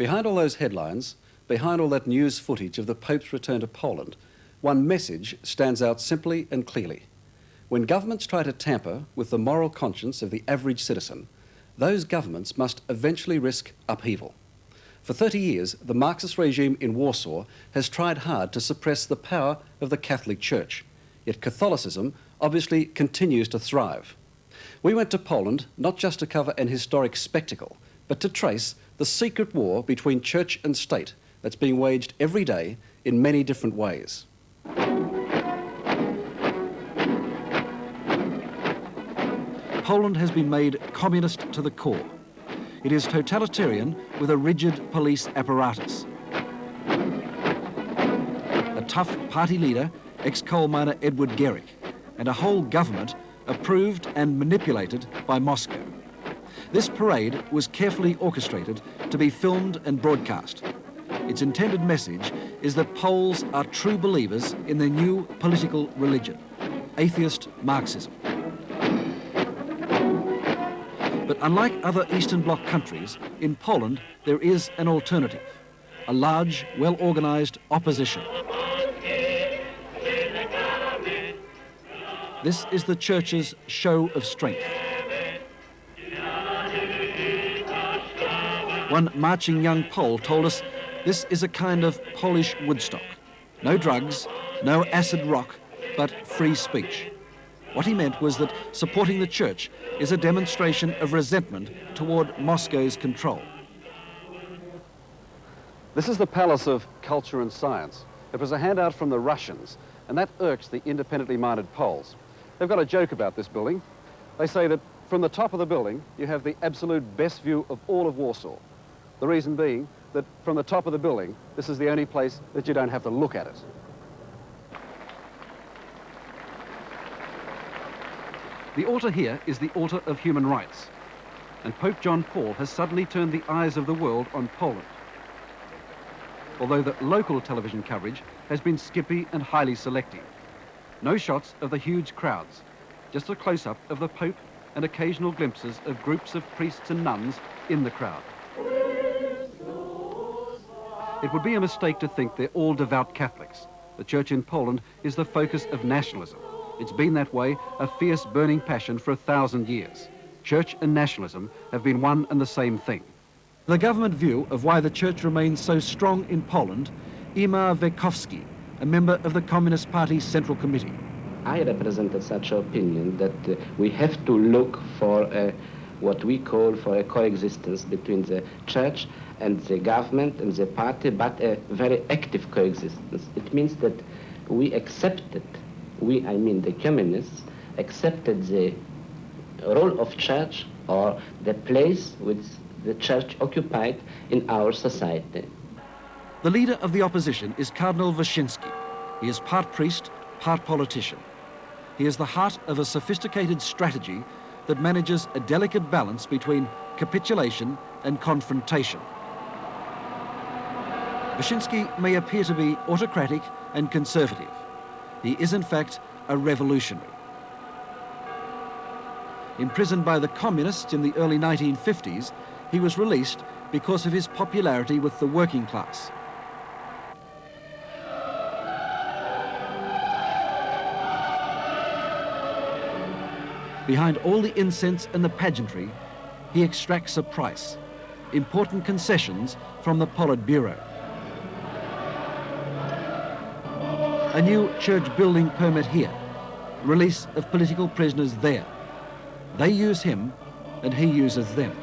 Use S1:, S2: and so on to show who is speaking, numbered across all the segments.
S1: Behind all those headlines, behind all that news footage of the Pope's return to Poland, one message stands out simply and clearly. When governments try to tamper with the moral conscience of the average citizen, those governments must eventually risk upheaval. For 30 years, the Marxist regime in Warsaw has tried hard to suppress the power of the Catholic Church, yet Catholicism obviously continues to thrive. We went to Poland not just to cover an historic spectacle, but to trace the secret war between church and state that's being waged every day in many different ways. Poland has been made communist to the core. It is totalitarian with a rigid police apparatus. A tough party leader, ex-coal miner Edward Gierek, and a whole government approved and manipulated by Moscow. This parade was carefully orchestrated to be filmed and broadcast. Its intended message is that Poles are true believers in their new political religion, atheist Marxism. But unlike other Eastern Bloc countries, in Poland there is an alternative, a large, well-organized opposition. This is the church's show of strength. One marching young Pole told us this is a kind of Polish Woodstock. No drugs, no acid rock, but free speech. What he meant was that supporting the church is a demonstration of resentment toward Moscow's control. This is the Palace of Culture and Science. It was a handout from the Russians, and that irks the independently minded Poles. They've got a joke about this building. They say that from the top of the building, you have the absolute best view of all of Warsaw. The reason being that from the top of the building, this is the only place that you don't have to look at it. The altar here is the altar of human rights, and Pope John Paul has suddenly turned the eyes of the world on Poland. Although the local television coverage has been skimpy and highly selective. No shots of the huge crowds, just a close-up of the Pope and occasional glimpses of groups of priests and nuns in the crowd. It would be a mistake to think they're all devout Catholics. The church in Poland is the focus of nationalism. It's been that way, a fierce burning passion for 1,000 years. Church and nationalism have been one and the same thing. The government view of why the church remains so strong in Poland, Imar Wekowski, a member of the Communist Party's Central Committee.
S2: I represented such an opinion that we have to look for what we call for a coexistence between the church and the government and the party, but a very active coexistence. It means that we accepted, I mean the communists, accepted the role of church or the place which the church occupied in our society.
S1: The leader of the opposition is Cardinal Wyszynski. He is part priest, part politician. He is the heart of a sophisticated strategy that manages a delicate balance between capitulation and confrontation. Wyszynski may appear to be autocratic and conservative. He is in fact a revolutionary. Imprisoned by the communists in the early 1950s, he was released because of his popularity with the working class. Behind all the incense and the pageantry, he extracts a price, important concessions from the Politburo. A new church building permit here, release of political prisoners there. They use him and he uses them.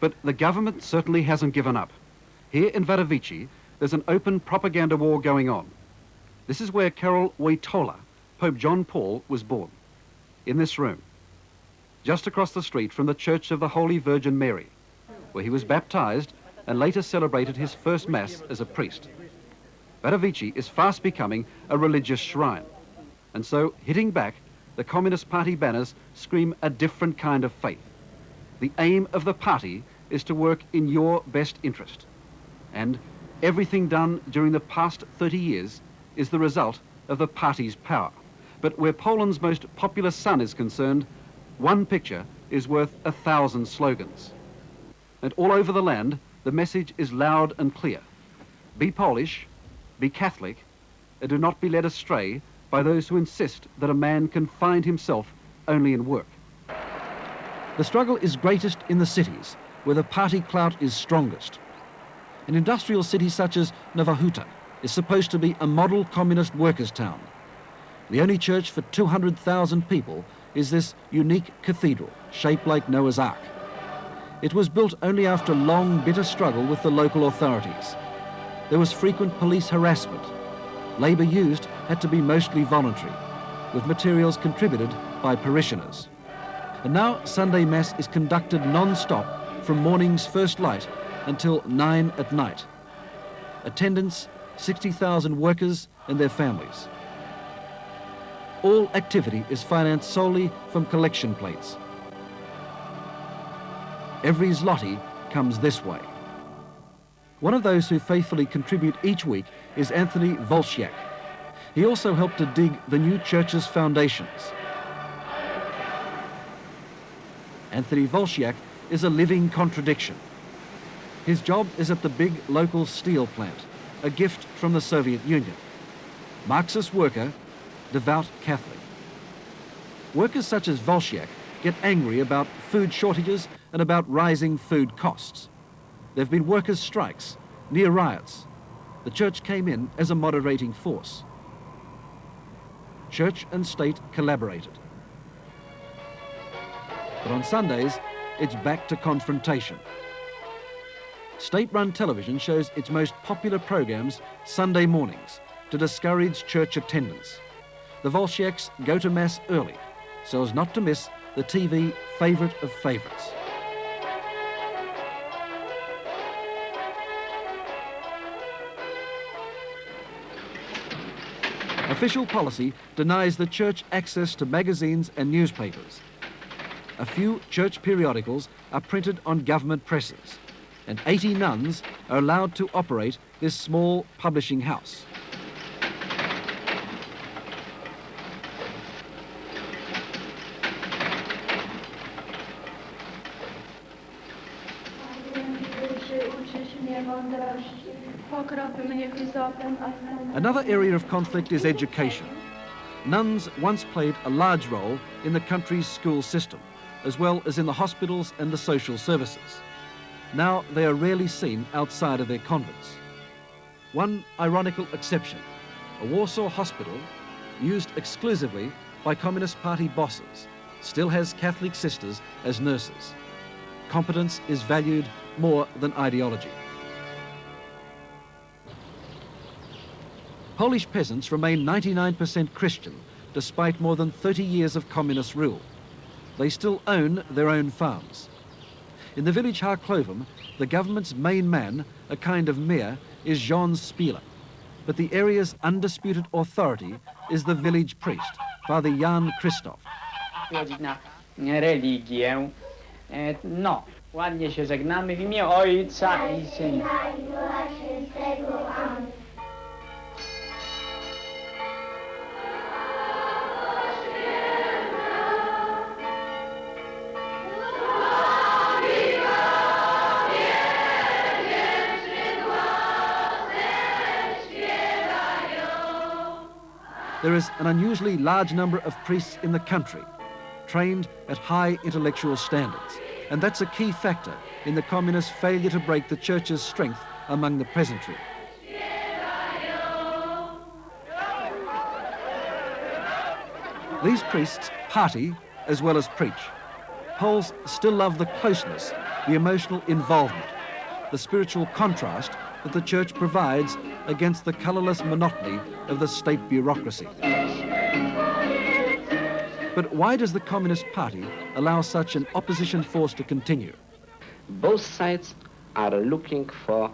S1: But the government certainly hasn't given up. Here in Wadowice, there's an open propaganda war going on. This is where Karol Wojtyła, Pope John Paul, was born. In this room, just across the street from the Church of the Holy Virgin Mary, where he was baptized and later celebrated his first Mass as a priest. Wadowice is fast becoming a religious shrine, and so, hitting back, the Communist Party banners scream a different kind of faith. The aim of the party is to work in your best interest, and everything done during the past 30 years is the result of the party's power. But where Poland's most popular son is concerned, one picture is worth 1,000 slogans. And all over the land, the message is loud and clear. Be Polish, be Catholic, and do not be led astray by those who insist that a man can find himself only in work. The struggle is greatest in the cities, where the party clout is strongest. An industrial city such as Nowa Huta is supposed to be a model communist workers' town. The only church for 200,000 people is this unique cathedral, shaped like Noah's Ark. It was built only after long, bitter struggle with the local authorities. There was frequent police harassment. Labour used had to be mostly voluntary, with materials contributed by parishioners. And now Sunday Mass is conducted non-stop from morning's first light until 9 at night. Attendance, 60,000 workers and their families. All activity is financed solely from collection plates. Every zloty comes this way. One of those who faithfully contribute each week is Anthony Wolsiak. He also helped to dig the new church's foundations. Anthony Wolsiak is a living contradiction. His job is at the big local steel plant, a gift from the Soviet Union. Marxist worker, devout Catholic. Workers such as Wolsiak get angry about food shortages and about rising food costs. There have been workers' strikes, near riots. The church came in as a moderating force. Church and state collaborated. But on Sundays, it's back to confrontation. State-run television shows its most popular programs Sunday mornings to discourage church attendance. The Wolsiaks go to Mass early so as not to miss the TV favourite of favourites. Official policy denies the church access to magazines and newspapers. A few church periodicals are printed on government presses, and 80 nuns are allowed to operate this small publishing house. Another area of conflict is education. Nuns once played a large role in the country's school system, as well as in the hospitals and the social services. Now they are rarely seen outside of their convents. One ironical exception, a Warsaw hospital, used exclusively by Communist Party bosses, still has Catholic sisters as nurses. Competence is valued more than ideology. Polish peasants remain 99% Christian despite more than 30 years of communist rule. They still own their own farms. In the village Harklovum, the government's main man, a kind of mayor, is Jan Spieler. But the area's undisputed authority is the village priest, Father Jan Krzysztof.
S3: Chodzić na religię. No, ładnie się żegnamy w imię Ojca i Syna.
S1: There is an unusually large number of priests in the country, trained at high intellectual standards. And that's a key factor in the communists' failure to break the church's strength among the peasantry. These priests party as well as preach. Poles still love the closeness, the emotional involvement, the spiritual contrast that the church provides against the colourless monotony of the state bureaucracy. But why does the Communist Party allow such an opposition force to continue?
S2: Both sides are looking for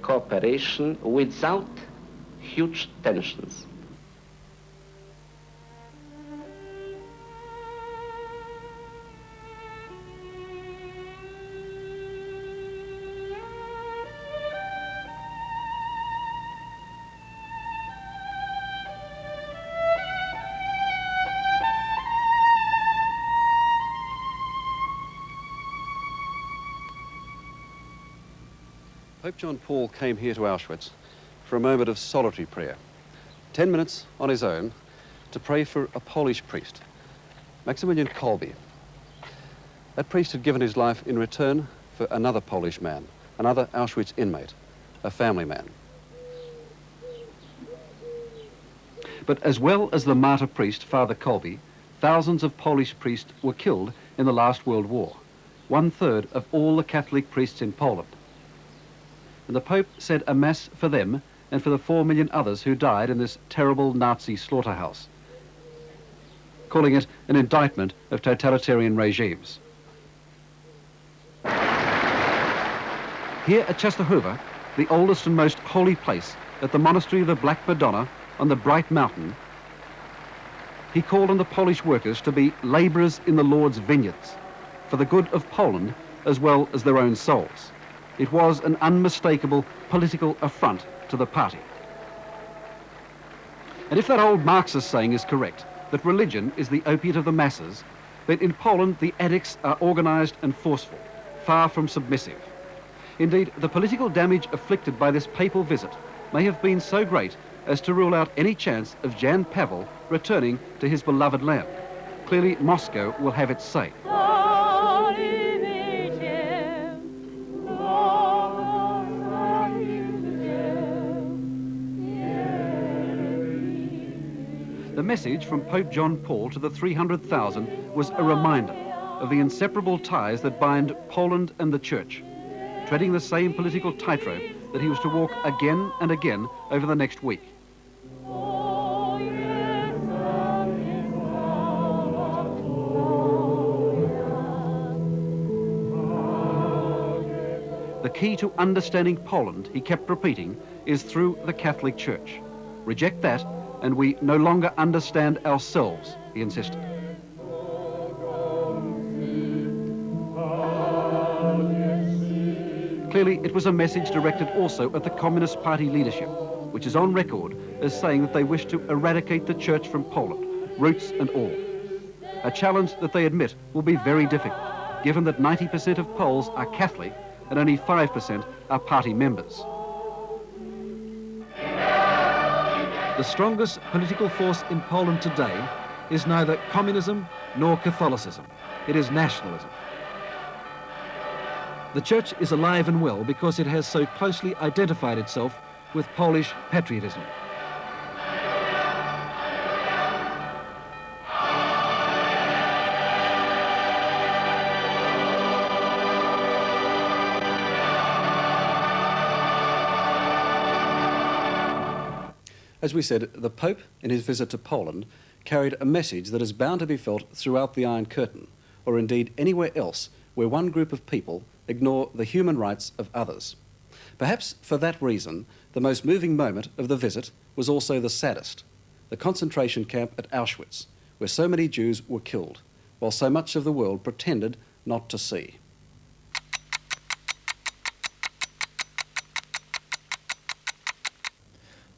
S2: cooperation without huge tensions.
S4: Pope John Paul came here to Auschwitz for a moment of solitary prayer. 10 minutes on his own to pray for a Polish priest, Maximilian Kolbe. That priest had given his life in return for another Polish man, another Auschwitz inmate, a family man.
S1: But as well as the martyr priest, Father Kolbe, thousands of Polish priests were killed in the last World War, 1/3 of all the Catholic priests in Poland. And the Pope said a mass for them and for the 4 million others who died in this terrible Nazi slaughterhouse, calling it an indictment of totalitarian regimes. Here at Częstochowa, the oldest and most holy place, at the monastery of the Black Madonna on the Bright Mountain, he called on the Polish workers to be labourers in the Lord's vineyards, for the good of Poland as well as their own souls. It was an unmistakable political affront to the party. And if that old Marxist saying is correct, that religion is the opiate of the masses, then in Poland the addicts are organised and forceful, far from submissive. Indeed, the political damage afflicted by this papal visit may have been so great as to rule out any chance of Jan Pavel returning to his beloved land. Clearly, Moscow will have its say. The message from Pope John Paul to the 300,000 was a reminder of the inseparable ties that bind Poland and the Church, treading the same political tightrope that he was to walk again and again over the next week. The key to understanding Poland, he kept repeating, is through the Catholic Church. Reject that, and we no longer understand ourselves, he insisted. Clearly, it was a message directed also at the Communist Party leadership, which is on record as saying that they wish to eradicate the Church from Poland, roots and all. A challenge that they admit will be very difficult, given that 90% of Poles are Catholic and only 5% are party members. The strongest political force in Poland today is neither communism nor Catholicism. It is nationalism. The Church is alive and well because it has so closely identified itself with Polish patriotism.
S4: As we said, the Pope, in his visit to Poland, carried a message that is bound to be felt throughout the Iron Curtain, or indeed anywhere else where one group of people ignore the human rights of others. Perhaps for that reason, the most moving moment of the visit was also the saddest, the concentration camp at Auschwitz, where so many Jews were killed, while so much of the world pretended not to see.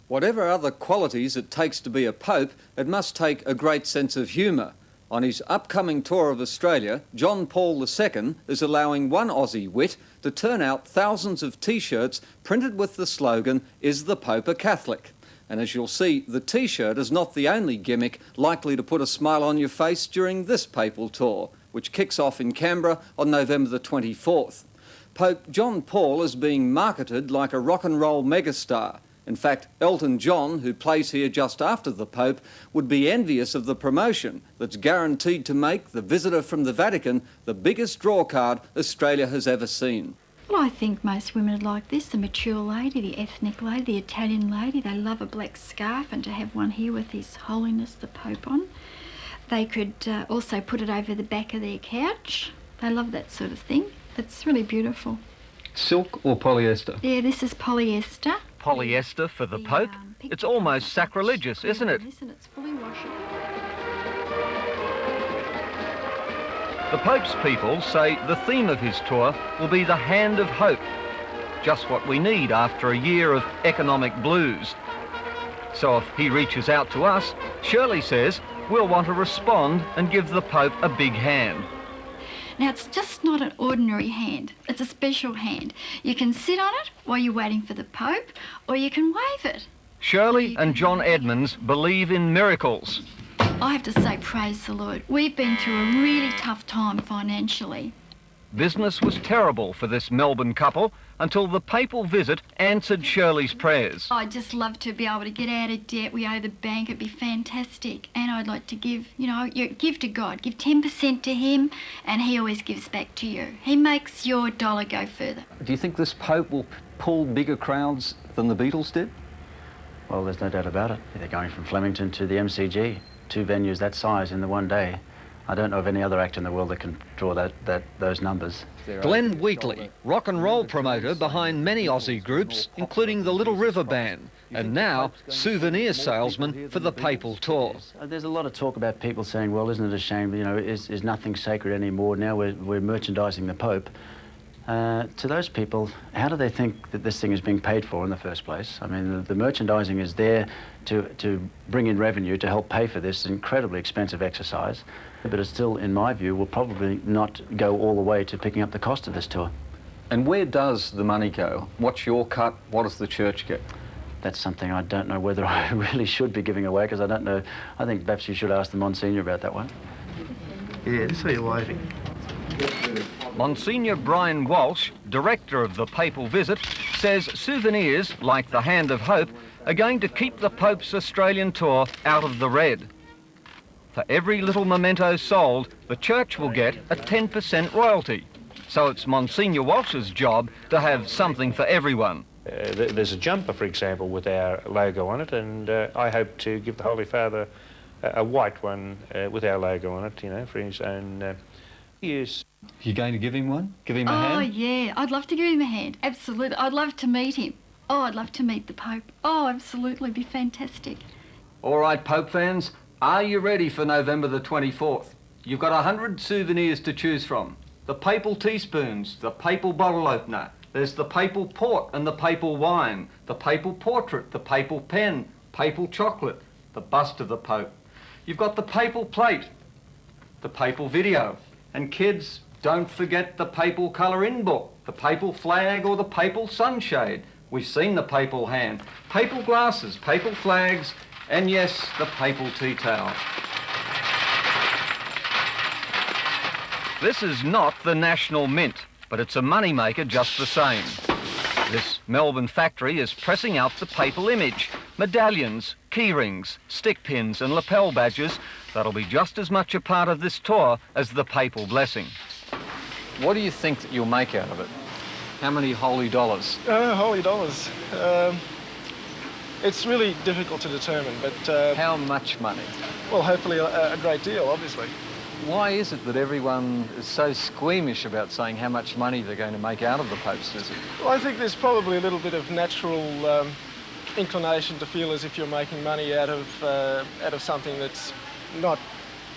S5: Whatever other qualities it takes to be a pope, it must take a great sense of humour. On his upcoming tour of Australia, John Paul II is allowing one Aussie wit to turn out thousands of T-shirts printed with the slogan, "Is the Pope a Catholic?" And as you'll see, the T-shirt is not the only gimmick likely to put a smile on your face during this papal tour, which kicks off in Canberra on November the 24th. Pope John Paul is being marketed like a rock and roll megastar. In fact, Elton John, who plays here just after the Pope, would be envious of the promotion that's guaranteed to make the visitor from the Vatican the biggest drawcard Australia has ever seen.
S6: Well, I think most women would like this, the mature lady, the ethnic lady, the Italian lady. They love a black scarf, and to have one here with His Holiness the Pope on. They could also put it over the back of their couch. They love that sort of thing. It's really beautiful.
S7: Silk or polyester?
S6: Yeah, this is polyester.
S7: Polyester for the Pope? It's almost sacrilegious, isn't it?
S6: It's fully washable.
S7: The Pope's people say the theme of his tour will be the hand of hope. Just what we need after a year of economic blues. So if he reaches out to us, Shirley says we'll want to respond and give the Pope a big hand.
S6: Now, it's just not an ordinary hand. It's a special hand. You can sit on it while you're waiting for the Pope, or you can wave it.
S7: Shirley and John Edmonds believe in miracles.
S6: I have to say, praise the Lord. We've been through a really tough time financially.
S7: Business was terrible for this Melbourne couple until the papal visit answered Shirley's prayers.
S6: I'd just love to be able to get out of debt. We owe the bank. It'd be fantastic. And I'd like to give, give to God. Give 10% to him, and he always gives back to you. He makes your dollar go further.
S5: Do you think this Pope will pull bigger crowds than the Beatles did?
S8: Well, there's no doubt about it. They're going from Flemington to the MCG, 2 venues that size in the one day. I don't know of any other act in the world that can draw those numbers.
S7: Glenn Wheatley, rock and roll promoter behind many Aussie groups, including the Little River Band, and now souvenir salesman for the papal tour.
S8: There's a lot of talk about people saying, well, isn't it a shame, is nothing sacred anymore? Now we're merchandising the Pope. To those people, how do they think that this thing is being paid for in the first place? I mean, the merchandising is there to bring in revenue to help pay for this incredibly expensive exercise, but it still, in my view, will probably not go all the way to picking up the cost of this tour.
S5: And where does the money go? What's your cut? What does the church get?
S8: That's something I don't know whether I really should be giving away, because I don't know. I think perhaps you should ask the Monsignor about that one.
S9: Yeah, just so you're waving.
S7: Monsignor Brian Walsh, director of the papal visit, says souvenirs like the Hand of Hope are going to keep the Pope's Australian tour out of the red. For every little memento sold, the church will get a 10% royalty. So it's Monsignor Walsh's job to have something for everyone.
S9: There's a jumper, for example, with our logo on it, and I hope to give the Holy Father a white one with our logo on it, for his own use.
S5: You're going to give him one? Give him a hand?
S6: Oh, yeah. I'd love to give him a hand. Absolutely. I'd love to meet him. Oh, I'd love to meet the Pope. Oh, absolutely. It'd be fantastic.
S7: All right, Pope fans, are you ready for November the 24th? You've got 100 souvenirs to choose from. The papal teaspoons, the papal bottle opener, there's the papal port and the papal wine, the papal portrait, the papal pen, papal chocolate, the bust of the Pope. You've got the papal plate, the papal video, and kids, don't forget the papal colour-in book, the papal flag or the papal sunshade. We've seen the papal hand, papal glasses, papal flags, and yes, the papal tea towel. This is not the National Mint, but it's a moneymaker just the same. This Melbourne factory is pressing out the papal image, medallions, key rings, stick pins and lapel badges that'll be just as much a part of this tour as the papal blessing.
S5: What do you think that you'll make out of it? How many holy dollars?
S10: Holy dollars. It's really difficult to determine, but...
S5: How much money?
S10: Well, hopefully a great deal, obviously.
S5: Why is it that everyone is so squeamish about saying how much money they're going to make out of the Pope's visit?
S10: Well, I think there's probably a little bit of natural inclination to feel as if you're making money out of something that's not,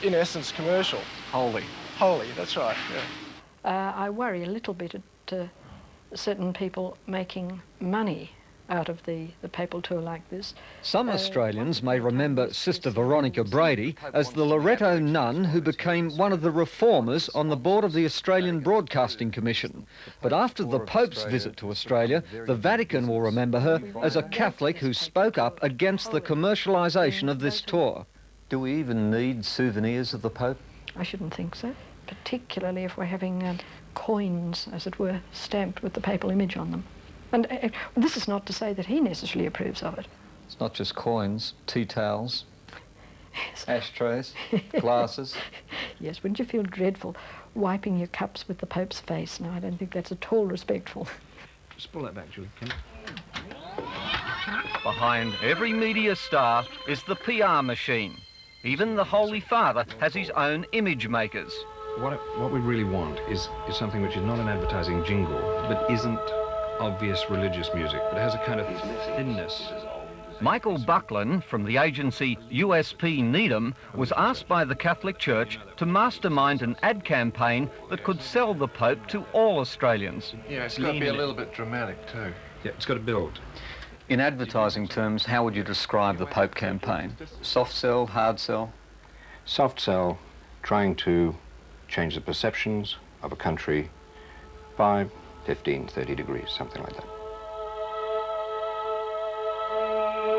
S10: in essence, commercial.
S5: Holy.
S10: Holy, that's right, yeah.
S11: I worry a little bit at certain people making money out of the papal tour like this.
S7: Some Australians may remember Sister Veronica Brady as the Loreto nun who became one of the reformers on the board of the Australian Broadcasting Commission. But after the Pope's visit to Australia, the Vatican will remember her as a Catholic who spoke up against the commercialisation of this tour.
S5: Do we even need souvenirs of the Pope?
S11: I shouldn't think so, particularly if we're having coins, as it were, stamped with the papal image on them. And this is not to say that he necessarily approves of it.
S5: It's not just coins, tea towels,
S11: yes.
S5: Ashtrays, glasses.
S11: Yes, wouldn't you feel dreadful wiping your cups with the Pope's face? No, I don't think that's at all respectful.
S9: Just pull that back, Julie.
S7: Behind every media star is the PR machine. Even the Holy Father has his own image makers.
S12: What we really want is something which is not an advertising jingle, but isn't obvious religious music, but has a kind of thinness.
S7: Michael Buckland from the agency USP Needham was asked by the Catholic Church to mastermind an ad campaign that could sell the Pope to all Australians.
S12: Yeah, it's got to be a little bit dramatic too. Yeah, it's got to build.
S5: In advertising terms, how would you describe the Pope campaign? Soft sell, hard sell?
S12: Soft sell, trying to change the perceptions of a country by 15, 30 degrees, something like that.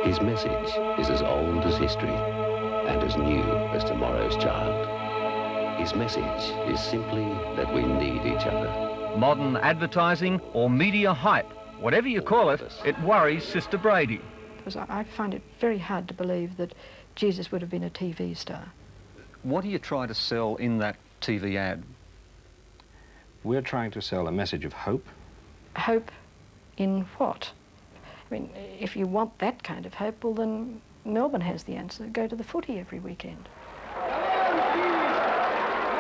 S13: His message is as old as history and as new as tomorrow's child. His message is simply that we need each other.
S7: Modern advertising or media hype, whatever you call it, it worries Sister Brady.
S11: Because I find it very hard to believe that Jesus would have been a TV star.
S5: What do you try to sell in that TV ad?
S12: We're trying to sell a message of hope.
S11: Hope in what? I mean, if you want that kind of hope, well then Melbourne has the answer. Go to the footy every weekend.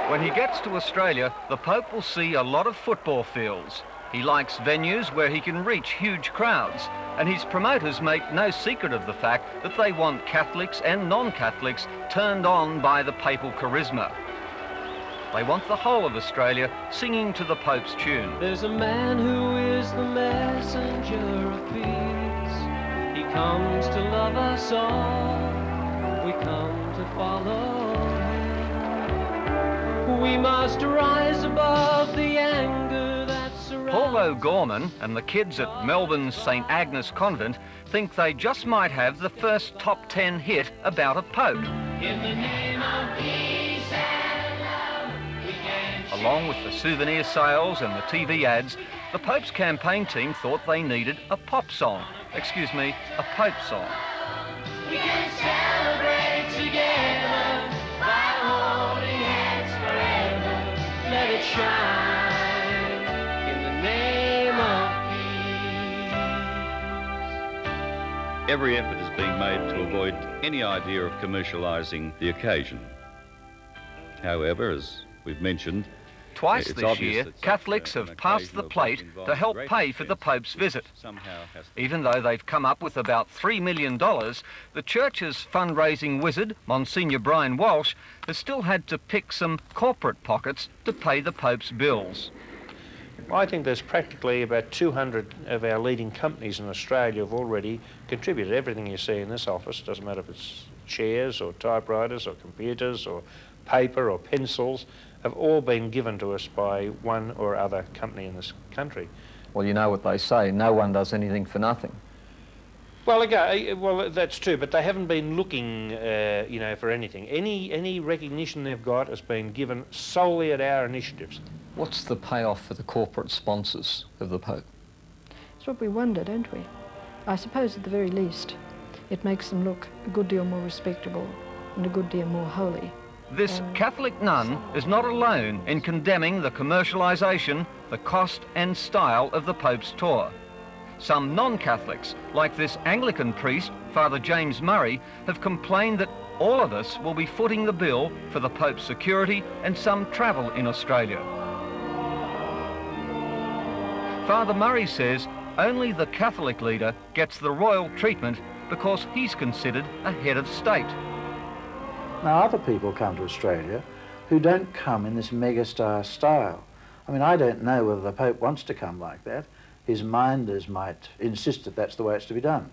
S7: When he gets to Australia, the Pope will see a lot of football fields. He likes venues where he can reach huge crowds, and his promoters make no secret of the fact that they want Catholics and non-Catholics turned on by the papal charisma. They want the whole of Australia singing to the Pope's tune.
S14: There's a man who is the messenger of peace. He comes to love us all. We come to follow him. We must rise above the anger that surrounds.
S7: Paul O'Gorman and the kids at Melbourne's St Agnes Convent think they just might have the first top 10 hit about a Pope.
S14: In the name of peace and love, we can
S7: Along with the souvenir sales and the TV ads, the Pope's campaign team thought they needed a pop song. Excuse me, a Pope song.
S14: We can celebrate together by holding hands forever. Let it shine in the name of peace.
S15: Every effort is being made to avoid any idea of commercialising the occasion. However, as we've mentioned,
S7: Twice this year, Catholics have passed the plate to help pay for the Pope's visit. Even though they've come up with about $3 million, the Church's fundraising wizard, Monsignor Brian Walsh, has still had to pick some corporate pockets to pay the Pope's bills.
S9: Well, I think there's practically about 200 of our leading companies in Australia have already contributed. Everything you see in this office, doesn't matter if it's chairs or typewriters or computers or paper or pencils, have all been given to us by one or other company in this country.
S5: Well, you know what they say, no one does anything for nothing.
S9: Well, again, well, that's true, but they haven't been looking, you know, for anything. Any recognition they've got has been given solely at our initiatives.
S5: What's the payoff for the corporate sponsors of the Pope?
S11: It's what we wonder, don't we? I suppose at the very least, it makes them look a good deal more respectable and a good deal more holy.
S7: This Catholic nun is not alone in condemning the commercialisation, the cost and style of the Pope's tour. Some non-Catholics, like this Anglican priest, Father James Murray, have complained that all of us will be footing the bill for the Pope's security and some travel in Australia. Father Murray says only the Catholic leader gets the royal treatment because he's considered a head of state.
S16: Now, other people come to Australia who don't come in this megastar style. I mean, I don't know whether the Pope wants to come like that. His minders might insist that that's the way it's to be done.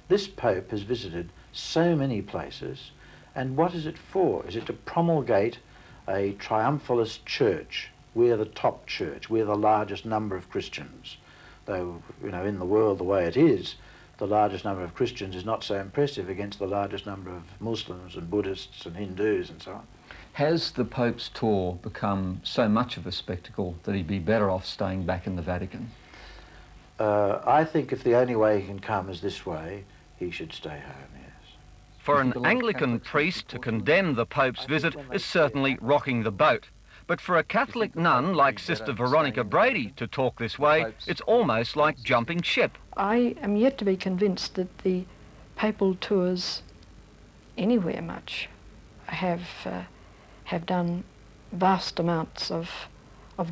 S16: This Pope has visited so many places, and what is it for? Is it to promulgate a triumphalist church? We're the top church, we're the largest number of Christians. Though, you know, in the world the way it is, the largest number of Christians is not so impressive against the largest number of Muslims and Buddhists and Hindus and so on.
S5: Has the Pope's tour become so much of a spectacle that he'd be better off staying back in the Vatican?
S16: I think if the only way he can come is this way, he should stay home, yes.
S7: For an Anglican priest to condemn the Pope's visit is certainly rocking the boat. But for a Catholic nun like Sister Veronica Brady to talk this way, it's almost like jumping ship.
S11: I am yet to be convinced that the papal tours anywhere much have done vast amounts of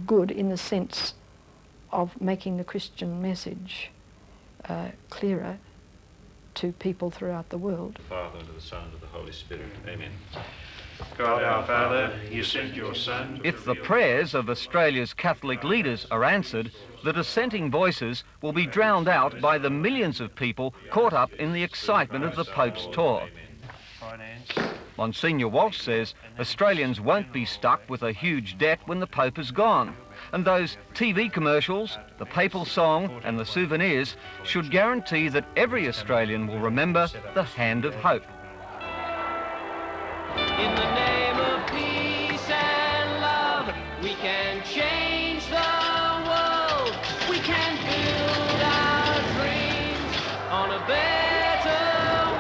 S11: good in the sense of making the Christian message clearer to people throughout the world.
S17: The Father, and of the Son, and of the Holy Spirit. Amen.
S9: God our Father, you sent your Son.
S7: If the prayers of Australia's Catholic leaders are answered, the dissenting voices will be drowned out by the millions of people caught up in the excitement of the Pope's tour.
S9: Finance.
S7: Monsignor Walsh says Australians won't be stuck with a huge debt when the Pope is gone. And those TV commercials, the papal song and the souvenirs should guarantee that every Australian will remember the hand of hope.
S14: In the name of peace and love, we can change the world. We can build our dreams on a better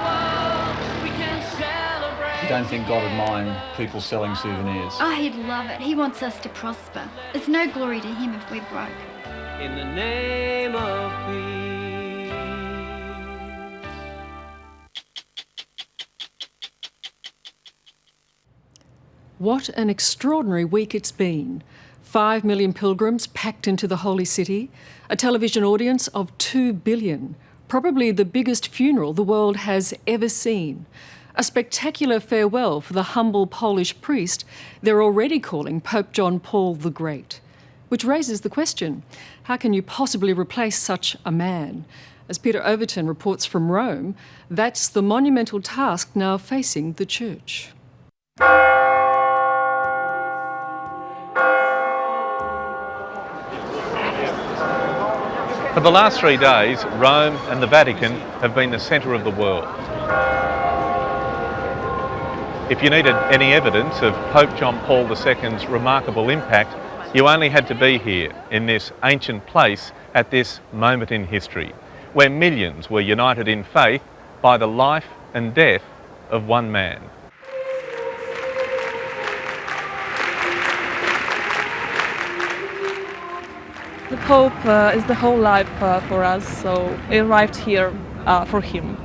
S14: world. We can celebrate.
S18: You don't think God would mind people selling souvenirs?
S6: Oh, he'd love it. He wants us to prosper. It's no glory to him if we're broke.
S14: In the name of peace.
S19: What an extraordinary week it's been. 5 million pilgrims packed into the holy city, a television audience of 2 billion, probably the biggest funeral the world has ever seen. A spectacular farewell for the humble Polish priest they're already calling Pope John Paul the Great. Which raises the question, how can you possibly replace such a man? As Peter Overton reports from Rome, that's the monumental task now facing the Church.
S17: For the last 3 days, Rome and the Vatican have been the centre of the world. If you needed any evidence of Pope John Paul II's remarkable impact, you only had to be here in this ancient place at this moment in history, where millions were united in faith by the life and death of one man.
S20: The Pope is the whole life for us, so I arrived here for him.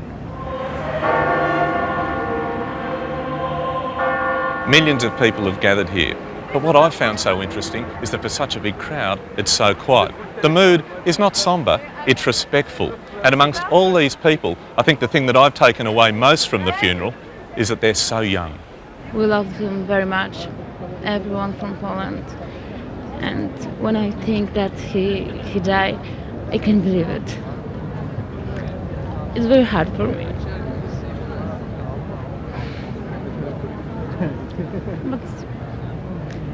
S17: Millions of people have gathered here, but what I found so interesting is that for such a big crowd, it's so quiet. The mood is not sombre, it's respectful. And amongst all these people, I think the thing that I've taken away most from the funeral is that they're so young.
S21: We loved him very much, everyone from Poland. And when I think that he died, I can't believe it. It's very hard for me.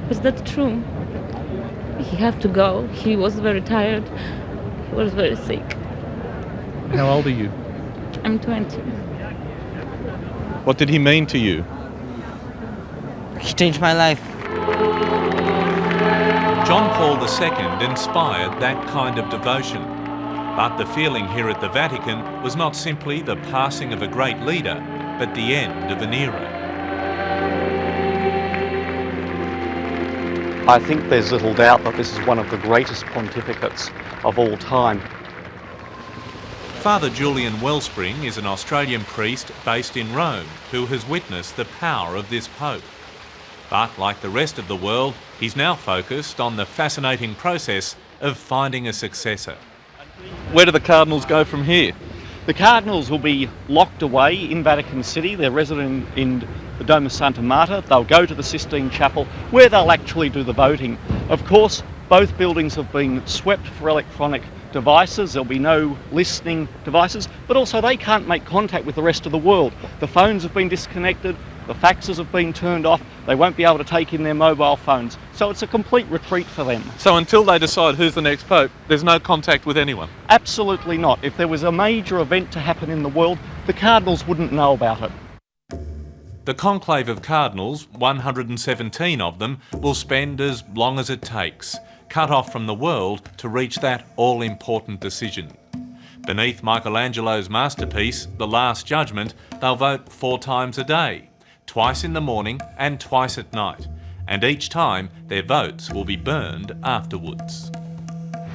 S21: But that's true. He had to go. He was very tired. He was very sick.
S17: How old are you?
S21: I'm 20.
S17: What did he mean to you?
S22: He changed my life.
S23: John Paul II inspired that kind of devotion. But the feeling here at the Vatican was not simply the passing of a great leader, but the end of an era.
S24: I think there's little doubt that this is one of the greatest pontificates of all time.
S23: Father Julian Wellspring is an Australian priest based in Rome who has witnessed the power of this Pope. But like the rest of the world, he's now focused on the fascinating process of finding a successor.
S17: Where do the cardinals go from here?
S24: The cardinals will be locked away in Vatican City. They're resident in the Dome of Santa Marta. They'll go to the Sistine Chapel where they'll actually do the voting. Of course, both buildings have been swept for electronic devices. There'll be no listening devices, but also they can't make contact with the rest of the world. The phones have been disconnected, the faxes have been turned off, they won't be able to take in their mobile phones. So it's a complete retreat for them.
S17: So until they decide who's the next Pope, there's no contact with anyone?
S24: Absolutely not. If there was a major event to happen in the world, the cardinals wouldn't know about it.
S23: The conclave of cardinals, 117 of them, will spend as long as it takes, cut off from the world to reach that all-important decision. Beneath Michelangelo's masterpiece, The Last Judgment, they'll vote 4 times a day, twice in the morning and twice at night, and each time their votes will be burned afterwards.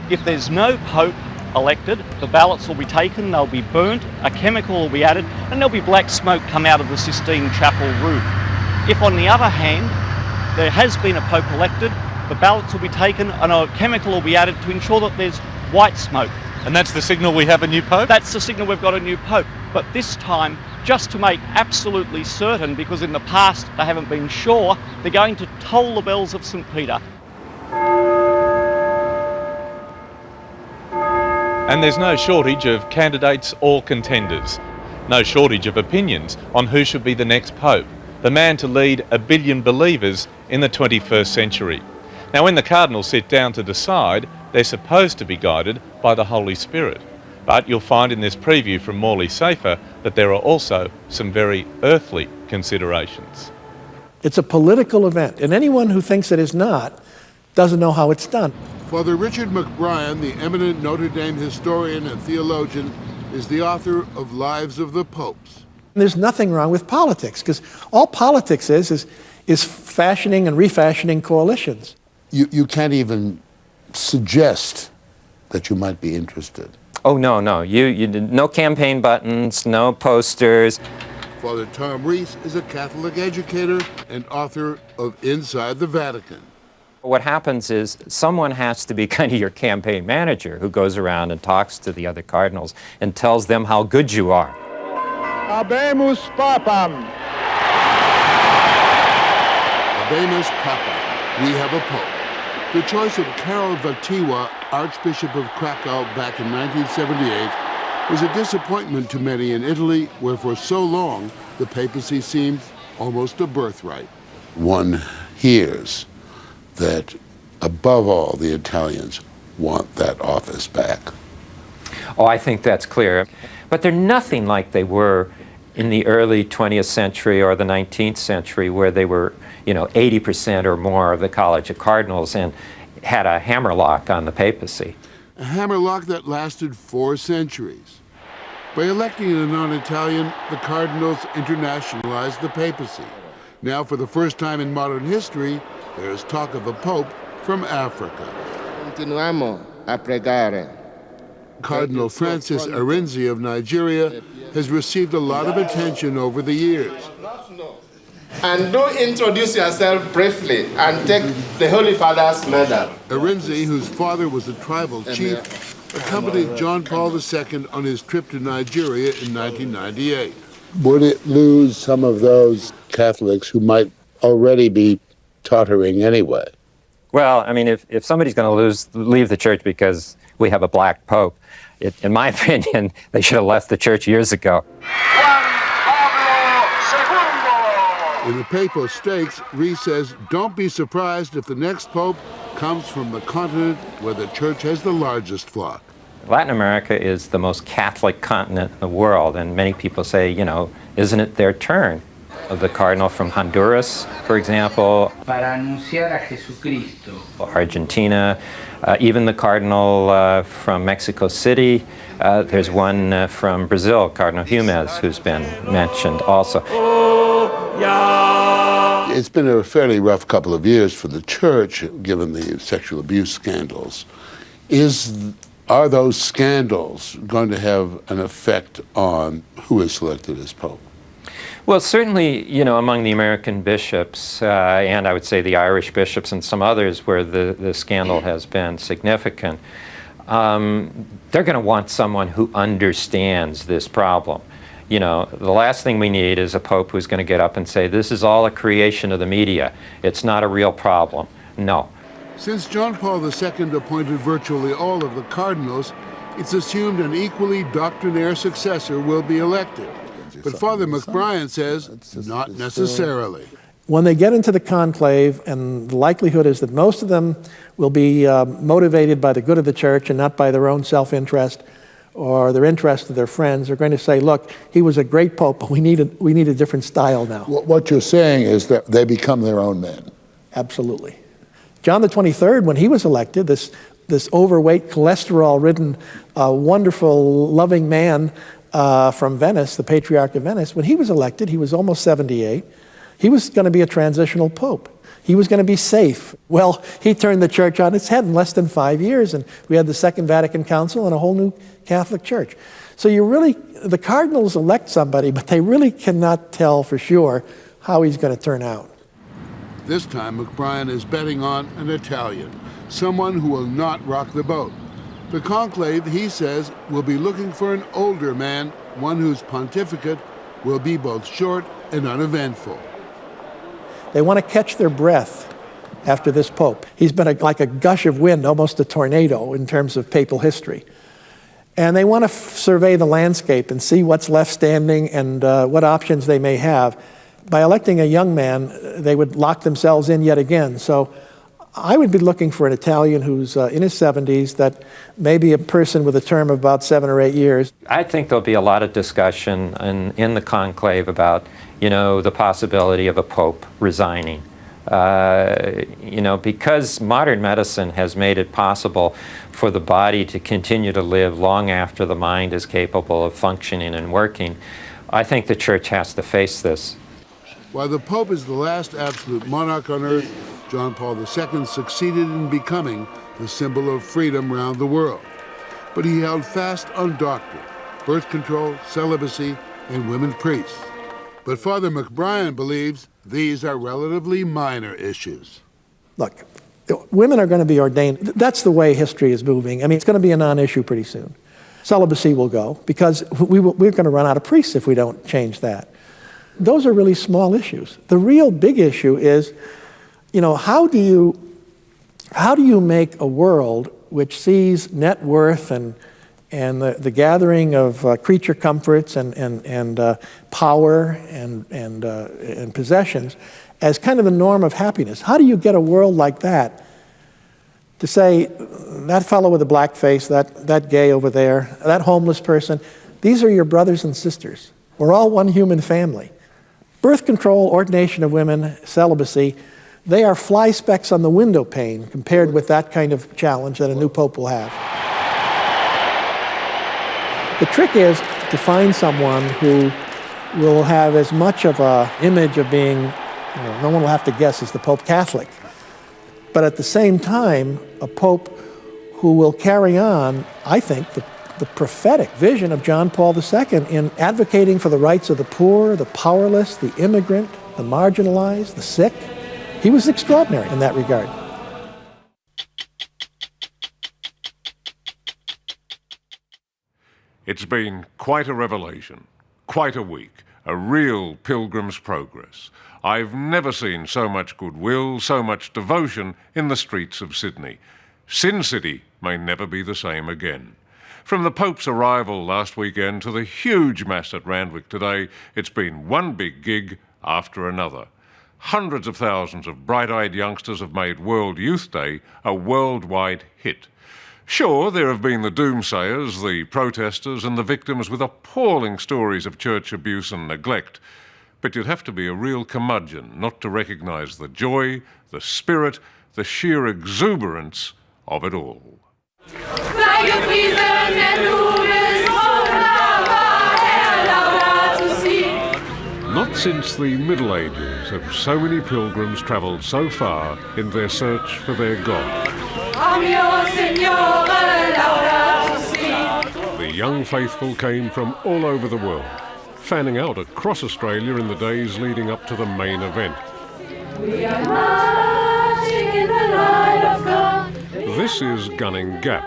S24: If there's no Pope elected, the ballots will be taken, they'll be burnt, a chemical will be added, and there'll be black smoke come out of the Sistine Chapel roof. If, on the other hand, there has been a Pope elected, the ballots will be taken and a chemical will be added to ensure that there's white smoke.
S17: And that's the signal we have a new Pope?
S24: That's the signal we've got a new Pope. But this time, just to make absolutely certain, because in the past they haven't been sure, they're going to toll the bells of St. Peter.
S17: And there's no shortage of candidates or contenders. No shortage of opinions on who should be the next Pope. the man to lead a billion believers in the 21st century. Now, when the cardinals sit down to decide, they're supposed to be guided by the Holy Spirit. But you'll find in this preview from Morley Safer that there are also some very earthly considerations.
S1: It's a political event, and anyone who thinks it is not doesn't know how it's done.
S2: Father Richard McBrien, the eminent Notre Dame historian and theologian, is the author of Lives of the Popes.
S1: There's nothing wrong with politics, because all politics is fashioning and refashioning coalitions.
S2: You can't even suggest that you might be interested.
S3: Oh, no. No campaign buttons, no posters.
S2: Father Tom Rees is a Catholic educator and author of Inside the Vatican.
S3: What happens is someone has to be kind of your campaign manager who goes around and talks to the other cardinals and tells them how good you are.
S2: Habemus Papam. Habemus Papa. We have a pope. The choice of Karol Wojtyła, Archbishop of Krakow, back in 1978, was a disappointment to many in Italy, where for so long the papacy seemed almost a birthright. One hears that, above all, the Italians want that office back.
S3: Oh, I think that's clear. But they're nothing like they were in the early 20th century or the 19th century, where they were, 80% or more of the College of Cardinals and had a hammerlock on the papacy.
S2: A hammerlock that lasted 4 centuries. By electing a non-Italian, the cardinals internationalized the papacy. Now, for the first time in modern history, there is talk of a pope from Africa.
S4: Continuamos a pregare.
S2: Cardinal Francis Arinze of Nigeria has received a lot of attention over the years.
S4: And do introduce yourself briefly and take the Holy Father's medal.
S2: Arinze, whose father was a tribal chief, accompanied John Paul II on his trip to Nigeria in 1998. Would it lose some of those Catholics who might already be tottering anyway?
S3: Well, I mean, if somebody's going to leave the church because we have a black pope, in my opinion, they should have left the church years ago.
S2: In the papal stakes, Rees says, don't be surprised if the next pope comes from the continent where the church has the largest flock.
S3: Latin America is the most Catholic continent in the world, and many people say, isn't it their turn? The cardinal from Honduras, for example,
S25: para anunciar a Jesucristo.
S3: Argentina, even the cardinal from Mexico City. There's one from Brazil, Cardinal Humes, who's been mentioned also.
S2: It's been a fairly rough couple of years for the church, given the sexual abuse scandals. Are those scandals going to have an effect on who is selected as pope?
S3: Well, certainly, among the American bishops, and I would say the Irish bishops and some others where the scandal has been significant, they're going to want someone who understands this problem. The last thing we need is a pope who's going to get up and say, this is all a creation of the media. It's not a real problem. No.
S2: Since John Paul II appointed virtually all of the cardinals, it's assumed an equally doctrinaire successor will be elected. But Father McBrien says not necessarily.
S1: When they get into the conclave, and the likelihood is that most of them will be motivated by the good of the church and not by their own self-interest or their interest of their friends, are going to say, look, he was a great pope, but we need a different style now.
S2: What you're saying is that they become their own men.
S1: Absolutely. John the 23rd, when he was elected, this overweight, cholesterol-ridden, wonderful, loving man from Venice, the Patriarch of Venice, when he was elected, he was almost 78. He was going to be a transitional pope. He was going to be safe. Well, he turned the church on its head in less than 5 years, and we had the Second Vatican Council and a whole new Catholic Church. So the cardinals elect somebody, but they really cannot tell for sure how he's going to turn out.
S2: This time, McBrien is betting on an Italian, someone who will not rock the boat. The conclave, he says, will be looking for an older man, one whose pontificate will be both short and uneventful.
S1: They want to catch their breath after this pope. He's been like a gush of wind, almost a tornado in terms of papal history. And they want to survey the landscape and see what's left standing and what options they may have. By electing a young man, they would lock themselves in yet again. So I would be looking for an Italian who's in his 70s, that may be a person with a term of about 7 or 8 years.
S3: I think there'll be a lot of discussion in the conclave about, the possibility of a pope resigning. Because modern medicine has made it possible for the body to continue to live long after the mind is capable of functioning and working, I think the Church has to face this.
S2: While the Pope is the last absolute monarch on earth, John Paul II succeeded in becoming the symbol of freedom around the world. But he held fast on doctrine, birth control, celibacy, and women priests. But Father McBrien believes these are relatively minor issues.
S1: Look, women are going to be ordained. That's the way history is moving. I mean, it's going to be a non-issue pretty soon. Celibacy will go, because we're going to run out of priests if we don't change that. Those are really small issues. The real big issue is, how do you make a world which sees net worth and the gathering of creature comforts and power and possessions as kind of the norm of happiness? How do you get a world like that to say, that fellow with the black face, that gay over there, that homeless person, these are your brothers and sisters. We're all one human family. Birth control, ordination of women, celibacy, they are fly specks on the window pane compared with that kind of challenge that a new pope will have. The trick is to find someone who will have as much of an image of being, no one will have to guess, as the Pope Catholic. But at the same time, a pope who will carry on, I think, the prophetic vision of John Paul II in advocating for the rights of the poor, the powerless, the immigrant, the marginalized, the sick. He was extraordinary in that regard.
S8: It's been quite a revelation, quite a week, a real pilgrim's progress. I've never seen so much goodwill, so much devotion in the streets of Sydney. Sin City may never be the same again. From the Pope's arrival last weekend to the huge mass at Randwick today, it's been one big gig after another. Hundreds of thousands of bright-eyed youngsters have made World Youth Day a worldwide hit. Sure, there have been the doomsayers, the protesters, and the victims with appalling stories of church abuse and neglect. But you'd have to be a real curmudgeon not to recognise the joy, the spirit, the sheer exuberance of it all. Not since the Middle Ages have so many pilgrims travelled so far in their search for their God. The young faithful came from all over the world, fanning out across Australia in the days leading up to the main event.
S14: We are marching in the light of God.
S8: This is Gunning Gap,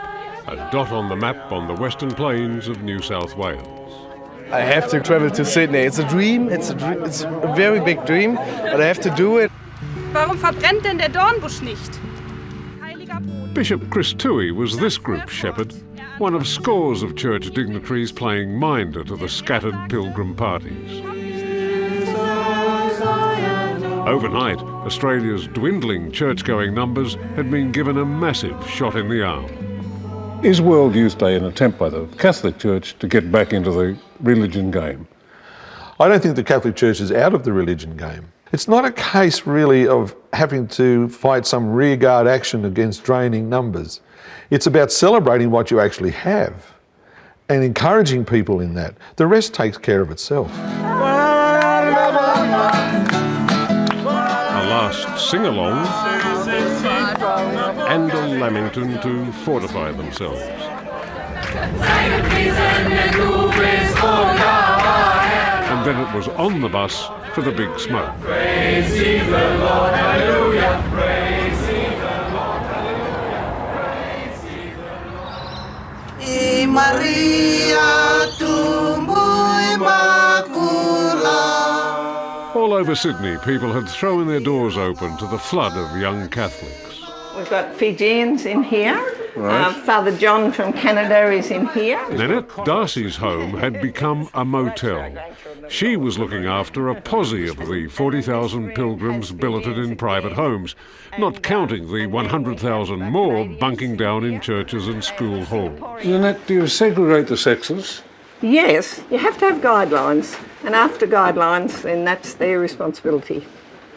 S8: a dot on the map on the Western Plains of New South Wales.
S10: I have to travel to Sydney. It's a dream. It's a very big dream, but I have to do it.
S20: Warum verbrennt denn der Dornbusch nicht?
S8: Bishop Chris Toohey was this group's shepherd, one of scores of church dignitaries playing minder to the scattered pilgrim parties. Overnight, Australia's dwindling church-going numbers had been given a massive shot in the arm.
S12: Is World Youth Day an attempt by the Catholic Church to get back into the religion game?
S13: I don't think the Catholic Church is out of the religion game. It's not a case really of having to fight some rearguard action against draining numbers. It's about celebrating what you actually have and encouraging people in that. The rest takes care of itself.
S8: A last sing-along and a Lamington to fortify themselves. And then it was on the bus for the big smoke.
S14: Praise ye the Lord, hallelujah. Praise ye the Lord, hallelujah. Praise ye the Lord. Maria tumbo immacula.
S8: All over Sydney, people had thrown their doors open to the flood of young Catholics.
S15: We've got Fijians in here,
S12: Right.
S5: Father John from Canada is in here.
S8: Nanette Darcy's home had become a motel. She was looking after a posse of the 40,000 pilgrims billeted in private homes, not counting the 100,000 more bunking down in churches and school halls.
S12: Nanette, do you segregate the sexes?
S5: Yes, you have to have guidelines, and after guidelines, then that's their responsibility.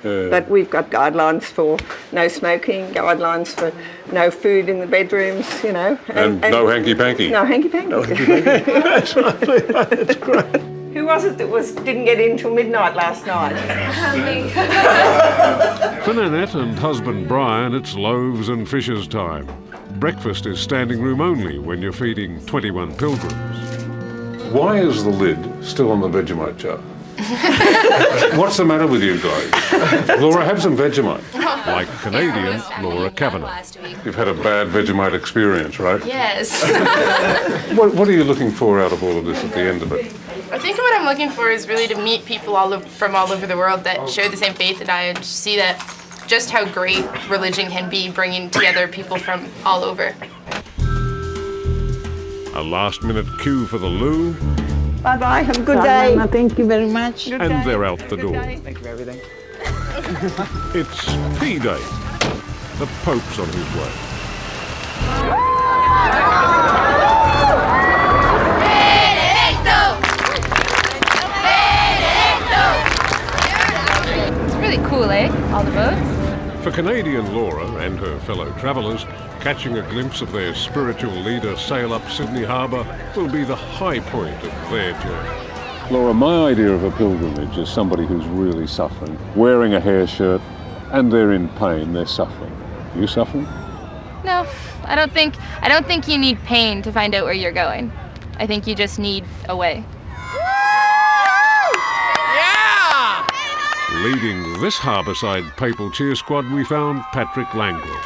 S5: But we've got guidelines for no smoking, guidelines for no food in the bedrooms, you know.
S12: And no hanky-panky.
S5: No hanky-panky.
S12: No hanky-panky.
S5: That's right, that's great. Who was it that didn't get in till midnight last night?
S8: For Nanette and husband Brian, it's loaves and fishes time. Breakfast is standing room only when you're feeding 21 pilgrims.
S12: Why is the lid still on the Vegemite jar? What's the matter with you guys? Laura, have some Vegemite.
S8: Like Canadian Laura Kavanagh.
S12: You've had a bad Vegemite experience, right?
S9: Yes.
S12: What are you looking for out of all of this at the end of it?
S9: I think what I'm looking for is really to meet people from all over the world that share the same faith that I, and see that just how great religion can be, bringing together people from all over.
S8: A last-minute queue for the loo.
S5: Bye-bye, have a good day.
S22: Mama, thank you very much.
S8: And they're out the door.
S11: Thank you for everything.
S8: It's P-Day. The Pope's on his way.
S9: It's really cool, eh? All the boats.
S8: For Canadian Laura and her fellow travellers, catching a glimpse of their spiritual leader sail up Sydney Harbour will be the high point of their journey.
S12: Laura, my idea of a pilgrimage is somebody who's really suffering, wearing a hair shirt, and they're in pain, they're suffering. Are you suffering?
S9: No, I don't think you need pain to find out where you're going. I think you just need a way.
S8: Leading this harbourside papal cheer squad, we found Patrick Langwell.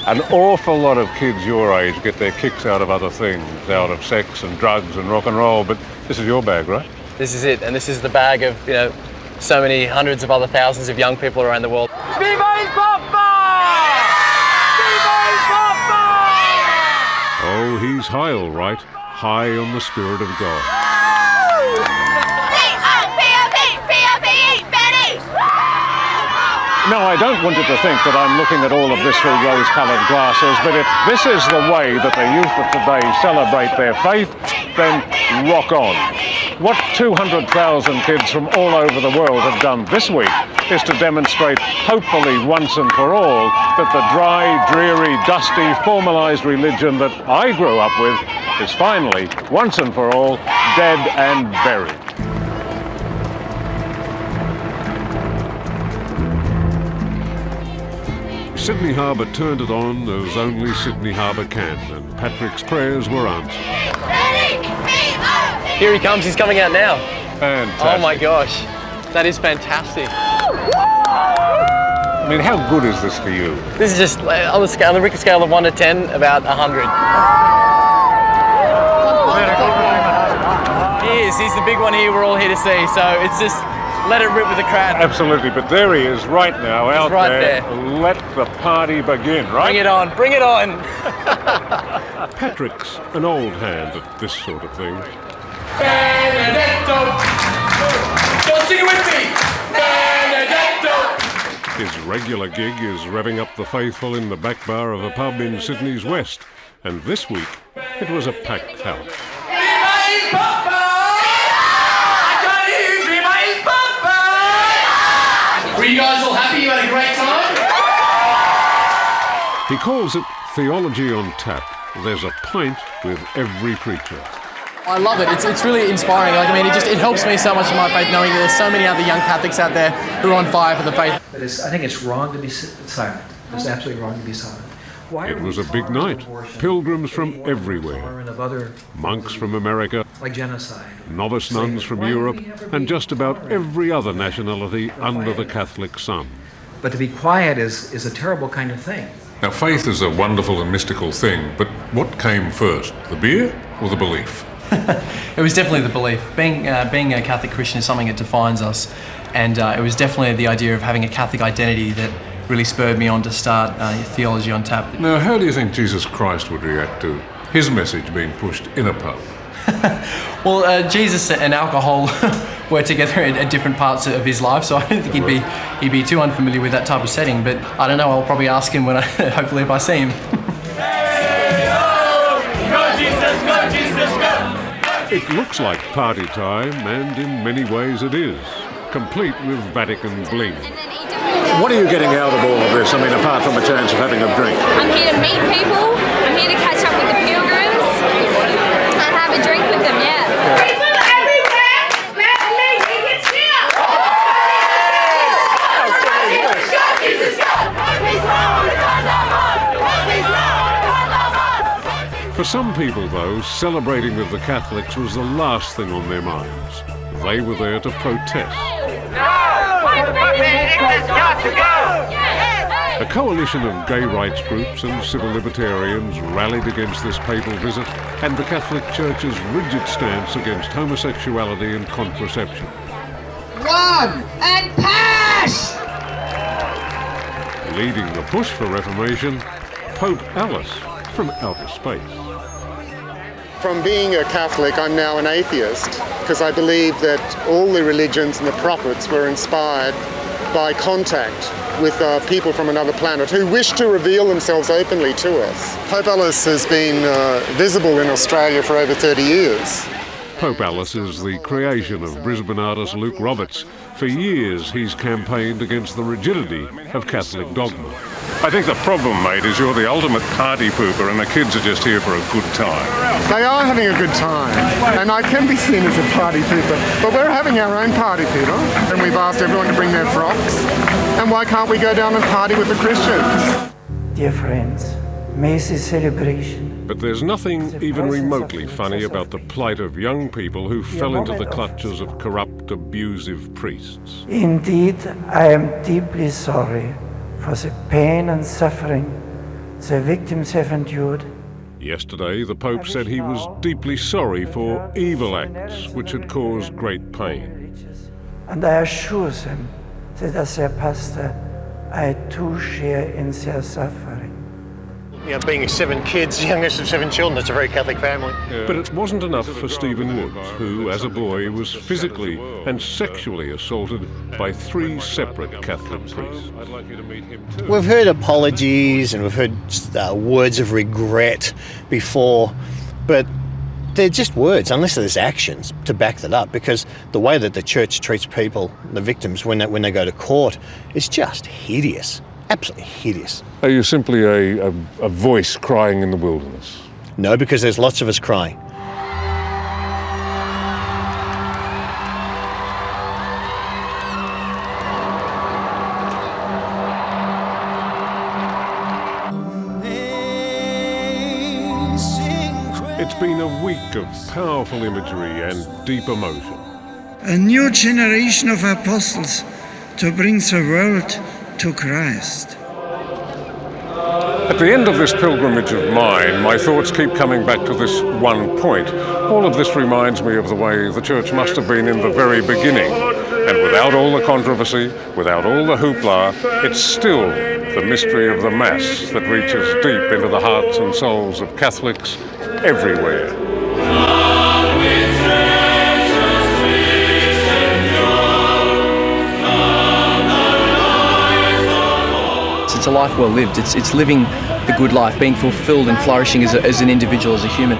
S12: An awful lot of kids your age get their kicks out of other things, out of sex and drugs and rock and roll, but this is your bag, right?
S15: This is it, and this is the bag of, you know, so many hundreds of other thousands of young people around the world.
S14: Viva il Papa! Viva il Papa!
S8: Oh, he's high all right, high on the Spirit of God.
S12: No, I don't want you to think that I'm looking at all of this through rose-coloured glasses, but if this is the way that the youth of today celebrate their faith, then rock on. What 200,000 kids from all over the world have done this week is to demonstrate, hopefully once and for all, that the dry, dreary, dusty, formalised religion that I grew up with is finally, once and for all, dead and buried.
S8: Sydney Harbour turned it on as only Sydney Harbour can, and Patrick's prayers were answered.
S15: Here he comes, he's coming out now.
S12: Fantastic.
S15: Oh my gosh, that is fantastic.
S12: I mean, how good is this for you?
S15: This is just, on the scale, the Richter scale of 1 to 10, about 100. He's the big one here, we're all here to see, so it's just, let it rip with the crowd.
S12: Absolutely, but there he is right now, out
S15: right
S12: there. Let the party begin, right?
S15: Bring it on, bring it on.
S8: Patrick's an old hand at this sort of thing.
S14: Benedetto! Don't sing it with me! Benedetto!
S8: His regular gig is revving up the faithful in the back bar of a pub in Sydney's West, and this week it was a packed house.
S14: Were you guys all happy? You had a great time?
S8: He calls it theology on tap. There's a pint with every preacher.
S16: I love it. It's really inspiring. Like, I mean, it helps me so much in my faith, knowing that there's so many other young Catholics out there who are on fire for the faith.
S26: But I think it's wrong to be silent. It's absolutely wrong to be silent.
S8: It was a big night. Pilgrims from everywhere. Monks from America,
S26: like genocide,
S8: novice nuns from Europe, and just about every other nationality under the Catholic sun.
S26: But to be quiet is a terrible kind of thing.
S8: Now, faith is a wonderful and mystical thing, but what came first, the beer or the belief?
S16: It was definitely the belief. Being a Catholic Christian is something that defines us, and it was definitely the idea of having a Catholic identity that really spurred me on to start Theology on Tap.
S8: Now, how do you think Jesus Christ would react to his message being pushed in a pub?
S16: Well, Jesus and alcohol were together at different parts of his life, so I don't think he'd be too unfamiliar with that type of setting. But I don't know. I'll probably ask him when hopefully if I see him.
S8: It looks like party time, and in many ways it is, complete with Vatican bling.
S12: What are you getting out of all of this? I mean, apart from a chance of having a drink.
S6: I'm here to meet people. I'm here to catch up with the pilgrims and have a drink with them, yeah. People everywhere, let me get chill. Jesus God, he's
S8: For some people, though, celebrating with the Catholics was the last thing on their minds. They were there to protest. A coalition of gay rights groups and civil libertarians rallied against this papal visit and the Catholic Church's rigid stance against homosexuality and contraception.
S14: One and pass!
S8: Leading the push for reformation, Pope Alice from outer space.
S7: From being a Catholic, I'm now an atheist because I believe that all the religions and the prophets were inspired by contact with people from another planet who wish to reveal themselves openly to us. Pope Alice has been visible in Australia for over 30 years.
S8: Pope Alice is the creation of Brisbane artist Luke Roberts. For years, he's campaigned against the rigidity of Catholic dogma.
S12: I think the problem, mate, is you're the ultimate party pooper and the kids are just here for a good time.
S7: They are having a good time, and I can be seen as a party pooper, but we're having our own party, Peter, and we've asked everyone to bring their frocks, and why can't we go down and party with the Christians?
S11: Dear friends, may this celebration.
S8: But there's nothing even remotely funny about the plight of young people who fell into the clutches of corrupt, abusive priests.
S11: Indeed, I am deeply sorry for the pain and suffering the victims have endured.
S8: Yesterday, the Pope said he was deeply sorry for evil acts which had caused great pain.
S11: And I assure them that as their pastor, I too share in their suffering.
S18: You know, being 7 kids, youngest of 7 children, it's a very Catholic family.
S8: But it wasn't enough for Stephen Woods, who, as a boy, was physically and sexually assaulted by 3 separate Catholic priests.
S18: We've heard apologies and we've heard words of regret before, but they're just words unless there's actions to back that up, because the way that the church treats people, the victims, when they go to court, is just hideous. Absolutely hideous.
S8: Are you simply a voice crying in the wilderness?
S18: No, because there's lots of us crying.
S8: It's been a week of powerful imagery and deep emotion.
S11: A new generation of apostles to bring the world to Christ.
S8: At the end of this pilgrimage of mine, my thoughts keep coming back to this one point. All of this reminds me of the way the church must have been in the very beginning. And without all the controversy, without all the hoopla, it's still the mystery of the Mass that reaches deep into the hearts and souls of Catholics everywhere.
S16: It's a life well lived. It's living the good life, being fulfilled and flourishing as an individual, as a human.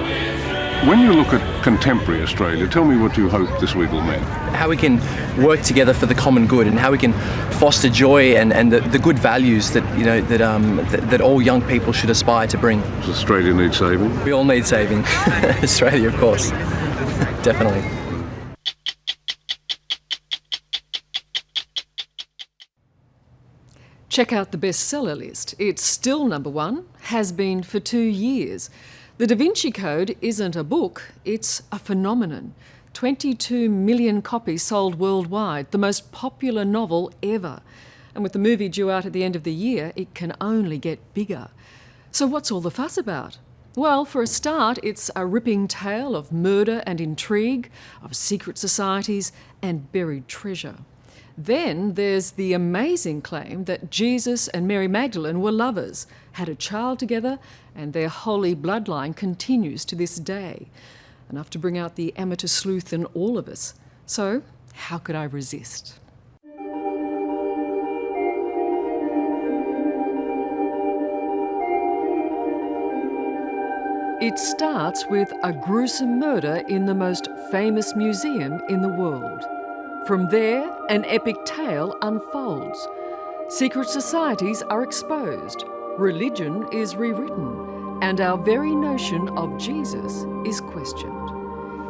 S8: When you look at contemporary Australia, tell me what you hope this week will mean.
S16: How we can work together for the common good, and how we can foster joy and the good values that that all young people should aspire to bring.
S8: Does Australia need saving?
S16: We all need saving. Australia, of course, definitely.
S19: Check out the bestseller list. It's still #1, has been for 2 years. The Da Vinci Code isn't a book, it's a phenomenon. 22 million copies sold worldwide, the most popular novel ever. And with the movie due out at the end of the year, it can only get bigger. So what's all the fuss about? Well, for a start, it's a ripping tale of murder and intrigue, of secret societies and buried treasure. Then there's the amazing claim that Jesus and Mary Magdalene were lovers, had a child together, and their holy bloodline continues to this day. Enough to bring out the amateur sleuth in all of us. So, how could I resist? It starts with a gruesome murder in the most famous museum in the world. From there, an epic tale unfolds. Secret societies are exposed, religion is rewritten, and our very notion of Jesus is questioned.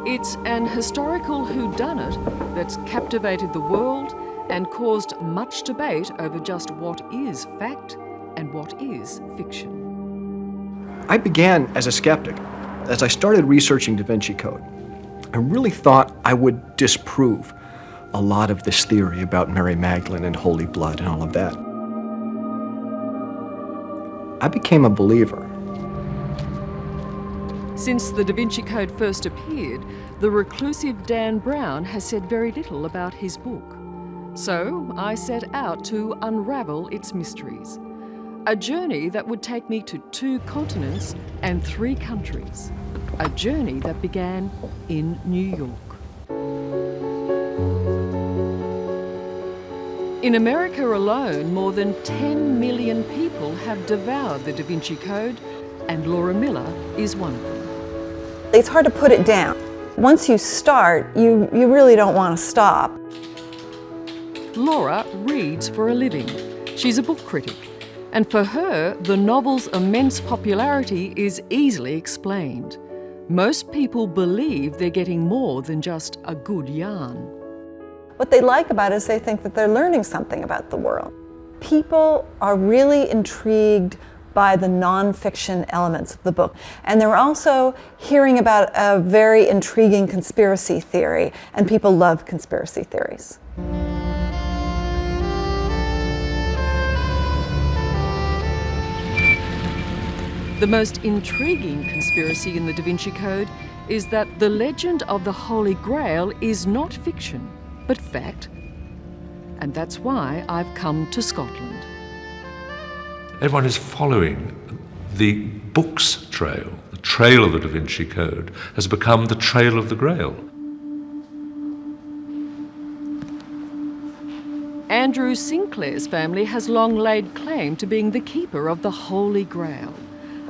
S19: It's an historical whodunit that's captivated the world and caused much debate over just what is fact and what is fiction.
S26: I began as a skeptic. As I started researching Da Vinci Code, I really thought I would disprove a lot of this theory about Mary Magdalene and holy blood and all of that. I became a believer.
S19: Since the Da Vinci Code first appeared, the reclusive Dan Brown has said very little about his book. So I set out to unravel its mysteries. A journey that would take me to 2 continents and 3 countries. A journey that began in New York. In America alone, more than 10 million people have devoured the Da Vinci Code, and Laura Miller is one of them.
S4: It's hard to put it down. Once you start, you really don't want to stop.
S19: Laura reads for a living. She's a book critic. And for her, the novel's immense popularity is easily explained. Most people believe they're getting more than just a good yarn.
S4: What they like about it is they think that they're learning something about the world. People are really intrigued by the nonfiction elements of the book. And they're also hearing about a very intriguing conspiracy theory, and people love conspiracy theories.
S19: The most intriguing conspiracy in the Da Vinci Code is that the legend of the Holy Grail is not fiction, but fact. And that's why I've come to Scotland.
S17: Everyone is following the book's trail. The trail of the Da Vinci Code has become the trail of the Grail.
S19: Andrew Sinclair's family has long laid claim to being the keeper of the Holy Grail.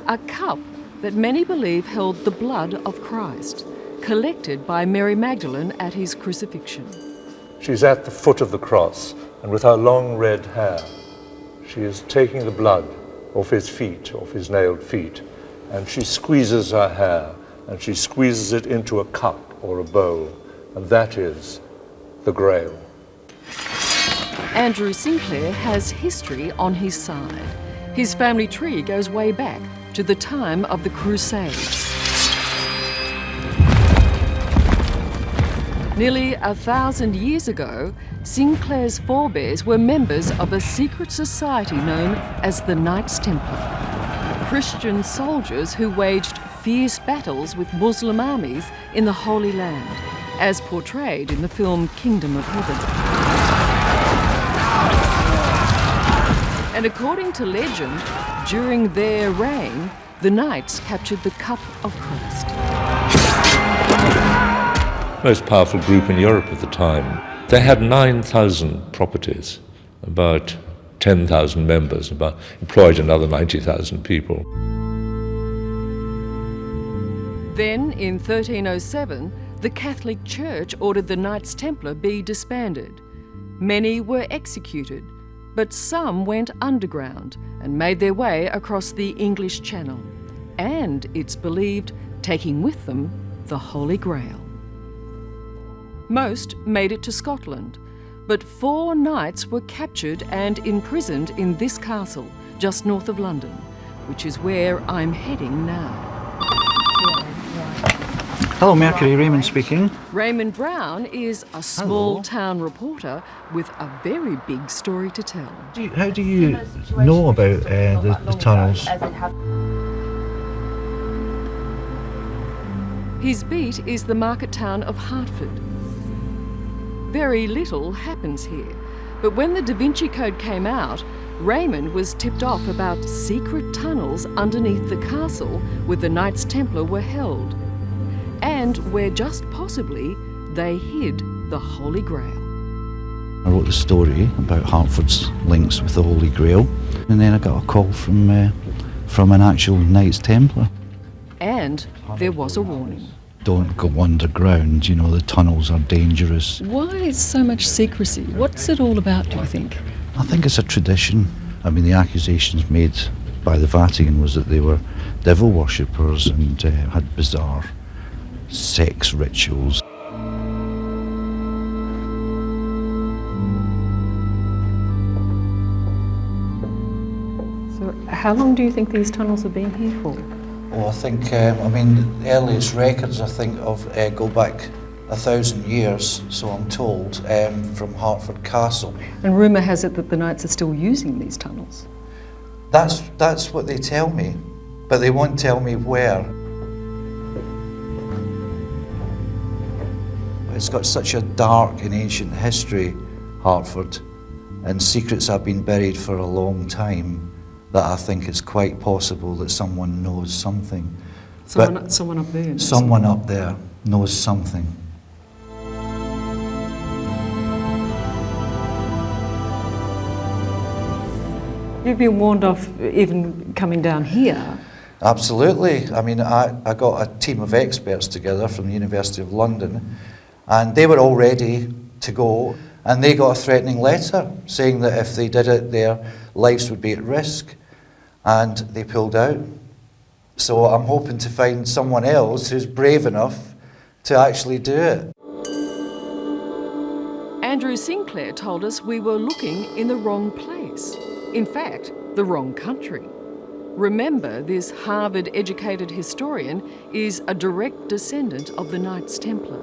S19: A cup that many believe held the blood of Christ, collected by Mary Magdalene at his crucifixion.
S21: She's at the foot of the cross, and with her long red hair, she is taking the blood off his feet, off his nailed feet, and she squeezes her hair, and she squeezes it into a cup or a bowl, and that is the Grail.
S19: Andrew Sinclair has history on his side. His family tree goes way back to the time of the Crusades. Nearly 1,000 years ago, Sinclair's forebears were members of a secret society known as the Knights Templar, Christian soldiers who waged fierce battles with Muslim armies in the Holy Land, as portrayed in the film Kingdom of Heaven. And according to legend, during their reign, the knights captured the cup of Christ.
S17: Most powerful group in Europe at the time. They had 9,000 properties, about 10,000 members, employed another 90,000 people.
S19: Then, in 1307, the Catholic Church ordered the Knights Templar be disbanded. Many were executed, but some went underground and made their way across the English Channel, and it's believed taking with them the Holy Grail. Most made it to Scotland, but 4 knights were captured and imprisoned in this castle just north of London, which is where I'm heading now.
S26: Hello, Mercury, Raymond speaking.
S19: Raymond Brown is a small town reporter with a very big story to tell.
S26: How do you know about the tunnels?
S19: His beat is the market town of Hertford. Very little happens here, But when the Da Vinci Code came out, Raymond was tipped off about secret tunnels underneath the castle where the Knights Templar were held, and where just possibly they hid the Holy Grail.
S1: I wrote a story about Hertford's links with the Holy Grail, and then I got a call from an actual Knights Templar.
S19: And there was a warning.
S1: Don't go underground, you know, the tunnels are dangerous.
S19: Why so much secrecy? What's it all about, do you think?
S1: I think it's a tradition. I mean, the accusations made by the Vatican was that they were devil worshippers and had bizarre sex rituals.
S19: So how long do you think these tunnels have been here for?
S1: Well, I think, I mean, the earliest records, I think, go back 1,000 years, so I'm told, from Hertford Castle.
S19: And rumour has it that the Knights are still using these tunnels.
S1: That's what they tell me, but they won't tell me where. It's got such a dark and ancient history, Hertford, and secrets have been buried for a long time, that I think it's quite possible that someone knows something.
S19: Someone up there.
S1: Someone up there knows something.
S19: You've been warned off even coming down here.
S1: Absolutely. I mean, I got a team of experts together from the University of London, and they were all ready to go, and they got a threatening letter saying that if they did it, their lives would be at risk, and they pulled out. So I'm hoping to find someone else who's brave enough to actually do it.
S19: Andrew Sinclair told us we were looking in the wrong place. In fact, the wrong country. Remember, this Harvard-educated historian is a direct descendant of the Knights Templar.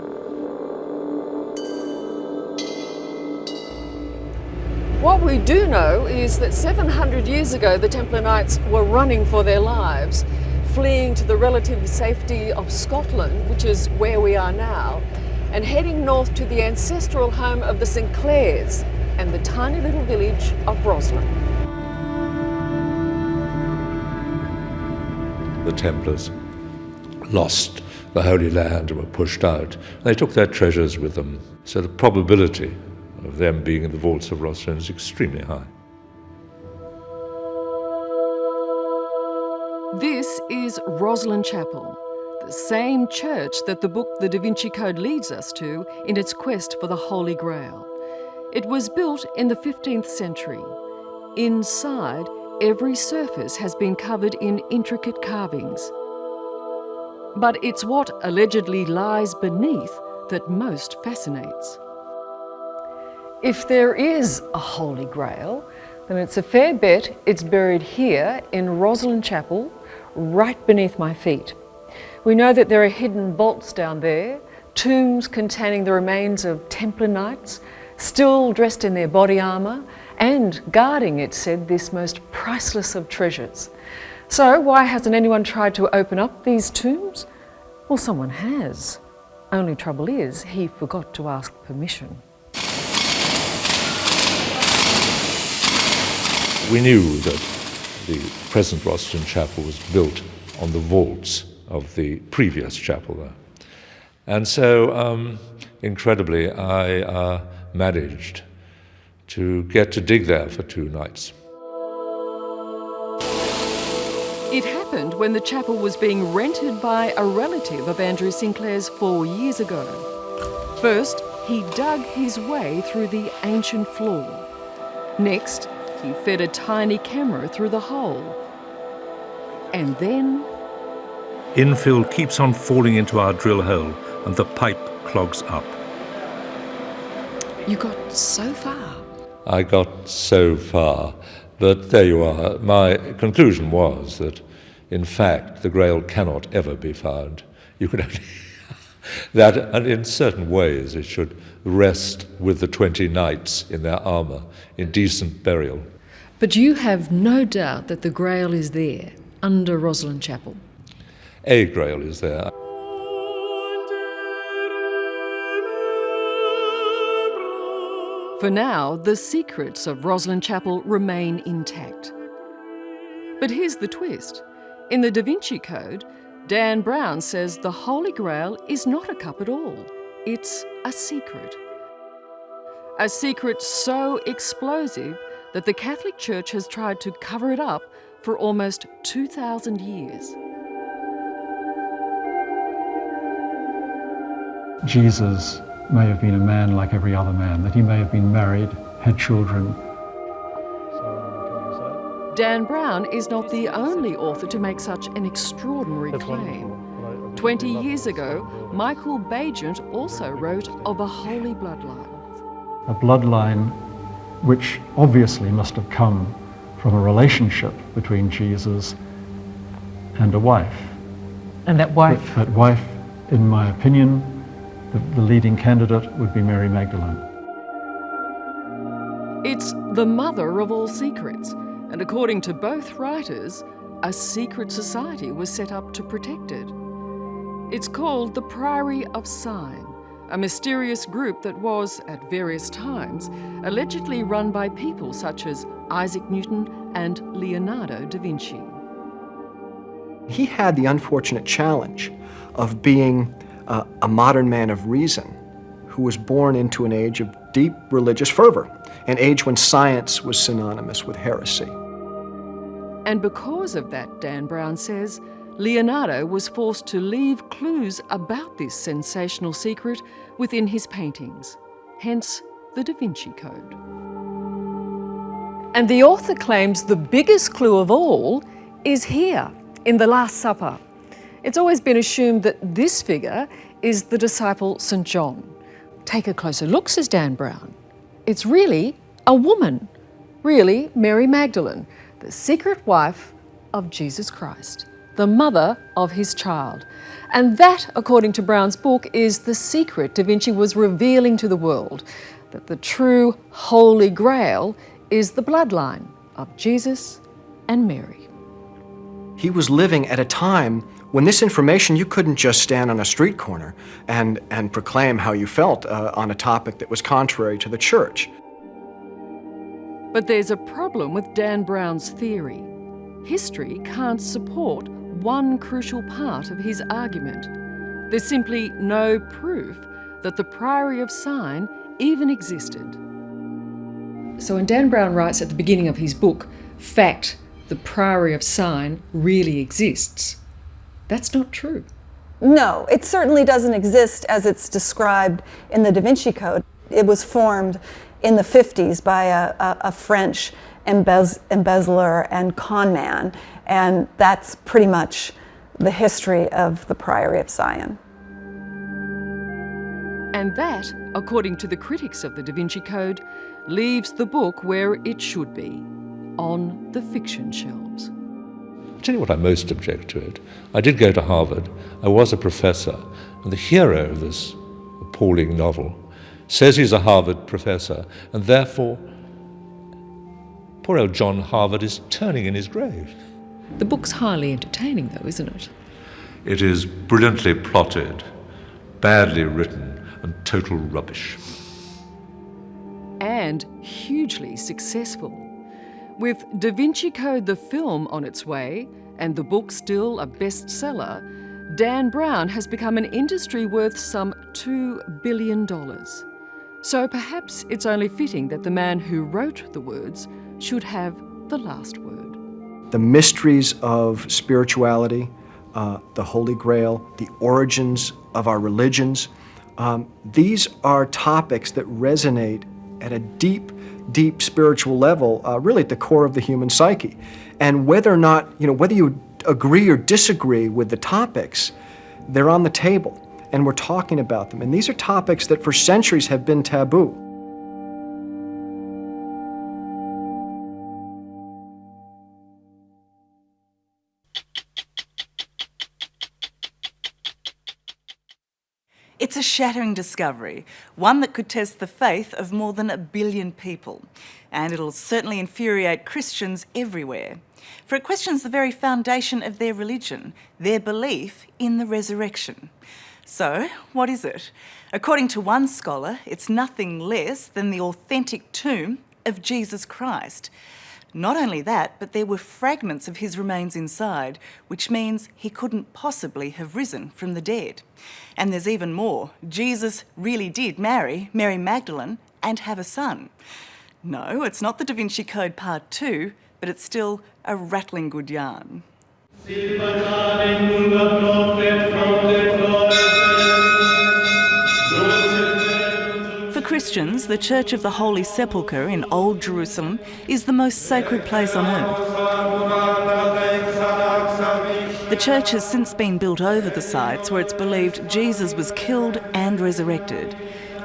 S19: What we do know is that 700 years ago, the Templar Knights were running for their lives, fleeing to the relative safety of Scotland, which is where we are now, and heading north to the ancestral home of the Sinclairs and the tiny little village of Roslyn.
S17: The Templars lost the Holy Land and were pushed out. They took their treasures with them, so the probability of them being in the vaults of Roslyn is extremely high.
S19: This is Roslyn Chapel, the same church that the book The Da Vinci Code leads us to in its quest for the Holy Grail. It was built in the 15th century. Inside, every surface has been covered in intricate carvings. But it's what allegedly lies beneath that most fascinates. If there is a Holy Grail, then it's a fair bet it's buried here in Roslyn Chapel, right beneath my feet. We know that there are hidden vaults down there, tombs containing the remains of Templar Knights, still dressed in their body armour, and guarding, it's said, this most priceless of treasures. So why hasn't anyone tried to open up these tombs? Well, someone has. Only trouble is, he forgot to ask permission.
S17: We knew that the present Roslyn Chapel was built on the vaults of the previous chapel there. And so, incredibly, I managed to get to dig there for 2 nights.
S19: It happened when the chapel was being rented by a relative of Andrew Sinclair's 4 years ago. First, he dug his way through the ancient floor. Next, he fed a tiny camera through the hole. And then...
S2: Infill keeps on falling into our drill hole and the pipe clogs up.
S19: You got so far.
S17: I got so far, but there you are. My conclusion was that, in fact, the Grail cannot ever be found. You can only... that, and in certain ways, it should rest with the 20 knights in their armour, in decent burial.
S19: But you have no doubt that the Grail is there, under Roslyn Chapel.
S17: A Grail is there.
S19: For now, the secrets of Rosslyn Chapel remain intact. But here's the twist. In the Da Vinci Code, Dan Brown says the Holy Grail is not a cup at all. It's a secret. A secret so explosive that the Catholic Church has tried to cover it up for almost 2,000 years.
S3: Jesus may have been a man like every other man, that he may have been married, had children.
S19: Dan Brown is not the only author to make such an extraordinary claim. 20 years ago, Michael Bagent also wrote of a holy bloodline.
S3: A bloodline which obviously must have come from a relationship between Jesus and a wife.
S10: And that wife?
S3: That wife, in my opinion, the leading candidate would be Mary Magdalene.
S19: It's the mother of all secrets, and according to both writers, a secret society was set up to protect it. It's called the Priory of Sign, a mysterious group that was, at various times, allegedly run by people such as Isaac Newton and Leonardo da Vinci.
S26: He had the unfortunate challenge of being a modern man of reason who was born into an age of deep religious fervor, an age when science was synonymous with heresy.
S19: And because of that, Dan Brown says, Leonardo was forced to leave clues about this sensational secret within his paintings, hence the Da Vinci Code. And the author claims the biggest clue of all is here, in the Last Supper. It's always been assumed that this figure is the disciple St. John. Take a closer look, says Dan Brown. It's really a woman, really Mary Magdalene, the secret wife of Jesus Christ, the mother of his child. And that, according to Brown's book, is the secret Da Vinci was revealing to the world, that the true Holy Grail is the bloodline of Jesus and Mary.
S26: He was living at a time when this information, you couldn't just stand on a street corner and proclaim how you felt on a topic that was contrary to the church.
S19: But there's a problem with Dan Brown's theory. History can't support one crucial part of his argument. There's simply no proof that the Priory of Sign even existed. So when Dan Brown writes at the beginning of his book, fact, the Priory of Sign really exists, that's not true.
S4: No, it certainly doesn't exist as it's described in the Da Vinci Code. It was formed in the 50s by a French embezzler and con man, and that's pretty much the history of the Priory of Sion.
S19: And that, according to the critics of the Da Vinci Code, leaves the book where it should be, on the fiction shelves.
S17: I'll tell you what I most object to it. I did go to Harvard, I was a professor, and the hero of this appalling novel says he's a Harvard professor, and therefore poor old John Harvard is turning in his grave.
S19: The book's highly entertaining though, isn't it?
S17: It is brilliantly plotted, badly written, and total rubbish.
S19: And hugely successful. With Da Vinci Code the film on its way, and the book still a bestseller, Dan Brown has become an industry worth some $2 billion. So perhaps it's only fitting that the man who wrote the words should have the last word.
S26: The mysteries of spirituality, the Holy Grail, the origins of our religions, these are topics that resonate at a deep spiritual level, really at the core of the human psyche. And whether or not, whether you agree or disagree with the topics, they're on the table and we're talking about them. And these are topics that for centuries have been taboo.
S20: It's a shattering discovery, one that could test the faith of more than 1 billion people. And it'll certainly infuriate Christians everywhere. For it questions the very foundation of their religion, their belief in the resurrection. So, what is it? According to one scholar, it's nothing less than the authentic tomb of Jesus Christ. Not only that, but there were fragments of his remains inside, which means he couldn't possibly have risen from the dead. And there's even more. Jesus really did marry Mary Magdalene and have a son. No, it's not the Da Vinci Code Part 2, but it's still a rattling good yarn. For Christians, the Church of the Holy Sepulchre in Old Jerusalem is the most sacred place on earth. The church has since been built over the sites where it's believed Jesus was killed and resurrected.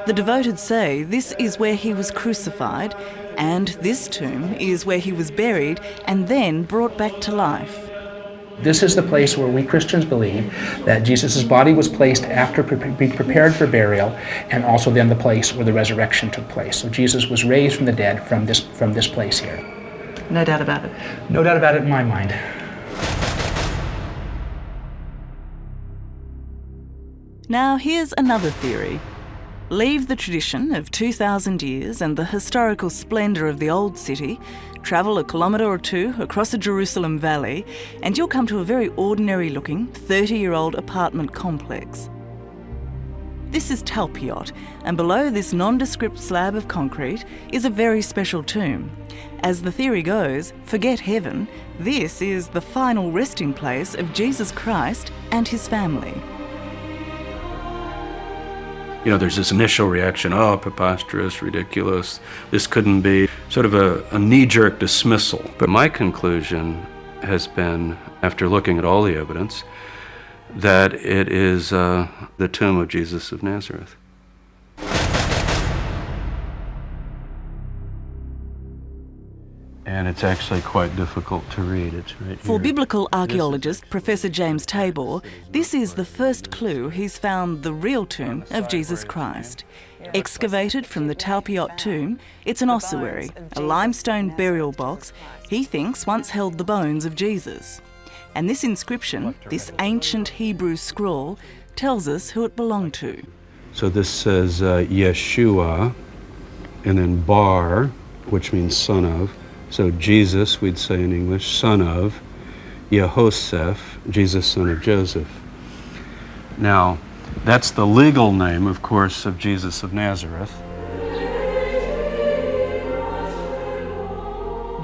S20: The devoted say this is where he was crucified, and this tomb is where he was buried and then brought back to life.
S5: This is the place where we Christians believe that Jesus' body was placed after being prepared for burial, and also then the place where the resurrection took place. So Jesus was raised from the dead from this place here.
S20: No doubt about it.
S5: No doubt about it in my mind.
S20: Now here's another theory. Leave the tradition of 2,000 years and the historical splendour of the old city, travel a kilometre or two across the Jerusalem Valley, and you'll come to a very ordinary-looking 30-year-old apartment complex. This is Talpiot, and below this nondescript slab of concrete is a very special tomb. As the theory goes, forget heaven, this is the final resting place of Jesus Christ and his family.
S13: You know, there's this initial reaction, oh, preposterous, ridiculous, this couldn't be, sort of a knee-jerk dismissal. But my conclusion has been, after looking at all the evidence, that it is the tomb of Jesus of Nazareth. And it's actually quite difficult to read. It's right here.
S20: For biblical archaeologist Professor James Tabor, this is the first clue he's found the real tomb of Jesus Christ. Excavated from the Talpiot tomb, it's an ossuary, a limestone burial box he thinks once held the bones of Jesus. And this inscription, this ancient Hebrew scroll, tells us who it belonged to.
S13: So this says Yeshua, and then Bar, which means son of. So Jesus, we'd say in English, son of Yehoseph, Jesus, son of Joseph. Now, that's the legal name, of course, of Jesus of Nazareth.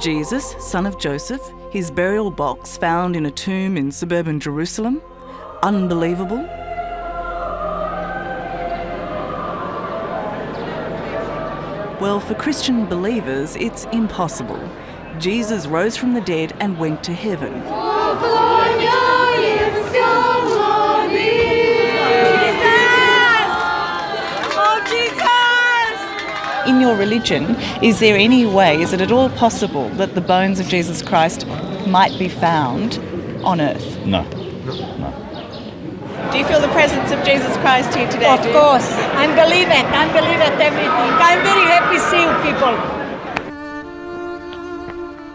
S20: Jesus, son of Joseph, his burial box found in a tomb in suburban Jerusalem. Unbelievable. Well, for Christian believers, it's impossible. Jesus rose from the dead and went to heaven. In your religion, is there any way, is it at all possible that the bones of Jesus Christ might be found on earth?
S22: No.
S20: Do you feel the presence of Jesus Christ here today?
S23: Of course. I believe it everything. I'm very happy to see you people.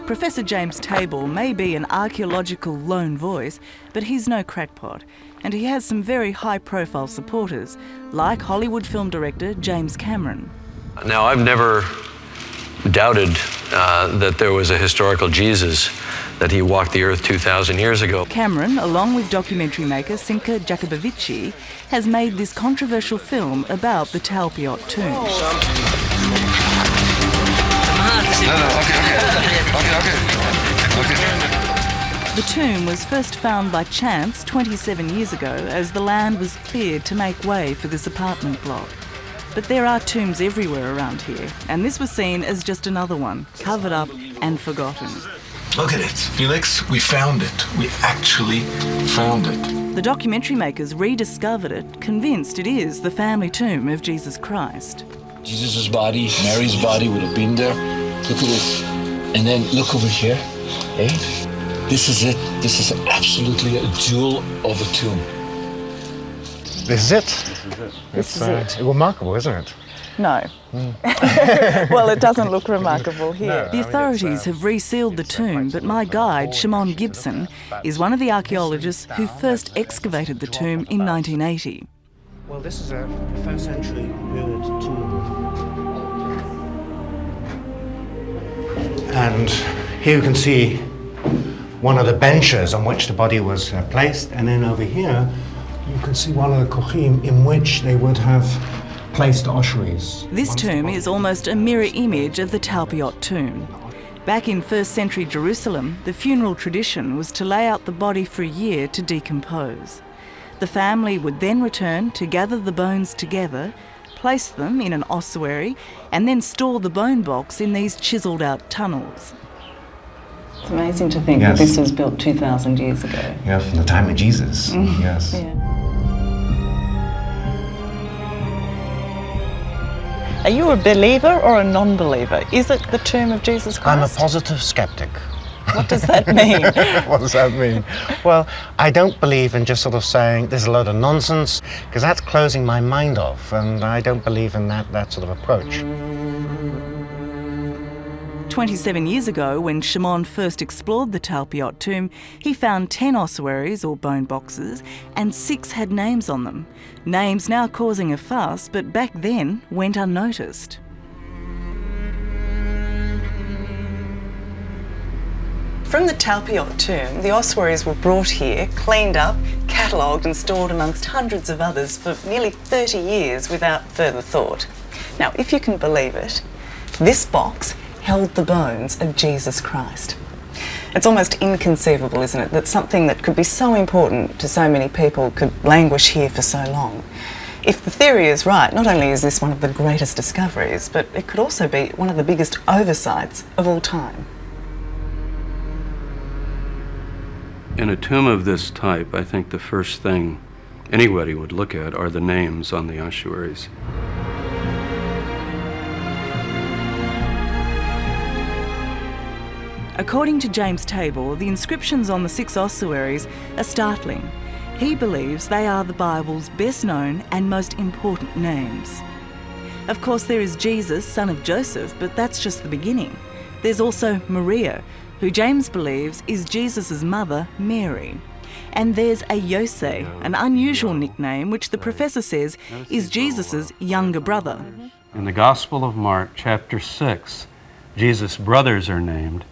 S20: Professor James Tabor may be an archaeological lone voice, but he's no crackpot. And he has some very high-profile supporters, like Hollywood film director James Cameron.
S24: Now, I've never doubted that there was a historical Jesus, that he walked the earth 2,000 years ago.
S20: Cameron, along with documentary maker Sinka Jacobovici, has made this controversial film about the Talpiot tomb. The tomb was first found by chance 27 years ago as the land was cleared to make way for this apartment block. But there are tombs everywhere around here, and this was seen as just another one, covered up and forgotten.
S25: Look at it, Felix. We found it. We actually found it.
S20: The documentary makers rediscovered it, convinced it is the family tomb of Jesus Christ.
S25: Jesus' body, Mary's body would have been there. Look at this. And then look over here. Hey, this is it. This is absolutely a jewel of a tomb.
S27: This is it.
S20: This is it.
S27: Remarkable, isn't it?
S20: No. Well, it doesn't look remarkable here. The authorities have resealed the tomb, but my guide, Shimon Gibson, is one of the archaeologists who first excavated the tomb in 1980.
S6: Well, this is a 1st century period tomb. And here you can see one of the benches on which the body was placed, and then over here you can see one of the kochim in which they would have placed the ossuaries.
S20: This tomb is almost a mirror image of the Talpiot tomb. Back in 1st century Jerusalem, the funeral tradition was to lay out the body for a year to decompose. The family would then return to gather the bones together, place them in an ossuary, and then store the bone box in these chiselled out tunnels.
S7: It's amazing to think that this was built 2,000 years ago.
S6: Yeah, from the time of Jesus, yes.
S7: Yeah.
S9: Are you a believer or a non-believer? Is it the tomb of Jesus Christ?
S6: I'm a positive skeptic.
S9: What does that mean?
S6: What does that mean? Well, I don't believe in just sort of saying there's a load of nonsense, because that's closing my mind off, and I don't believe in that sort of approach.
S20: 27 years ago, when Shimon first explored the Talpiot tomb, he found 10 ossuaries or bone boxes, and 6 had names on them. Names now causing a fuss, but back then went unnoticed.
S7: From the Talpiot tomb, the ossuaries were brought here, cleaned up, catalogued and stored amongst hundreds of others for nearly 30 years without further thought. Now, if you can believe it, this box held the bones of Jesus Christ. It's almost inconceivable, isn't it, that something that could be so important to so many people could languish here for so long. If the theory is right, not only is this one of the greatest discoveries, but it could also be one of the biggest oversights of all time.
S13: In a tomb of this type, I think the first thing anybody would look at are the names on the ossuaries.
S20: According to James Tabor, the inscriptions on the 6 ossuaries are startling. He believes they are the Bible's best known and most important names. Of course, there is Jesus, son of Joseph, but that's just the beginning. There's also Maria, who James believes is Jesus' mother, Mary. And there's a Yosef, an unusual nickname which the professor says is Jesus' younger brother.
S13: In the Gospel of Mark, chapter 6, Jesus' brothers are named,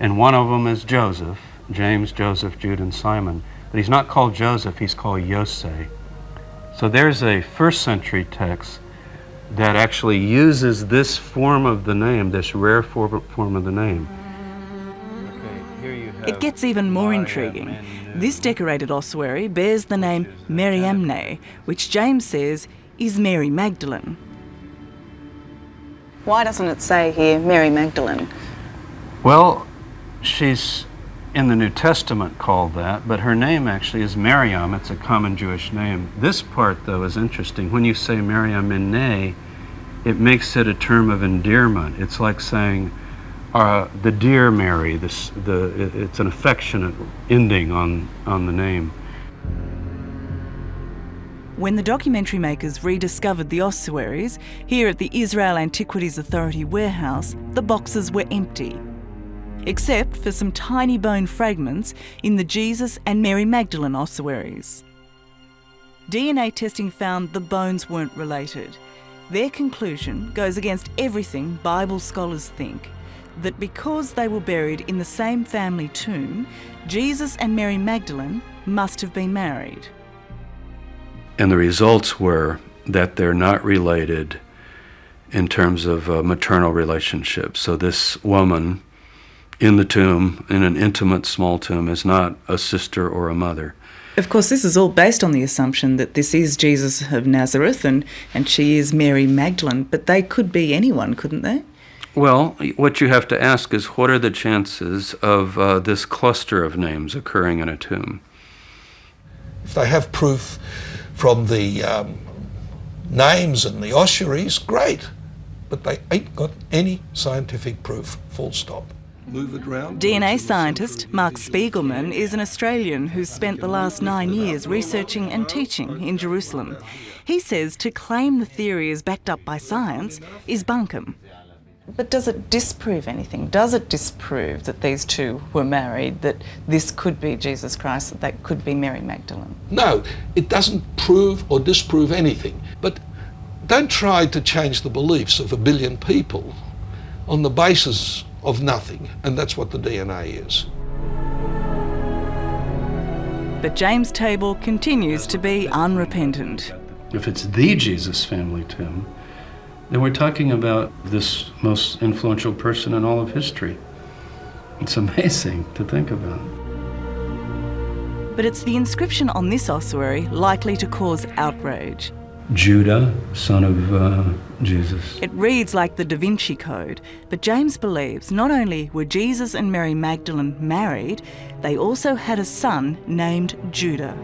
S13: and one of them is Joseph, James, Joseph, Jude, and Simon. But he's not called Joseph, he's called Yosef. So there's a 1st century text that actually uses this form of the name, this rare form of the name.
S20: It gets even more intriguing. This decorated ossuary bears the name Mariamne, which James says is Mary Magdalene.
S7: Why doesn't it say here Mary Magdalene?
S13: Well, she's in the New Testament called that, but her name actually is Miriam. It's a common Jewish name. This part, though, is interesting. When you say Mariamne, it makes it a term of endearment. It's like saying the dear Mary. It's an affectionate ending on the name.
S20: When the documentary makers rediscovered the ossuaries here at the Israel Antiquities Authority warehouse, the boxes were empty, except for some tiny bone fragments in the Jesus and Mary Magdalene ossuaries. DNA testing found the bones weren't related. Their conclusion goes against everything Bible scholars think, that because they were buried in the same family tomb, Jesus and Mary Magdalene must have been married.
S13: And the results were that they're not related in terms of maternal relationships. So this woman in the tomb, in an intimate small tomb, is not a sister or a mother.
S7: Of course, this is all based on the assumption that this is Jesus of Nazareth and she is Mary Magdalene, but they could be anyone, couldn't they?
S13: Well, what you have to ask is, what are the chances of this cluster of names occurring in a tomb?
S12: If they have proof from the names and the ossuaries, great, but they ain't got any scientific proof, full stop. Move it around.
S20: DNA scientist Mark Spiegelman is an Australian who's spent the last 9 years researching and teaching in Jerusalem. He says to claim the theory is backed up by science is bunkum. But does it disprove anything? Does it disprove that these two were married, that this could be Jesus Christ, that that could be Mary Magdalene?
S12: No, it doesn't prove or disprove anything. But don't try to change the beliefs of 1 billion people on the basis of nothing, and that's what the DNA is.
S20: But James Table continues to be unrepentant.
S13: If it's the Jesus family tomb, then we're talking about this most influential person in all of history. It's amazing to think about.
S20: But it's the inscription on this ossuary likely to cause outrage.
S13: Judah, son of Jesus.
S20: It reads like the Da Vinci Code, but James believes not only were Jesus and Mary Magdalene married, they also had a son named Judah.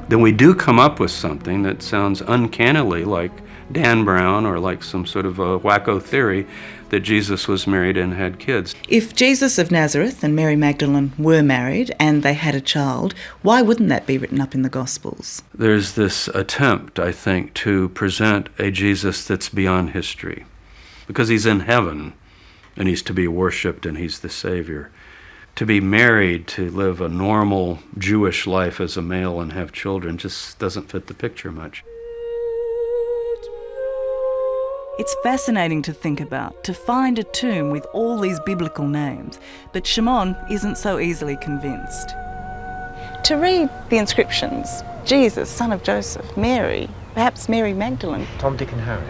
S13: Then we do come up with something that sounds uncannily like Dan Brown or like some sort of a wacko theory that Jesus was married and had kids.
S20: If Jesus of Nazareth and Mary Magdalene were married and they had a child, why wouldn't that be written up in the Gospels?
S13: There's this attempt, I think, to present a Jesus that's beyond history, because he's in heaven and he's to be worshipped and he's the Savior. To be married, to live a normal Jewish life as a male and have children just doesn't fit the picture much.
S20: It's fascinating to think about, to find a tomb with all these biblical names, but Shimon isn't so easily convinced. To read the inscriptions, Jesus, son of Joseph, Mary, perhaps Mary Magdalene.
S6: Tom, Dick and Harry.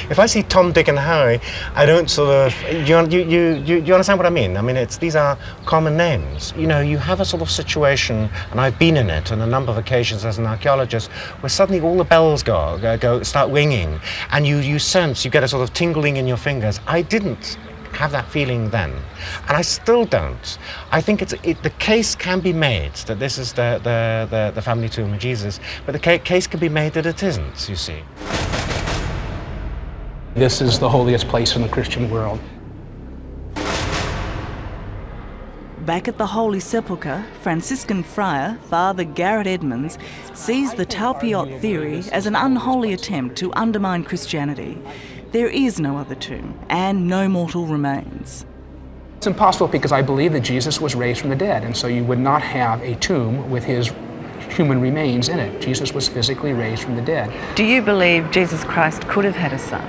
S6: If I see Tom, Dick and Harry, I don't sort of, you understand what I mean? I mean, these are common names. You know, you have a sort of situation, and I've been in it on a number of occasions as an archaeologist, where suddenly all the bells start ringing, and you sense, you get a sort of tingling in your fingers. I didn't have that feeling then, and I still don't. I think the case can be made that this is the family tomb of Jesus, but the case can be made that it isn't, you see.
S5: This is the holiest place in the Christian world.
S20: Back at the Holy Sepulchre, Franciscan friar Father Garrett Edmonds sees the Talpiot theory as an unholy attempt to undermine Christianity. There is no other tomb and no mortal remains.
S5: It's impossible because I believe that Jesus was raised from the dead, and so you would not have a tomb with his human remains in it. Jesus was physically raised from the dead.
S20: Do you believe Jesus Christ could have had a son?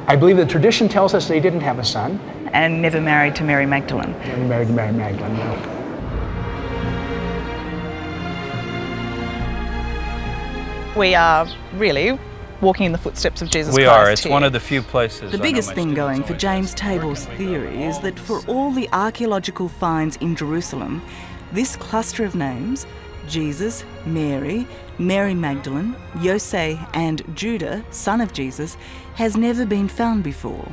S5: I believe the tradition tells us that he didn't have a son.
S20: And never married to Mary Magdalene?
S5: Never married to Mary Magdalene, no.
S9: We are really walking in the footsteps of Jesus Christ.
S13: We are. It's
S9: here.
S13: one of the few places.
S20: The biggest thing going for James Table's theory is that for all the archaeological finds in Jerusalem, this cluster of names, Jesus, Mary, Mary Magdalene, Jose and Judah, son of Jesus, has never been found before.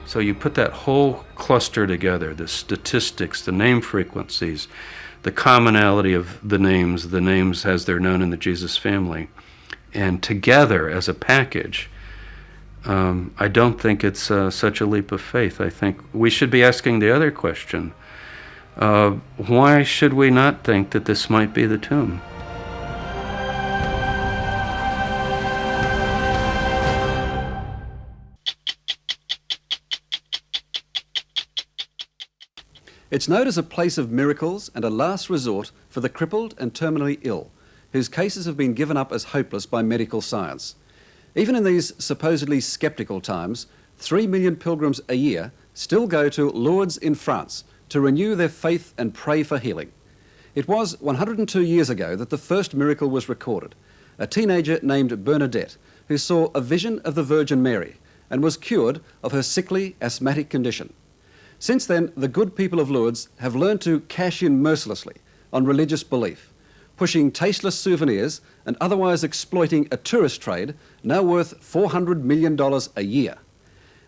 S13: So you put that whole cluster together, the statistics, the name frequencies, the commonality of the names as they're known in the Jesus family, and together as a package, I don't think it's such a leap of faith. I think we should be asking the other question. Why should we not think that this might be the tomb?
S8: It's known as a place of miracles and a last resort for the crippled and terminally ill, whose cases have been given up as hopeless by medical science. Even in these supposedly skeptical times, 3 million pilgrims a year still go to Lourdes in France to renew their faith and pray for healing. It was 102 years ago that the first miracle was recorded. A teenager named Bernadette, who saw a vision of the Virgin Mary and was cured of her sickly asthmatic condition. Since then, the good people of Lourdes have learned to cash in mercilessly on religious belief, pushing tasteless souvenirs and otherwise exploiting a tourist trade now worth $400 million a year.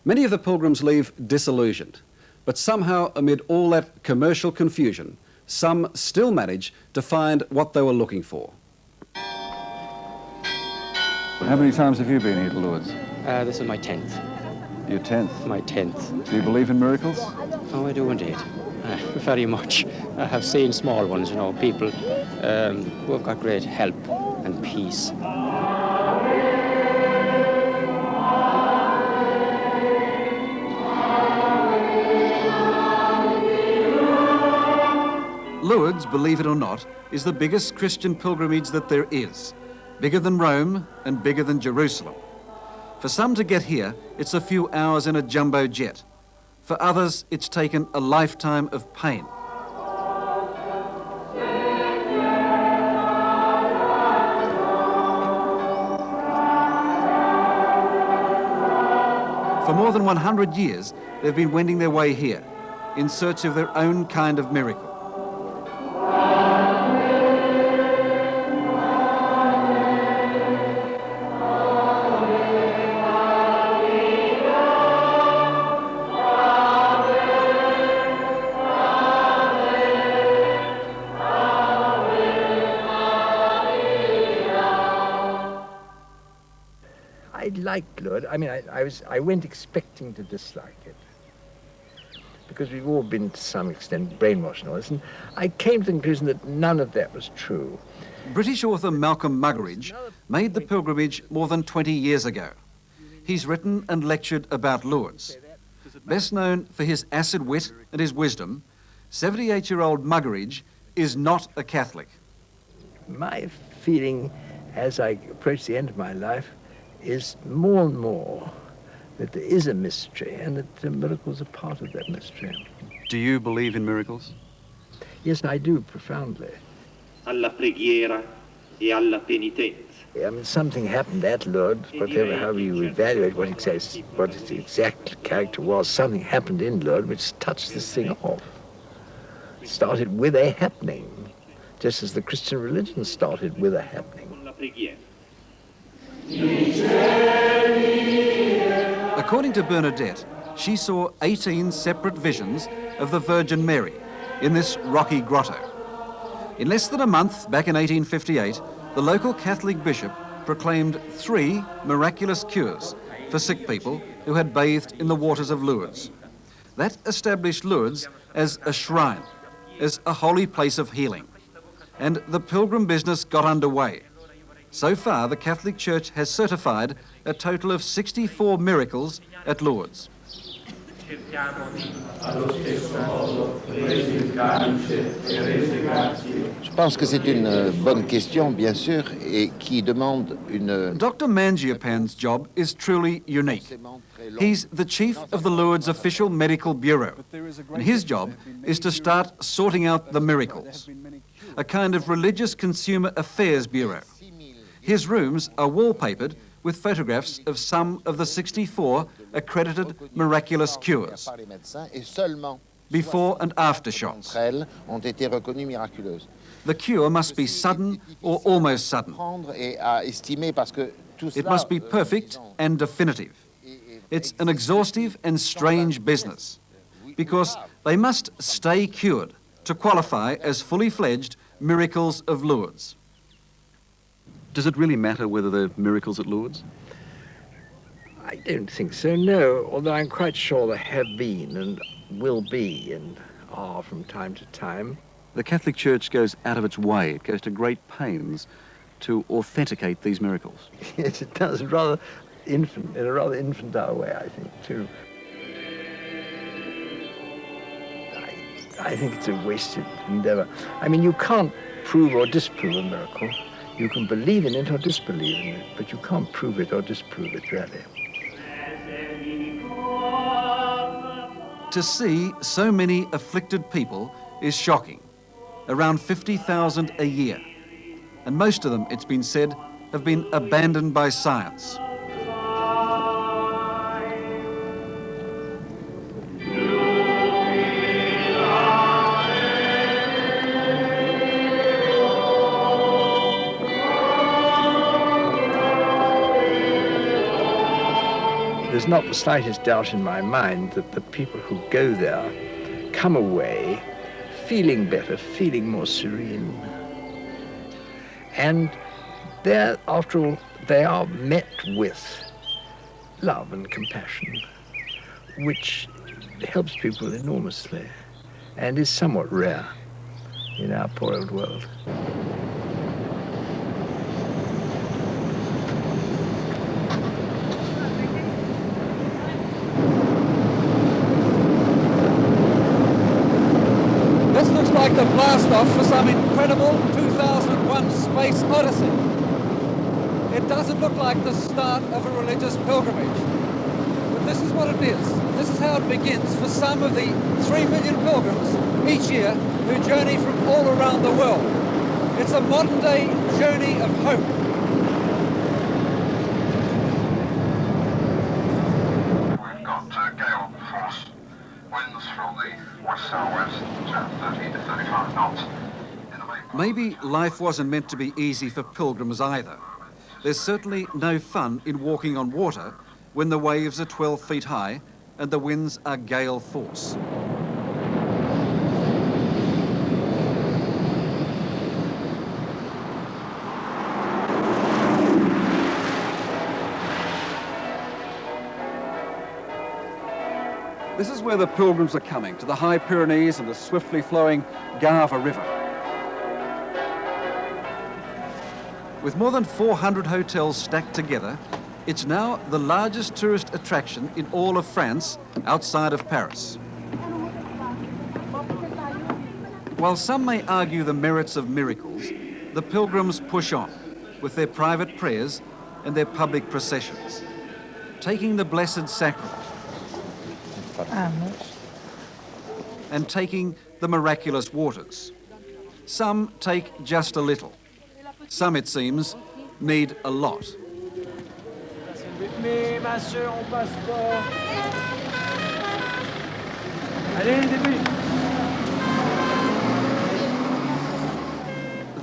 S8: Many of the pilgrims leave disillusioned, but somehow amid all that commercial confusion, some still manage to find what they were looking for.
S11: How many times have you been here to Lourdes?
S14: This is my 10th.
S11: Your 10th?
S14: My 10th.
S11: Do you believe in miracles?
S14: Oh, I do indeed. Very much. I have seen small ones, you know, people who have got great help and peace.
S8: Lourdes, believe it or not, is the biggest Christian pilgrimage that there is. Bigger than Rome and bigger than Jerusalem. For some to get here, it's a few hours in a jumbo jet. For others, it's taken a lifetime of pain. For more than 100 years, they've been wending their way here, in search of their own kind of miracle.
S1: I liked Lourdes. I mean, I went expecting to dislike it, because we've all been to some extent brainwashed and all this, and I came to the conclusion that none of that was true.
S8: British author Malcolm Muggeridge made the pilgrimage more than 20 years ago. He's written and lectured about Lourdes. Best known for his acid wit and his wisdom, 78-year-old Muggeridge is not a Catholic.
S1: My feeling as I approach the end of my life is more and more that there is a mystery and that the miracles are part of that mystery.
S8: Do you believe in miracles?
S1: Yes, I do, profoundly.
S2: Alla preghiera e alla penitenza.
S1: I mean, something happened at Lourdes, however you evaluate what its exact character was, something happened in Lourdes which touched this thing off. It started with a happening, just as the Christian religion started with a happening.
S8: According to Bernadette, she saw 18 separate visions of the Virgin Mary in this rocky grotto. In less than a month, back in 1858, the local Catholic bishop proclaimed 3 miraculous cures for sick people who had bathed in the waters of Lourdes. That established Lourdes as a shrine, as a holy place of healing. And the pilgrim business got underway. So far, the Catholic Church has certified a total of 64 miracles at Lourdes.
S15: Je pense que c'est une bonne question, bien sûr, et qui demande une...
S8: Dr. Mangiapan's job is truly unique. He's the chief of the Lourdes Official Medical Bureau, and his job is to start sorting out the miracles, a kind of religious consumer affairs bureau. His rooms are wallpapered with photographs of some of the 64 accredited miraculous cures, before and after shots. The cure must be sudden or almost sudden. It must be perfect and definitive. It's an exhaustive and strange business, because they must stay cured to qualify as fully fledged miracles of Lourdes. Does it really matter whether there are miracles at Lourdes?
S1: I don't think so, no, although I'm quite sure there have been and will be and are from time to time.
S8: The Catholic Church goes out of its way, it goes to great pains to authenticate these miracles.
S1: Yes, it does, in a rather infantile way, I think, too. I think it's a wasted endeavor. I mean, you can't prove or disprove a miracle. You can believe in it or disbelieve in it, but you can't prove it or disprove it, really.
S8: To see so many afflicted people is shocking. Around 50,000 a year. And most of them, it's been said, have been abandoned by science.
S1: There's not the slightest doubt in my mind that the people who go there come away feeling better, feeling more serene. And there, after all, they are met with love and compassion, which helps people enormously and is somewhat rare in our poor old world.
S8: This looks like the blast-off for some incredible 2001 space odyssey. It doesn't look like the start of a religious pilgrimage. But this is what it is. This is how it begins for some of the 3 million pilgrims each year who journey from all around the world. It's a modern-day journey of hope.
S3: We've got gale force winds from the west-southwest to 30 to 35 knots.
S8: Maybe life wasn't meant to be easy for pilgrims either. There's certainly no fun in walking on water when the waves are 12 feet high and the winds are gale force. This is where the pilgrims are coming, to the High Pyrenees and the swiftly flowing Gave River. With more than 400 hotels stacked together, it's now the largest tourist attraction in all of France outside of Paris. While some may argue the merits of miracles, the pilgrims push on with their private prayers and their public processions, taking the Blessed Sacrament and taking the miraculous waters. Some take just a little. Some, it seems, need a lot.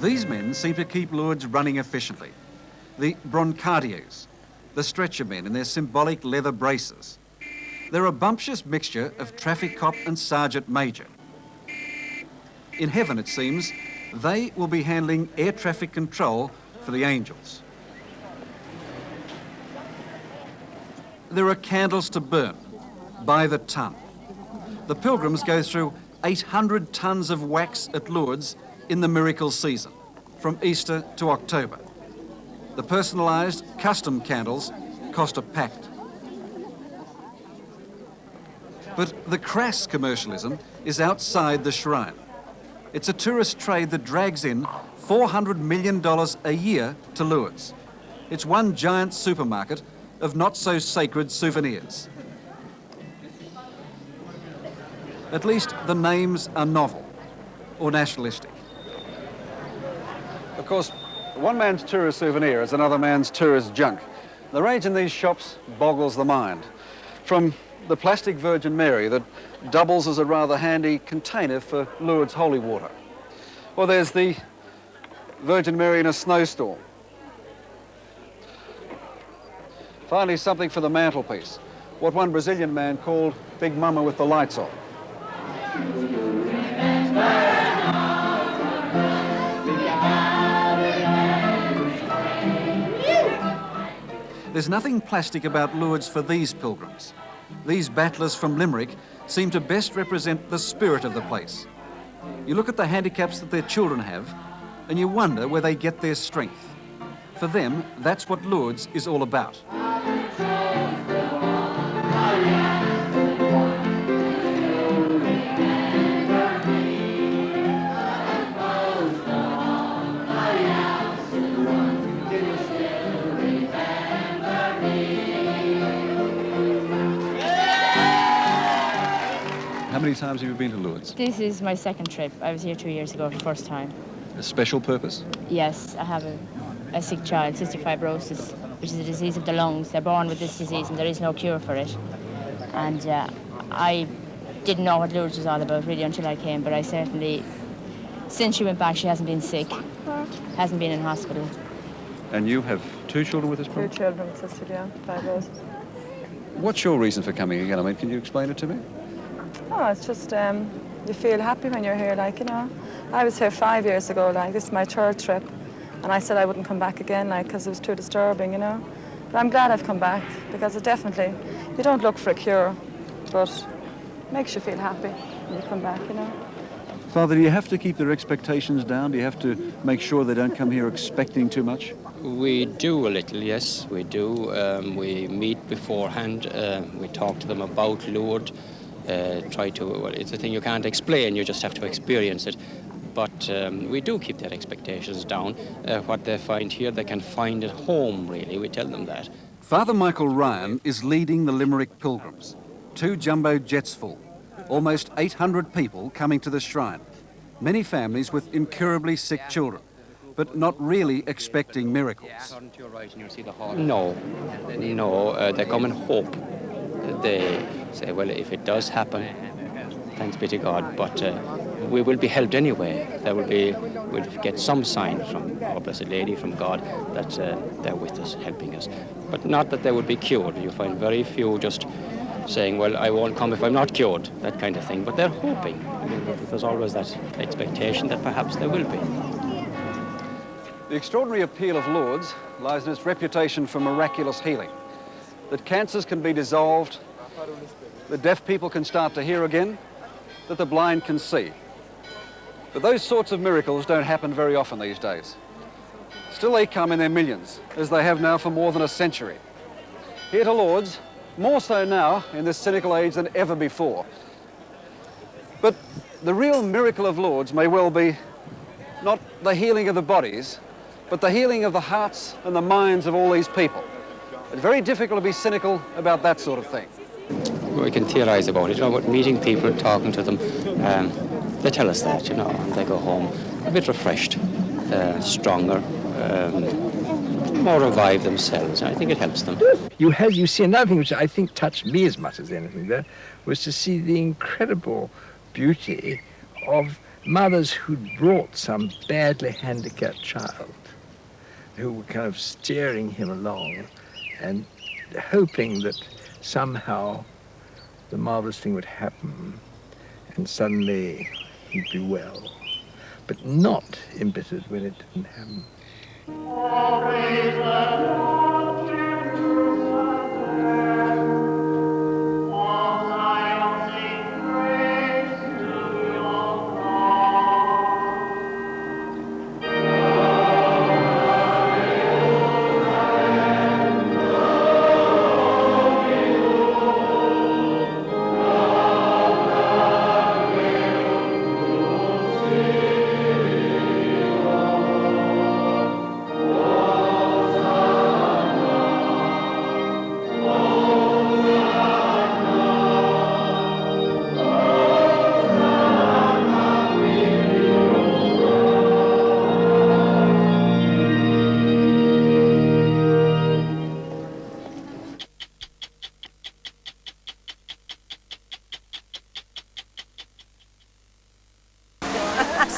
S8: These men seem to keep Lourdes running efficiently. The brancardiers, the stretcher men in their symbolic leather braces. They're a bumptious mixture of traffic cop and sergeant major. In heaven, it seems, they will be handling air traffic control for the angels. There are candles to burn by the ton. The pilgrims go through 800 tons of wax at Lourdes in the miracle season, from Easter to October. The personalised custom candles cost a packet. But the crass commercialism is outside the shrine. It's a tourist trade that drags in $400 million a year to Lourdes. It's one giant supermarket of not-so-sacred souvenirs. At least the names are novel or nationalistic. Of course, one man's tourist souvenir is another man's tourist junk. The range in these shops boggles the mind. From the plastic Virgin Mary that doubles as a rather handy container for Lourdes holy water. Or there's the Virgin Mary in a snowstorm. Finally, something for the mantelpiece. What one Brazilian man called Big Mama with the lights on. There's nothing plastic about Lourdes for these pilgrims. These battlers from Limerick seem to best represent the spirit of the place. You look at the handicaps that their children have, and you wonder where they get their strength. For them, that's what Lourdes is all about. How many times have you been to Lourdes?
S4: This is my second trip. I was here 2 years ago for the first time.
S8: A special purpose?
S4: Yes, I have a sick child, cystic fibrosis, which is a disease of the lungs. They're born with this disease and there is no cure for it. And I didn't know what Lourdes was all about really until I came, but I certainly, since she went back, she hasn't been sick, hasn't been in hospital.
S8: And you have 2 children with this problem?
S4: 2 children with cystic fibrosis.
S8: What's your reason for coming again? I mean, can you explain it to me?
S4: Oh, it's just, you feel happy when you're here, like, you know. I was here 5 years ago, like, this is my 3rd trip. And I said I wouldn't come back again, like, because it was too disturbing, you know. But I'm glad I've come back, because it definitely, you don't look for a cure, but it makes you feel happy when you come back, you know.
S8: Father, do you have to keep their expectations down? Do you have to make sure they don't come here expecting too much?
S14: We do a little, yes, we do. We meet beforehand, we talk to them about Lourdes, try to, well, it's a thing you can't explain, you just have to experience it. But we do keep their expectations down. What they find here, they can find at home, really. We tell them that.
S8: Father Michael Ryan is leading the Limerick pilgrims. 2 jumbo jets full. Almost 800 people coming to the shrine. Many families with incurably sick children, but not really expecting miracles.
S14: No, they come and hope. They say, well, if it does happen, thanks be to God, but we will be helped anyway. We'll get some sign from our Blessed Lady, from God, that they're with us, helping us. But not that they would be cured. You find very few just saying, well, I won't come if I'm not cured, that kind of thing. But they're hoping. I mean, there's always that expectation that perhaps there will be.
S8: The extraordinary appeal of Lourdes lies in its reputation for miraculous healing. That cancers can be dissolved, that deaf people can start to hear again, that the blind can see. But those sorts of miracles don't happen very often these days. Still they come in their millions, as they have now for more than a century. Here to Lourdes, more so now in this cynical age than ever before. But the real miracle of Lourdes may well be not the healing of the bodies, but the healing of the hearts and the minds of all these people. It's very difficult to be cynical about that sort of thing.
S14: We can theorize about it, about meeting people, talking to them. They tell us that, and they go home a bit refreshed, stronger, more revived themselves. I think it helps them.
S1: You see another thing which I think touched me as much as anything there, was to see the incredible beauty of mothers who'd brought some badly handicapped child, who were kind of steering him along and hoping that somehow the marvelous thing would happen and suddenly he'd be well, but not embittered when it didn't happen.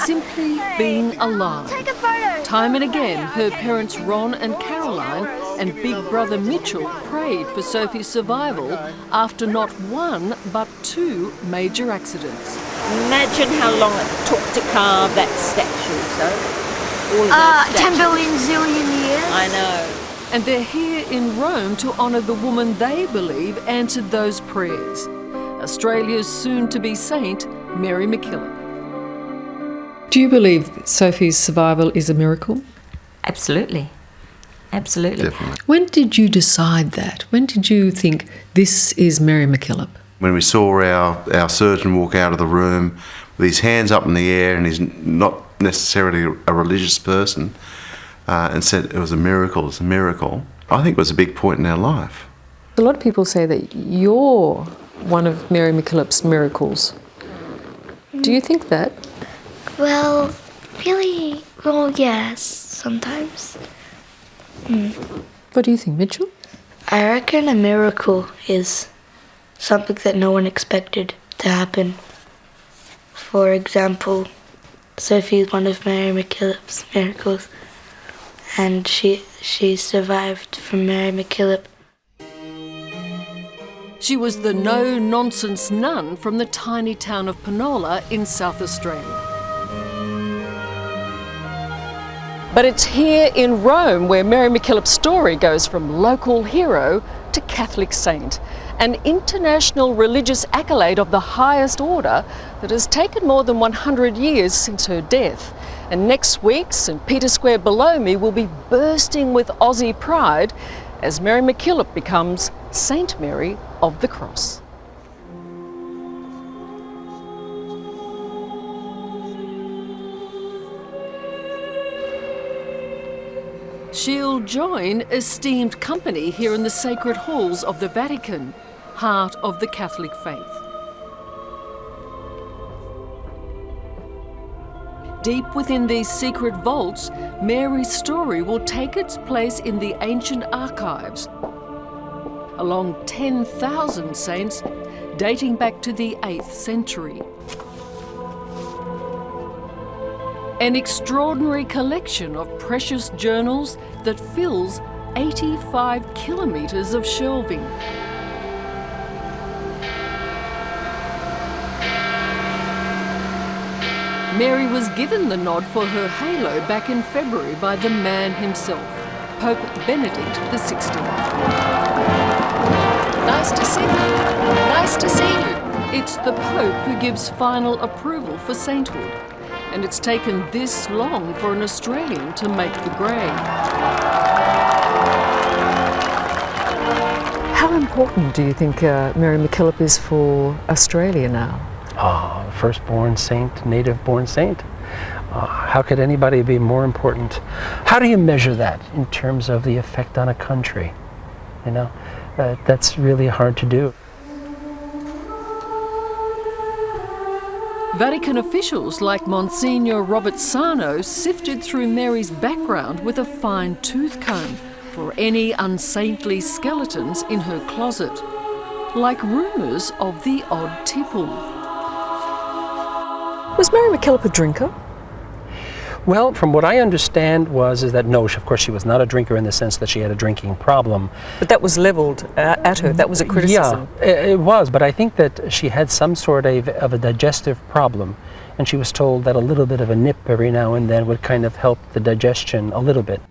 S10: Simply being alive.
S23: Take a photo.
S10: Time and again, her parents Ron and Caroline and big brother Mitchell prayed for Sophie's survival after not one but 2 major accidents.
S23: Imagine how long it took to carve that statue, so. All of those 10 billion zillion years. I know.
S10: And they're here in Rome to honour the woman they believe answered those prayers, Australia's soon-to-be saint, Mary MacKillop.
S16: Do you believe that Sophie's survival is a miracle?
S17: Absolutely. Absolutely.
S18: Definitely.
S16: When did you decide that? When did you think this is Mary MacKillop?
S18: When we saw our surgeon walk out of the room with his hands up in the air, and he's not necessarily a religious person, and said it was a miracle, it's a miracle, I think it was a big point in our life.
S16: A lot of people say that you're one of Mary MacKillop's miracles. Do you think that?
S23: Well, really, well, yes, sometimes.
S16: What do you think, Mitchell?
S23: I reckon a miracle is something that no one expected to happen. For example, Sophie is one of Mary MacKillop's miracles, and she survived from Mary MacKillop.
S10: She was the no-nonsense nun from the tiny town of Penola in South Australia. But it's here in Rome where Mary MacKillop's story goes from local hero to Catholic saint, an international religious accolade of the highest order that has taken more than 100 years since her death. And next week, St Peter's Square below me will be bursting with Aussie pride as Mary MacKillop becomes Saint Mary of the Cross. She'll join esteemed company here in the sacred halls of the Vatican, heart of the Catholic faith. Deep within these secret vaults, Mary's story will take its place in the ancient archives, along 10,000 saints dating back to the 8th century. An extraordinary collection of precious journals that fills 85 kilometres of shelving. Mary was given the nod for her halo back in February by the man himself, Pope Benedict XVI. Nice to see you. Nice to see you. It's the Pope who gives final approval for sainthood, and it's taken this long for an Australian to make the grade.
S16: How important do you think Mary MacKillop is for Australia now?
S19: Firstborn saint, native-born saint. How could anybody be more important? How do you measure that in terms of the effect on a country? You know, that's really hard to do.
S10: Vatican officials like Monsignor Robert Sarno sifted through Mary's background with a fine-tooth comb for any unsaintly skeletons in her closet, like rumours of the odd tipple.
S16: Was Mary MacKillop a drinker?
S19: Well, from what I understand is that no, of course she was not a drinker in the sense that she had a drinking problem.
S16: But that was levelled at her, that was a criticism.
S19: Yeah, it was, but I think that she had some sort of a digestive problem, and she was told that a little bit of a nip every now and then would kind of help the digestion a little bit.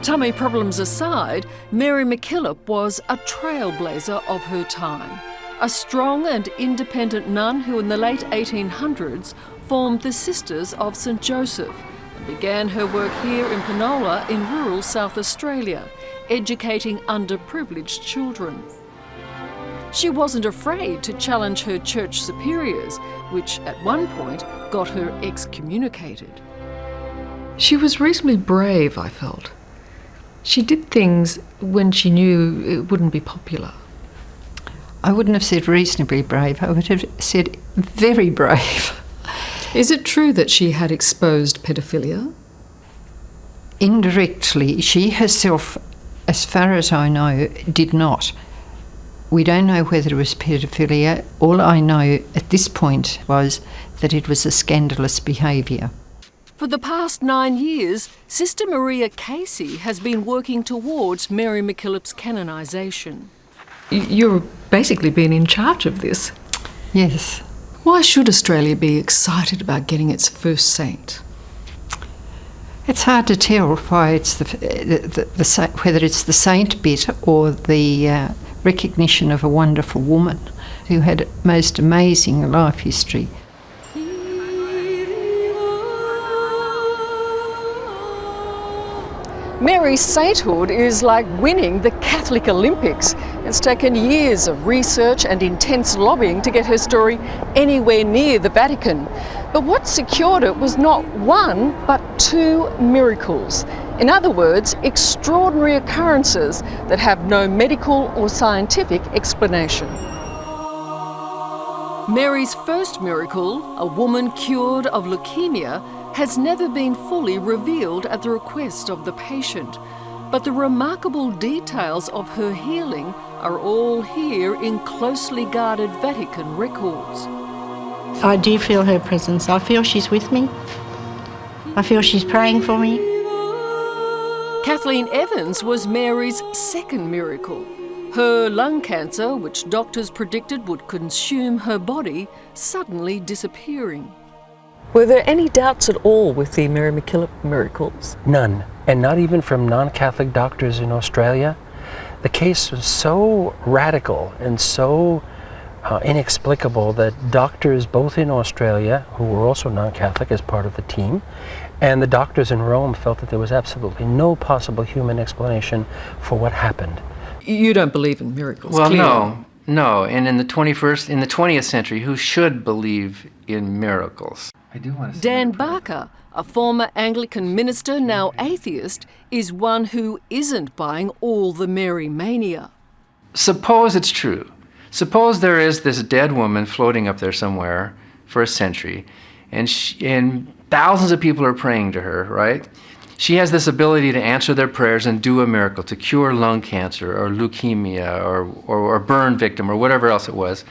S10: Tummy problems aside, Mary MacKillop was a trailblazer of her time. A strong and independent nun who in the late 1800s formed the Sisters of St Joseph and began her work here in Penola in rural South Australia, educating underprivileged children. She wasn't afraid to challenge her church superiors, which at one point got her excommunicated.
S16: She was reasonably brave, I felt. She did things when she knew it wouldn't be popular.
S21: I wouldn't have said reasonably brave, I would have said very brave.
S16: Is it true that she had exposed pedophilia?
S21: Indirectly, she herself, as far as I know, did not. We don't know whether it was pedophilia. All I know at this point was that it was a scandalous behaviour.
S10: For the past 9 years, Sister Maria Casey has been working towards Mary MacKillop's canonisation.
S16: You've basically been in charge of this.
S21: Yes.
S16: Why should Australia be excited about getting its first saint?
S21: It's hard to tell why it's whether it's the saint bit or the recognition of a wonderful woman who had a most amazing life history.
S10: Mary's sainthood is like winning the Catholic Olympics. It's taken years of research and intense lobbying to get her story anywhere near the Vatican. But what secured it was not one, but 2 miracles. In other words, extraordinary occurrences that have no medical or scientific explanation. Mary's first miracle, a woman cured of leukemia, has never been fully revealed at the request of the patient, but the remarkable details of her healing are all here in closely guarded Vatican records.
S22: I do feel her presence. I feel she's with me. I feel she's praying for me.
S10: Kathleen Evans was Mary's second miracle. Her lung cancer, which doctors predicted would consume her body, suddenly disappearing.
S16: Were there any doubts at all with the Mary MacKillop miracles?
S19: None, and not even from non-Catholic doctors in Australia. The case was so radical and so inexplicable that doctors both in Australia, who were also non-Catholic as part of the team, and the doctors in Rome felt that there was absolutely no possible human explanation for what happened.
S16: You don't believe in miracles,
S24: Well,
S16: clearly.
S24: no. And in the 20th century, who should believe in miracles?
S10: Dan Barker, a former Anglican minister, now atheist, is one who isn't buying all the Mary mania.
S19: Suppose it's true. Suppose there is this dead woman floating up there somewhere for a century, and thousands of people are praying to her, right? She has this ability to answer their prayers and do a miracle, to cure lung cancer or leukemia or burn victim or whatever else it was.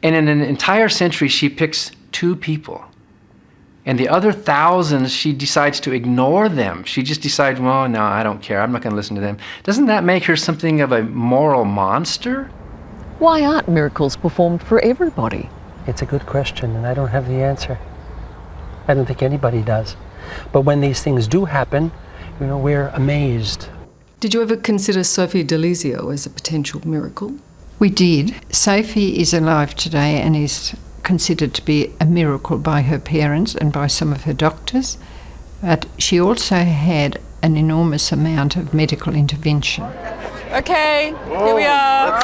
S19: And in an entire century, she picks 2 people. And the other thousands, she decides to ignore them. She just decides, well, no, I don't care. I'm not going to listen to them. Doesn't that make her something of a moral monster?
S10: Why aren't miracles performed for everybody?
S19: It's a good question, and I don't have the answer. I don't think anybody does. But when these things do happen, we're amazed.
S6: Did you ever consider Sophie Delisio as a potential miracle?
S21: We did. Sophie is alive today and is considered to be a miracle by her parents and by some of her doctors, but she also had an enormous amount of medical intervention.
S10: Okay, here we are.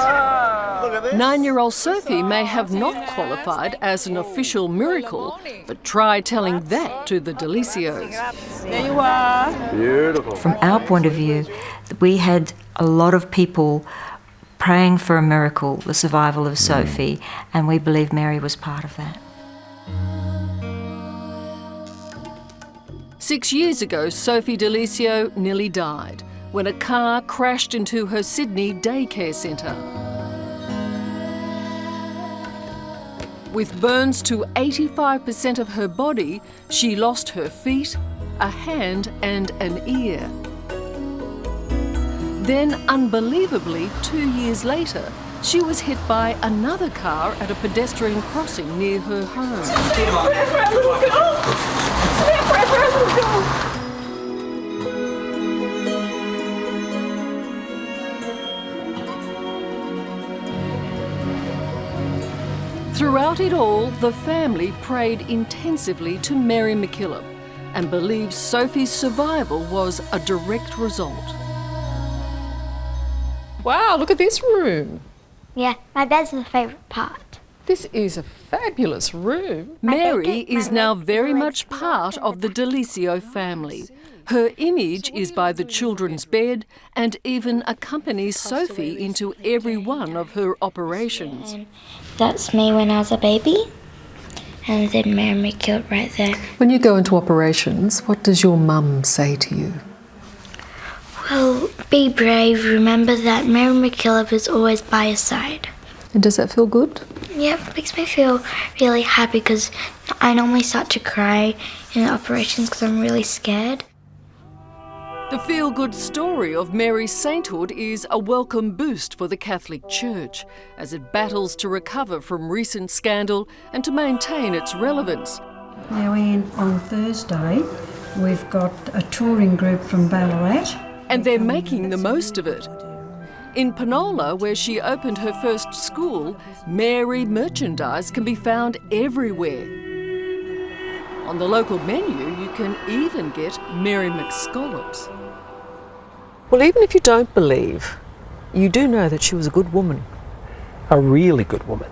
S10: 9-year-old Sophie may have not qualified as an official miracle, but try telling that to the Delisios.
S4: There you are.
S11: Beautiful.
S17: From our point of view, we had a lot of people praying for a miracle, the survival of Sophie, and we believe Mary was part of that.
S10: 6 years ago, Sophie Delisio nearly died when a car crashed into her Sydney daycare centre. With burns to 85% of her body, she lost her feet, a hand and an ear. Then, unbelievably, 2 years later, she was hit by another car at a pedestrian crossing near her home.
S7: Stay forever, little girl! Stay forever, little girl!
S10: Throughout it all, the family prayed intensively to Mary MacKillop and believed Sophie's survival was a direct result.
S6: Wow, look at this room.
S12: Yeah, my bed's my favourite part.
S6: This is a fabulous room.
S10: Mary is now very much part of the Delisio family. Her image is by the children's bed and even accompanies Sophie into every one of her operations.
S23: That's me when I was a baby, and then Mary MacKillop right there.
S6: When you go into operations, what does your mum say to you?
S23: Well, be brave. Remember that Mary MacKillop is always by your side.
S6: And does that feel good?
S23: Yeah, it makes me feel really happy because I normally start to cry in operations because I'm really scared.
S10: The feel-good story of Mary's sainthood is a welcome boost for the Catholic Church as it battles to recover from recent scandal and to maintain its relevance.
S24: Now, Anne, on Thursday, we've got a touring group from Ballarat.
S10: And they're making the most of it. In Penola, where she opened her first school, Mary merchandise can be found everywhere. On the local menu, you can even get Mary McScollops.
S9: Well, even if you don't believe, you do know that she was a good woman.
S19: A really good woman.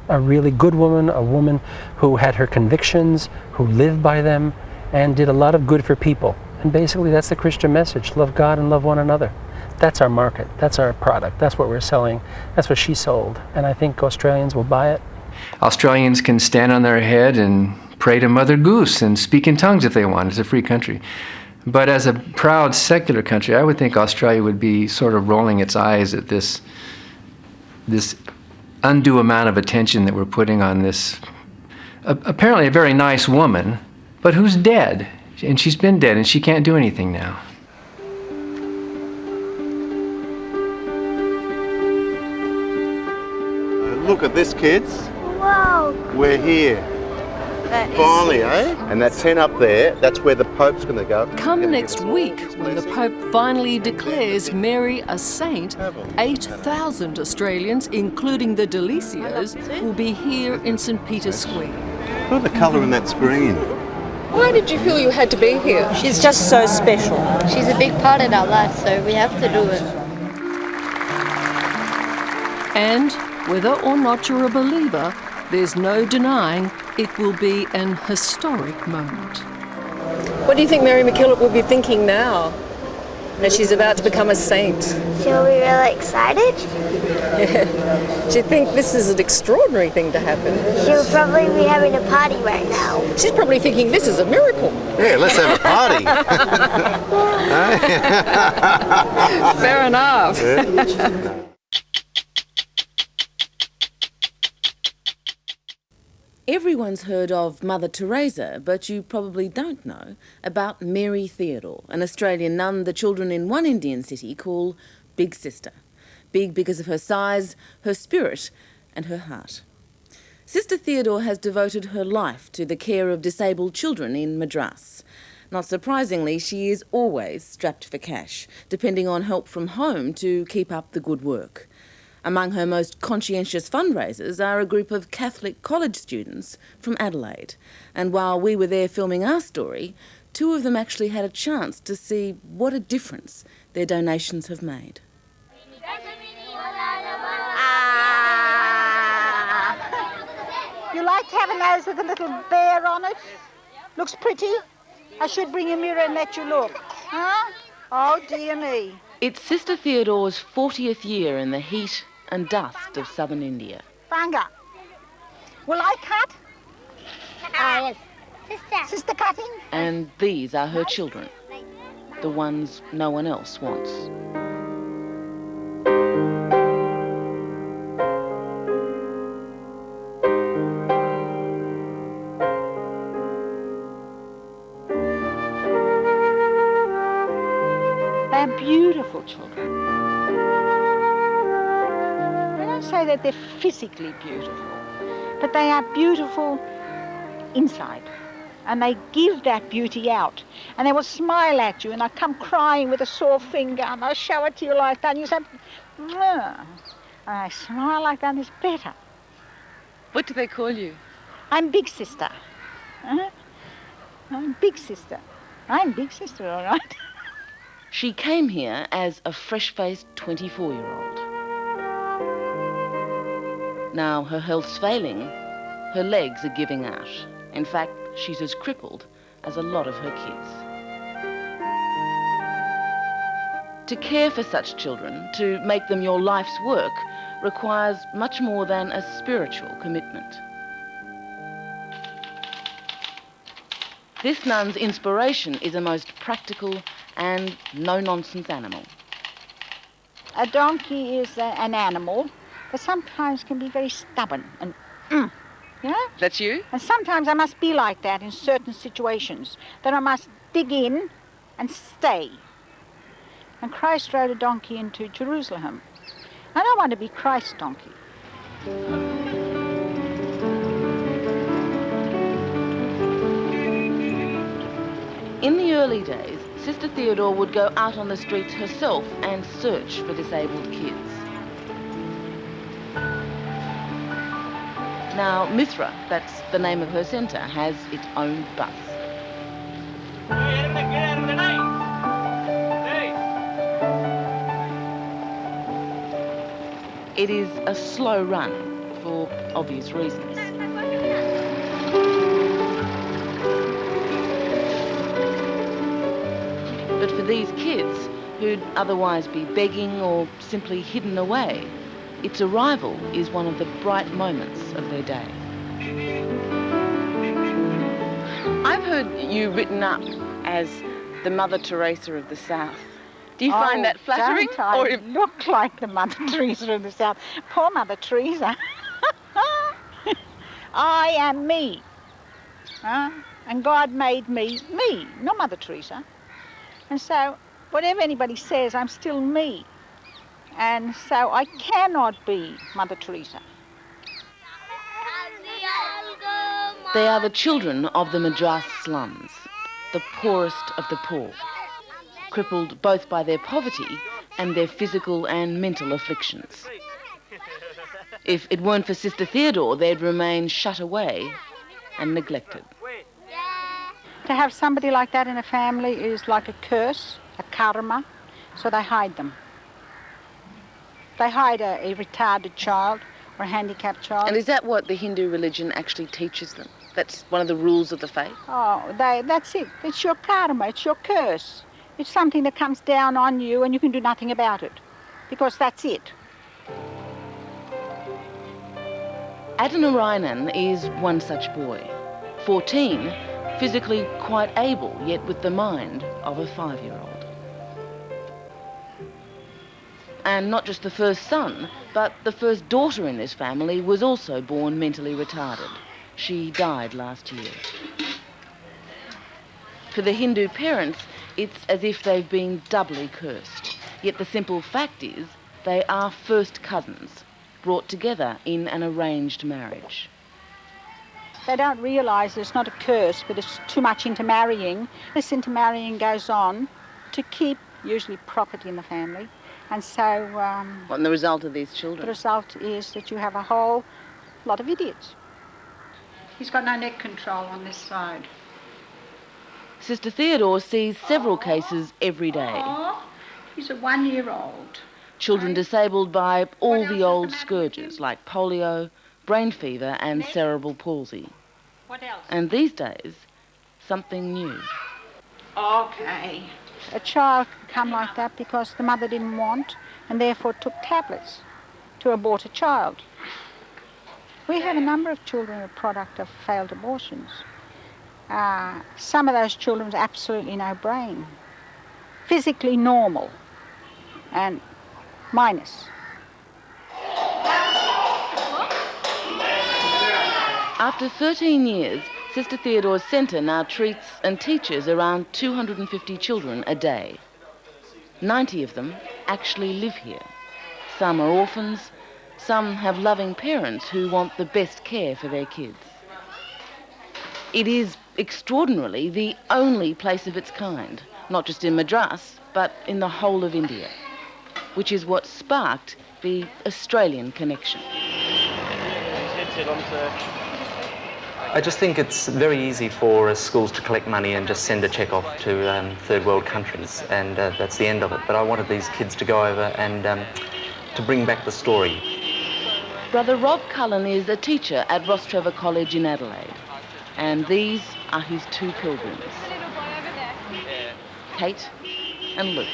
S19: A really good woman, a woman who had her convictions, who lived by them, and did a lot of good for people. And basically that's the Christian message, love God and love one another. That's our market, that's our product, that's what we're selling, that's what she sold. And I think Australians will buy it. Australians can stand on their head and pray to Mother Goose and speak in tongues if they want. It's a free country. But as a proud secular country, I would think Australia would be sort of rolling its eyes at this undue amount of attention that we're putting on this apparently a very nice woman, but who's dead. And she's been dead and she can't do anything now.
S25: Look at this, kids.
S23: Whoa!
S25: We're here. Finally, eh? And that tent up there, that's where the Pope's going to go.
S10: Come next week, when the Pope finally declares Mary a saint, 8,000 Australians, including the Delisios, will be here in St Peter's Square.
S25: Look at the colour in that screen.
S6: Why did you feel you had to be here?
S9: She's just so special.
S23: She's a big part of our life, so we have to do it.
S10: And whether or not you're a believer, There's no denying it will be an historic moment.
S9: What do you think Mary MacKillop will be thinking now that she's about to become a saint?
S12: She'll be really excited.
S9: She'd think this is an extraordinary thing to happen.
S12: She'll probably be having a party right now.
S9: She's probably thinking this is a miracle.
S25: Yeah, let's have a party.
S9: Fair enough.
S2: Everyone's heard of Mother Teresa, but you probably don't know about Mary Theodore, an Australian nun the children in one Indian city call Big Sister. Big because of her size, her spirit, and her heart. Sister Theodore has devoted her life to the care of disabled children in Madras. Not surprisingly, she is always strapped for cash, depending on help from home to keep up the good work. Among her most conscientious fundraisers are a group of Catholic college students from Adelaide. And while we were there filming our story, 2 of them actually had a chance to see what a difference their donations have made.
S5: You like to have a nose with a little bear on it? Looks pretty? I should bring a mirror and let you look. Huh? Oh, dear me.
S2: It's Sister Theodore's 40th year in the heat and dust of southern India.
S5: Banga. Will I cut?
S12: Yes. Sister.
S5: Sister cutting?
S2: And these are her children, the ones no one else wants.
S5: They're beautiful children. I don't say that they're physically beautiful, but they are beautiful inside. And they give that beauty out. And they will smile at you, and they'll come crying with a sore finger, and they'll show it to you like that, and you say, "Mwah." And I smile like that, and it's better.
S2: What do they call you?
S5: I'm Big Sister. I'm Big Sister. I'm Big Sister, all right.
S2: She came here as a fresh-faced 24-year-old. Now her health's failing, her legs are giving out. In fact, she's as crippled as a lot of her kids. To care for such children, to make them your life's work, requires much more than a spiritual commitment. This nun's inspiration is a most practical and no-nonsense animal.
S5: A donkey is an animal that sometimes can be very stubborn and you know?
S2: That's you?
S5: And sometimes I must be like that in certain situations, that I must dig in and stay. And Christ rode a donkey into Jerusalem. I don't want to be Christ's donkey.
S2: In the early days, Sister Theodore would go out on the streets herself and search for disabled kids. Now, Mithra, that's the name of her centre, has its own bus. It is a slow run for obvious reasons. But for these kids, who'd otherwise be begging or simply hidden away, its arrival is one of the bright moments of their day. I've heard you written up as the Mother Teresa of the South. Do you find that flattering?
S5: Don't I look like the Mother Teresa of the South? Poor Mother Teresa. I am me. And God made me, not Mother Teresa. And so, whatever anybody says, I'm still me. And so I cannot be Mother Teresa.
S2: They are the children of the Madras slums, the poorest of the poor, crippled both by their poverty and their physical and mental afflictions. If it weren't for Sister Theodore, they'd remain shut away and neglected.
S5: To have somebody like that in a family is like a curse, a karma, so they hide them. They hide a retarded child or a handicapped child.
S2: And is that what the Hindu religion actually teaches them? That's one of the rules of the faith?
S5: Oh, that's it. It's your karma, it's your curse. It's something that comes down on you and you can do nothing about it, because that's it.
S2: Adnarayanan is one such boy. 14, physically quite able, yet with the mind of a 5-year-old. And not just the first son, but the first daughter in this family was also born mentally retarded. She died last year. For the Hindu parents, it's as if they've been doubly cursed. Yet the simple fact is they are first cousins, brought together in an arranged marriage.
S5: They don't realise it's not a curse, but it's too much intermarrying. This intermarrying goes on to keep usually property in the family. And so...
S2: And the result of these children?
S5: The result is that you have a whole lot of idiots. He's got no neck control on this side.
S2: Sister Theodore sees several cases every day.
S5: He's a 1-year-old.
S2: Children disabled by all the old scourges like polio, brain fever and cerebral palsy.
S5: What else?
S2: And these days, something new.
S5: Okay. A child can come like that because the mother didn't want and therefore took tablets to abort a child. We have a number of children a product of failed abortions. Some of those children have absolutely no brain. Physically normal and minus.
S2: After 13 years, Sister Theodore's centre now treats and teaches around 250 children a day. 90 of them actually live here. Some are orphans, some have loving parents who want the best care for their kids. It is extraordinarily the only place of its kind, not just in Madras, but in the whole of India, which is what sparked the Australian connection.
S3: I just think it's very easy for schools to collect money and just send a cheque off to third world countries, and that's the end of it. But I wanted these kids to go over and to bring back the story.
S2: Brother Rob Cullen is a teacher at Rostrevor College in Adelaide, and these are his 2 pilgrims, Kate and Luke,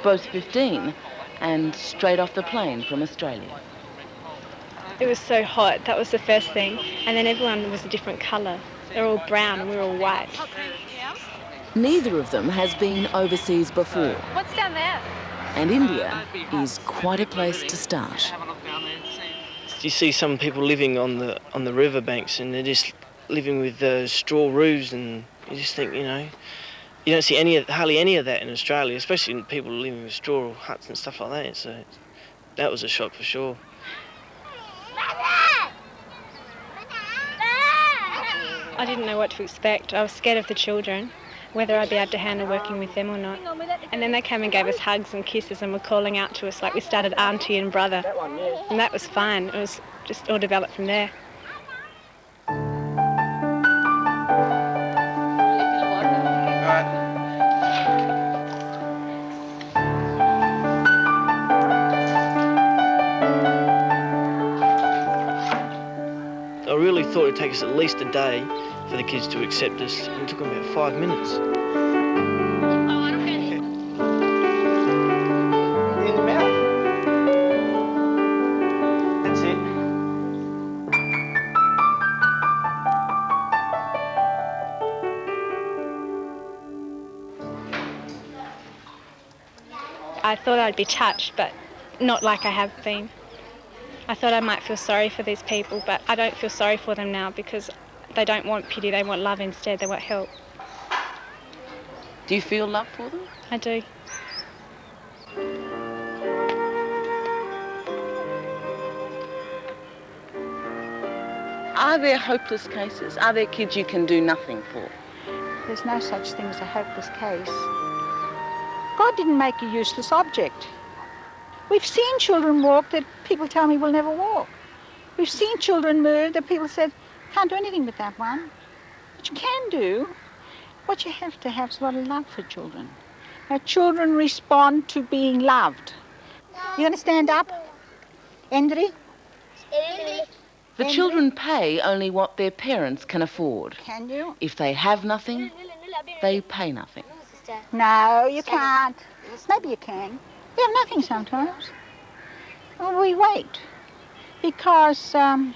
S2: both 15 and straight off the plane from Australia.
S8: It was so hot, that was the first thing. And then everyone was a different colour. They're all brown and we were all white.
S2: Neither of them has been overseas before.
S8: What's down there?
S2: And India is quite a place to start.
S13: You see some people living on the riverbanks and they're just living with straw roofs, and you just think, you know, you don't see hardly any of that in Australia, especially people living with straw huts and stuff like that. So that was a shock for sure.
S8: I didn't know what to expect. I was scared of the children, whether I'd be able to handle working with them or not. And then they came and gave us hugs and kisses and were calling out to us like we started auntie and brother. And that was fine. It was just all developed from there.
S13: I really thought it'd take us at least a day for the kids to accept us, and it took them about 5 minutes. In the mouth. That's it.
S8: I thought I'd be touched, but not like I have been. I thought I might feel sorry for these people, but I don't feel sorry for them now because they don't want pity, they want love instead, they want help.
S2: Do you feel love for them?
S8: I do.
S2: Are there hopeless cases? Are there kids you can do nothing for?
S5: There's no such thing as a hopeless case. God didn't make a useless object. We've seen children walk that people tell me will never walk. We've seen children move that people said, can't do anything with that one. But you can do. What you have to have is a lot of love for children. Now, children respond to being loved. You going to stand up, Endri?
S2: The children pay only what their parents can afford.
S5: Can you?
S2: If they have nothing, they pay nothing.
S5: No, you can't. Maybe you can. We have nothing sometimes. Well, we wait. Because, well,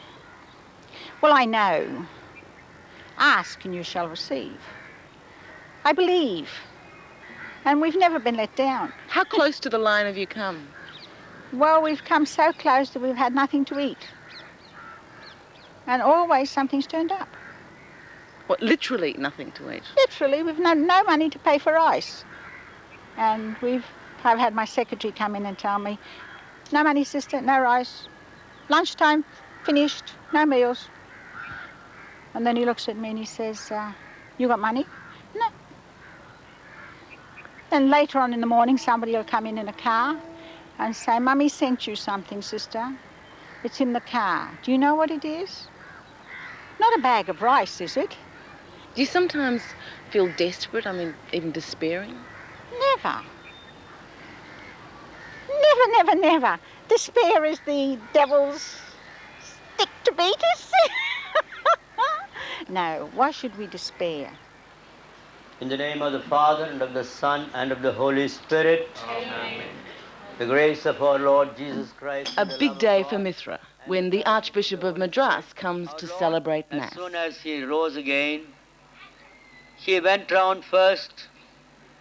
S5: I know. Ask and you shall receive. I believe. And we've never been let down.
S2: How close to the line have you come?
S5: Well, we've come so close that we've had nothing to eat. And always something's turned up.
S2: What, literally nothing to eat?
S5: Literally, we've no money to pay for rice. And I've had my secretary come in and tell me, no money, sister, no rice. Lunchtime, finished, no meals. And then he looks at me and he says, you got money? No. Then later on in the morning, somebody will come in a car and say, Mummy sent you something, sister. It's in the car. Do you know what it is? Not a bag of rice, is it?
S2: Do you sometimes feel desperate, even despairing?
S5: Never. Never, never, never. Despair is the devil's stick to beat us. No, why should we despair?
S1: In the name of the Father, and of the Son, and of the Holy Spirit. Amen. The grace of our Lord Jesus Christ.
S2: A big day for Mithra, when the Archbishop of Madras comes to celebrate Mass.
S1: As soon as he rose again, he went round first,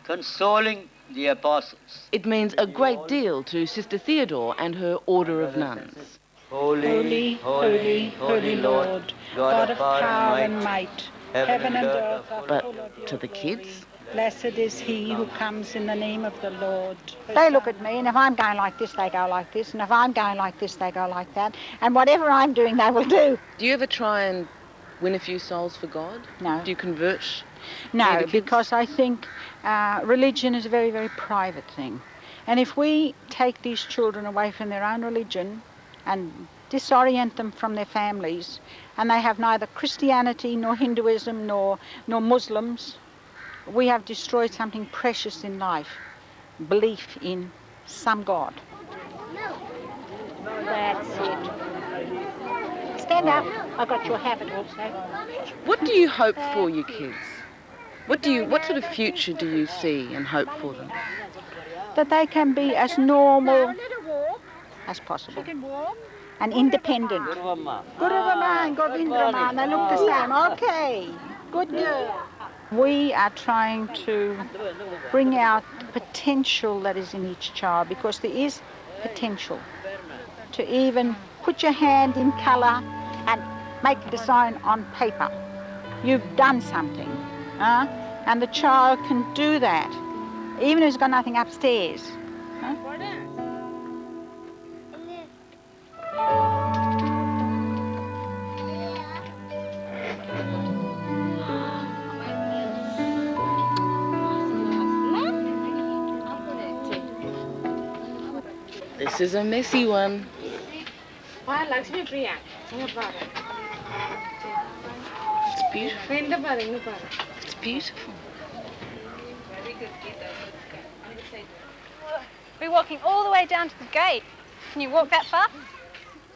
S1: consoling the apostles.
S2: It means a great deal to Sister Theodore and her order of nuns.
S1: Holy, holy, holy Lord, God of power and might, heaven and earth are full of your
S2: But to the kids?
S24: Blessed is he who comes in the name of the Lord.
S5: They look at me, and if I'm going like this, they go like this, and if I'm going like this, they go like that, and whatever I'm doing, they will do.
S2: Do you ever try and win a few souls for God?
S5: No.
S2: Do you convert?
S5: No, because I think religion is a very, very private thing. And if we take these children away from their own religion and disorient them from their families, and they have neither Christianity nor Hinduism nor Muslims, we have destroyed something precious in life, belief in some God. That's it. Stand up. I got your habit also.
S2: What do you hope for your kids? What sort of future do you see and hope for them?
S5: That they can be as normal as possible and independent. Guruvama and Govindrama, they look the same. Okay, good girl. We are trying to bring out the potential that is in each child, because there is potential to even put your hand in colour and make a design on paper. You've done something, and the child can do that, even if he's got nothing upstairs.
S2: This is a messy one. It's beautiful. It's beautiful.
S8: We're walking all the way down to the gate. Can you walk that far?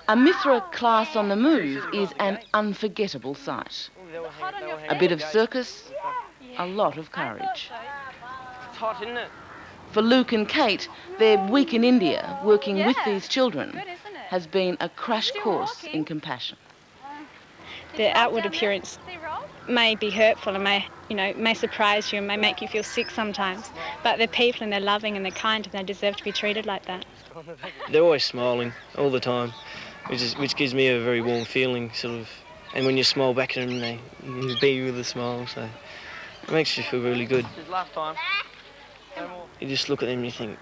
S2: A Mithra class on the move is an unforgettable sight. A bit of circus, a lot of courage.
S13: It's hot, isn't it?
S2: For Luke and Kate, their week in India working with these children has been a crash course in compassion.
S8: Their outward appearance may be hurtful and may surprise you and may make you feel sick sometimes, but they're people and they're loving and they're kind and they deserve to be treated like that.
S13: They're always smiling all the time, which gives me a very warm feeling, sort of. And when you smile back at them, they beat you with a smile, so it makes you feel really good.
S1: Last time.
S13: You just look at them and you think,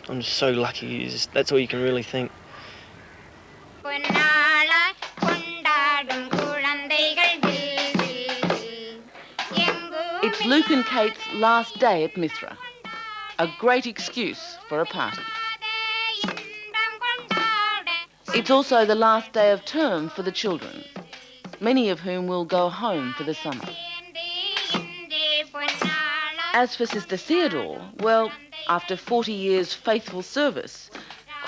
S13: I'm just so lucky. That's all you can really think.
S2: It's Luke and Kate's last day at Mithra. A great excuse for a party. It's also the last day of term for the children, many of whom will go home for the summer. As for Sister Theodore, well, after 40 years' faithful service,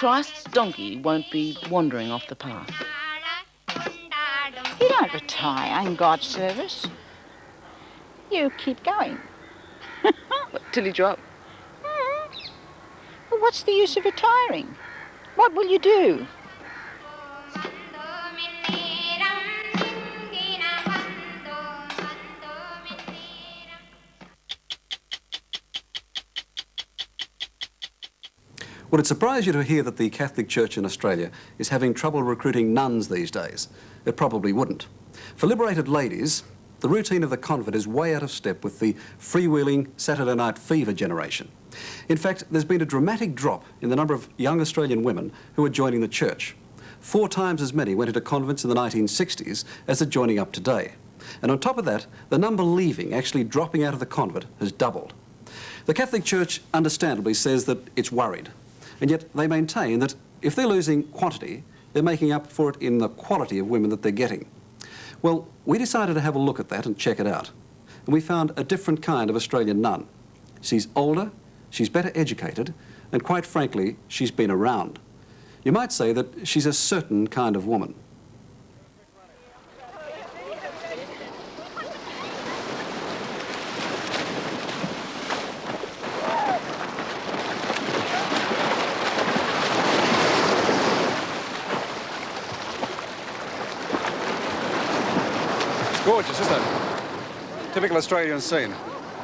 S2: Christ's donkey won't be wandering off the path.
S5: You don't retire in God's service. You keep going.
S2: Till you drop.
S5: Well, what's the use of retiring? What will you do?
S14: Would it surprise you to hear that the Catholic Church in Australia is having trouble recruiting nuns these days? It probably wouldn't. For liberated ladies, the routine of the convent is way out of step with the freewheeling Saturday night fever generation. In fact, there's been a dramatic drop in the number of young Australian women who are joining the church. 4 times as many went into convents in the 1960s as are joining up today. And on top of that, the number leaving, actually dropping out of the convent, has doubled. The Catholic Church understandably says that it's worried. And yet they maintain that if they're losing quantity, they're making up for it in the quality of women that they're getting. Well, we decided to have a look at that and check it out. And we found a different kind of Australian nun. She's older, she's better educated, and quite frankly, she's been around. You might say that she's a certain kind of woman.
S11: Gorgeous, isn't it? Typical Australian scene.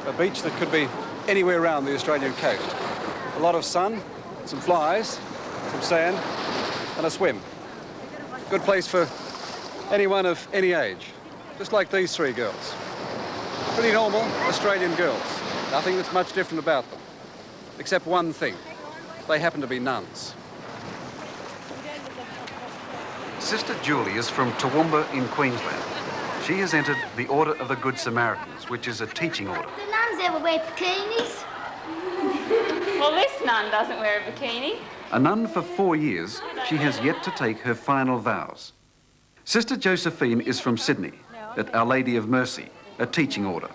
S11: A beach that could be anywhere around the Australian coast. A lot of sun, some flies, some sand, and a swim. Good place for anyone of any age, just like these 3 girls. Pretty normal Australian girls. Nothing that's much different about them, except one thing. They happen to be nuns. Sister Julie is from Toowoomba in Queensland. She has entered the Order of the Good Samaritans, which is a teaching order.
S12: Do nuns ever wear bikinis?
S15: Well, this nun doesn't wear a bikini.
S14: A nun for 4 years, she has yet to take her final vows. Sister Josephine is from Sydney, at Our Lady of Mercy, a teaching order.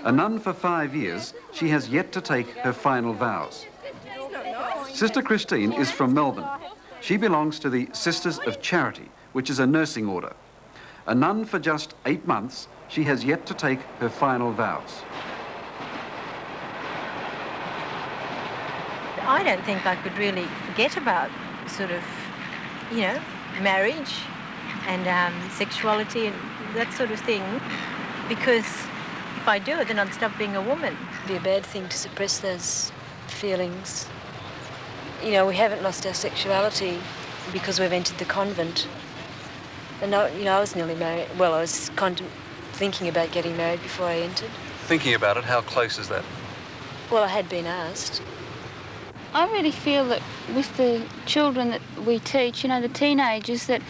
S14: A nun for 5 years, she has yet to take her final vows. Sister Christine is from Melbourne. She belongs to the Sisters of Charity, which is a nursing order. A nun for just 8 months, she has yet to take her final vows.
S18: I don't think I could really forget about sort of, you know, marriage and sexuality and that sort of thing, because if I do it, then I'd stop being a woman.
S20: It'd be a bad thing to suppress those feelings. You know, we haven't lost our sexuality because we've entered the convent. And you know, I was nearly married. Well, I was thinking about getting married before I entered.
S14: Thinking about it, how close is that?
S20: Well, I had been asked.
S15: I really feel that with the children that we teach, you know, the teenagers, that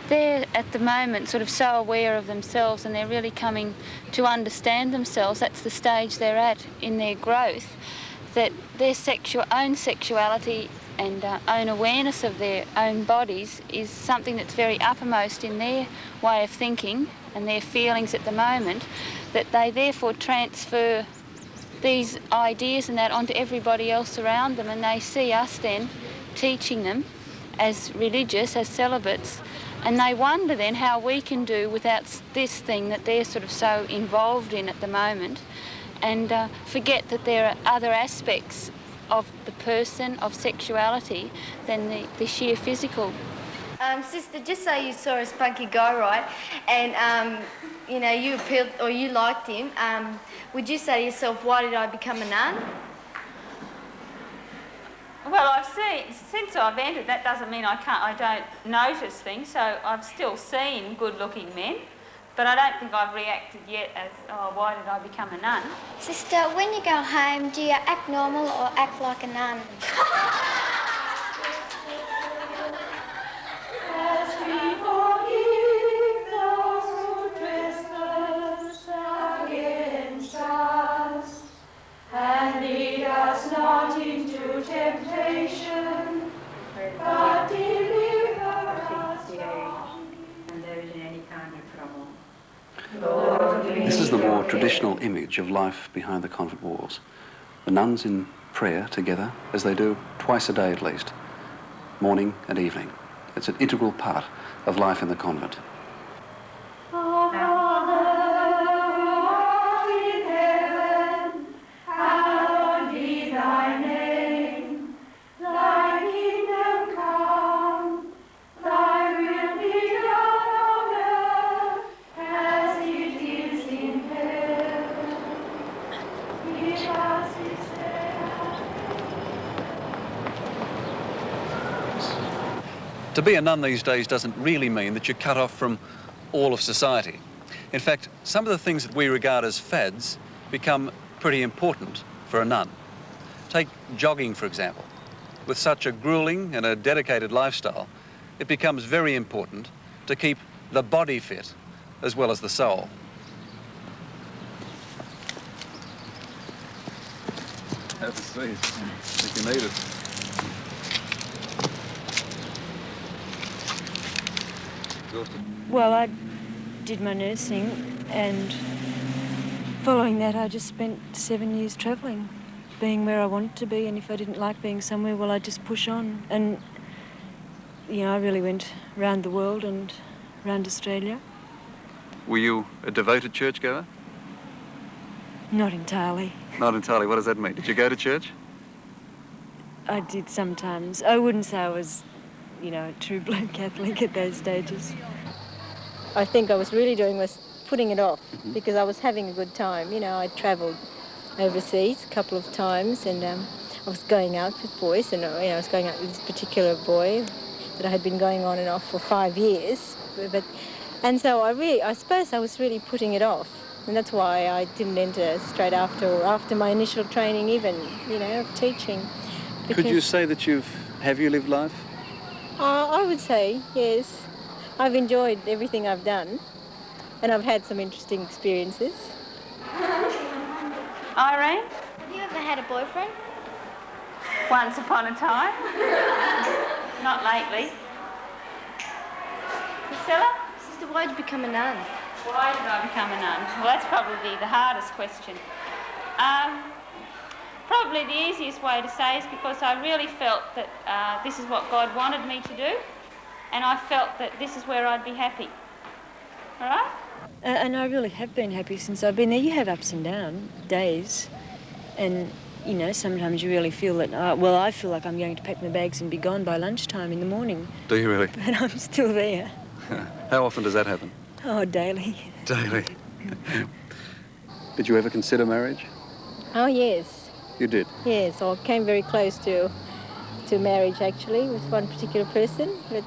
S15: they're at the moment sort of so aware of themselves and they're really coming to understand themselves. That's the stage they're at in their growth, that their own sexuality and own awareness of their own bodies is something that's very uppermost in their way of thinking and their feelings at the moment, that they therefore transfer these ideas and that onto everybody else around them, and they see us then teaching them as religious, as celibates, and they wonder then how we can do without this thing that they're sort of so involved in at the moment, and forget that there are other aspects of the person, of sexuality, than the sheer physical.
S12: Sister, just say you saw a spunky guy, right, and you know, you appealed or you liked him, would you say to yourself, why did I become a nun?
S15: Well, I've seen, since I've entered, that doesn't mean I don't notice things, so I've still seen good-looking men, but I don't think I've reacted yet as, oh, why did I become a nun?
S12: Sister, when you go home, do you act normal or act like a nun?
S7: As we forgive those who trespass against us, and lead us not into temptation, but deliver us from those in any kind of trouble.
S14: This is the more traditional image of life behind the convent walls. The nuns in prayer together, as they do twice a day at least. morning and evening. It's an integral part of life in the convent.
S11: To be a nun these days doesn't really mean that you're cut off from all of society. In fact, some of the things that we regard as fads become pretty important for a nun. Take jogging, for example. With such a grueling and a dedicated lifestyle, it becomes very important to keep the body fit as well as the soul. Have a seat, if you need it.
S20: Well, I did my nursing, and following that I just spent 7 years travelling, being where I wanted to be, and if I didn't like being somewhere, well, I'd just push on. And, you know, I really went round the world and round Australia.
S11: Were you a devoted churchgoer?
S20: Not entirely.
S11: Not entirely. What does that mean? Did you go to church?
S20: I did sometimes. I wouldn't say I was, you know, a true blue Catholic at those stages. I think I was really doing was putting it off because I was having a good time. You know, I travelled overseas a couple of times, and I was going out with boys, and I was going out with this particular boy that I had been going on and off for 5 years. And so I suppose I was really putting it off, and that's why I didn't enter straight after, or after my initial training even, you know, of teaching.
S11: Could you say that have you lived life?
S20: I would say, yes. I've enjoyed everything I've done, and I've had some interesting experiences.
S4: Irene?
S12: Have you ever had a boyfriend?
S4: Once upon a time. Not lately. Priscilla?
S12: Sister, why did you become a nun?
S4: Why did I become a nun? Well, that's probably the hardest question. Probably the easiest way to say is because I really felt that this is what God wanted me to do, and I felt that this is where I'd be happy. All right?
S20: And I really have been happy since I've been there. You have ups and downs, days, and, you know, sometimes you really feel that, well, I feel like I'm going to pack my bags and be gone by lunchtime in the morning.
S11: Do you really?
S20: But I'm still there.
S11: How often does that happen?
S20: Oh, daily.
S11: Daily. Did you ever consider marriage?
S20: Oh, yes.
S11: You did?
S20: Yes, I came very close to marriage, actually, with one particular person, but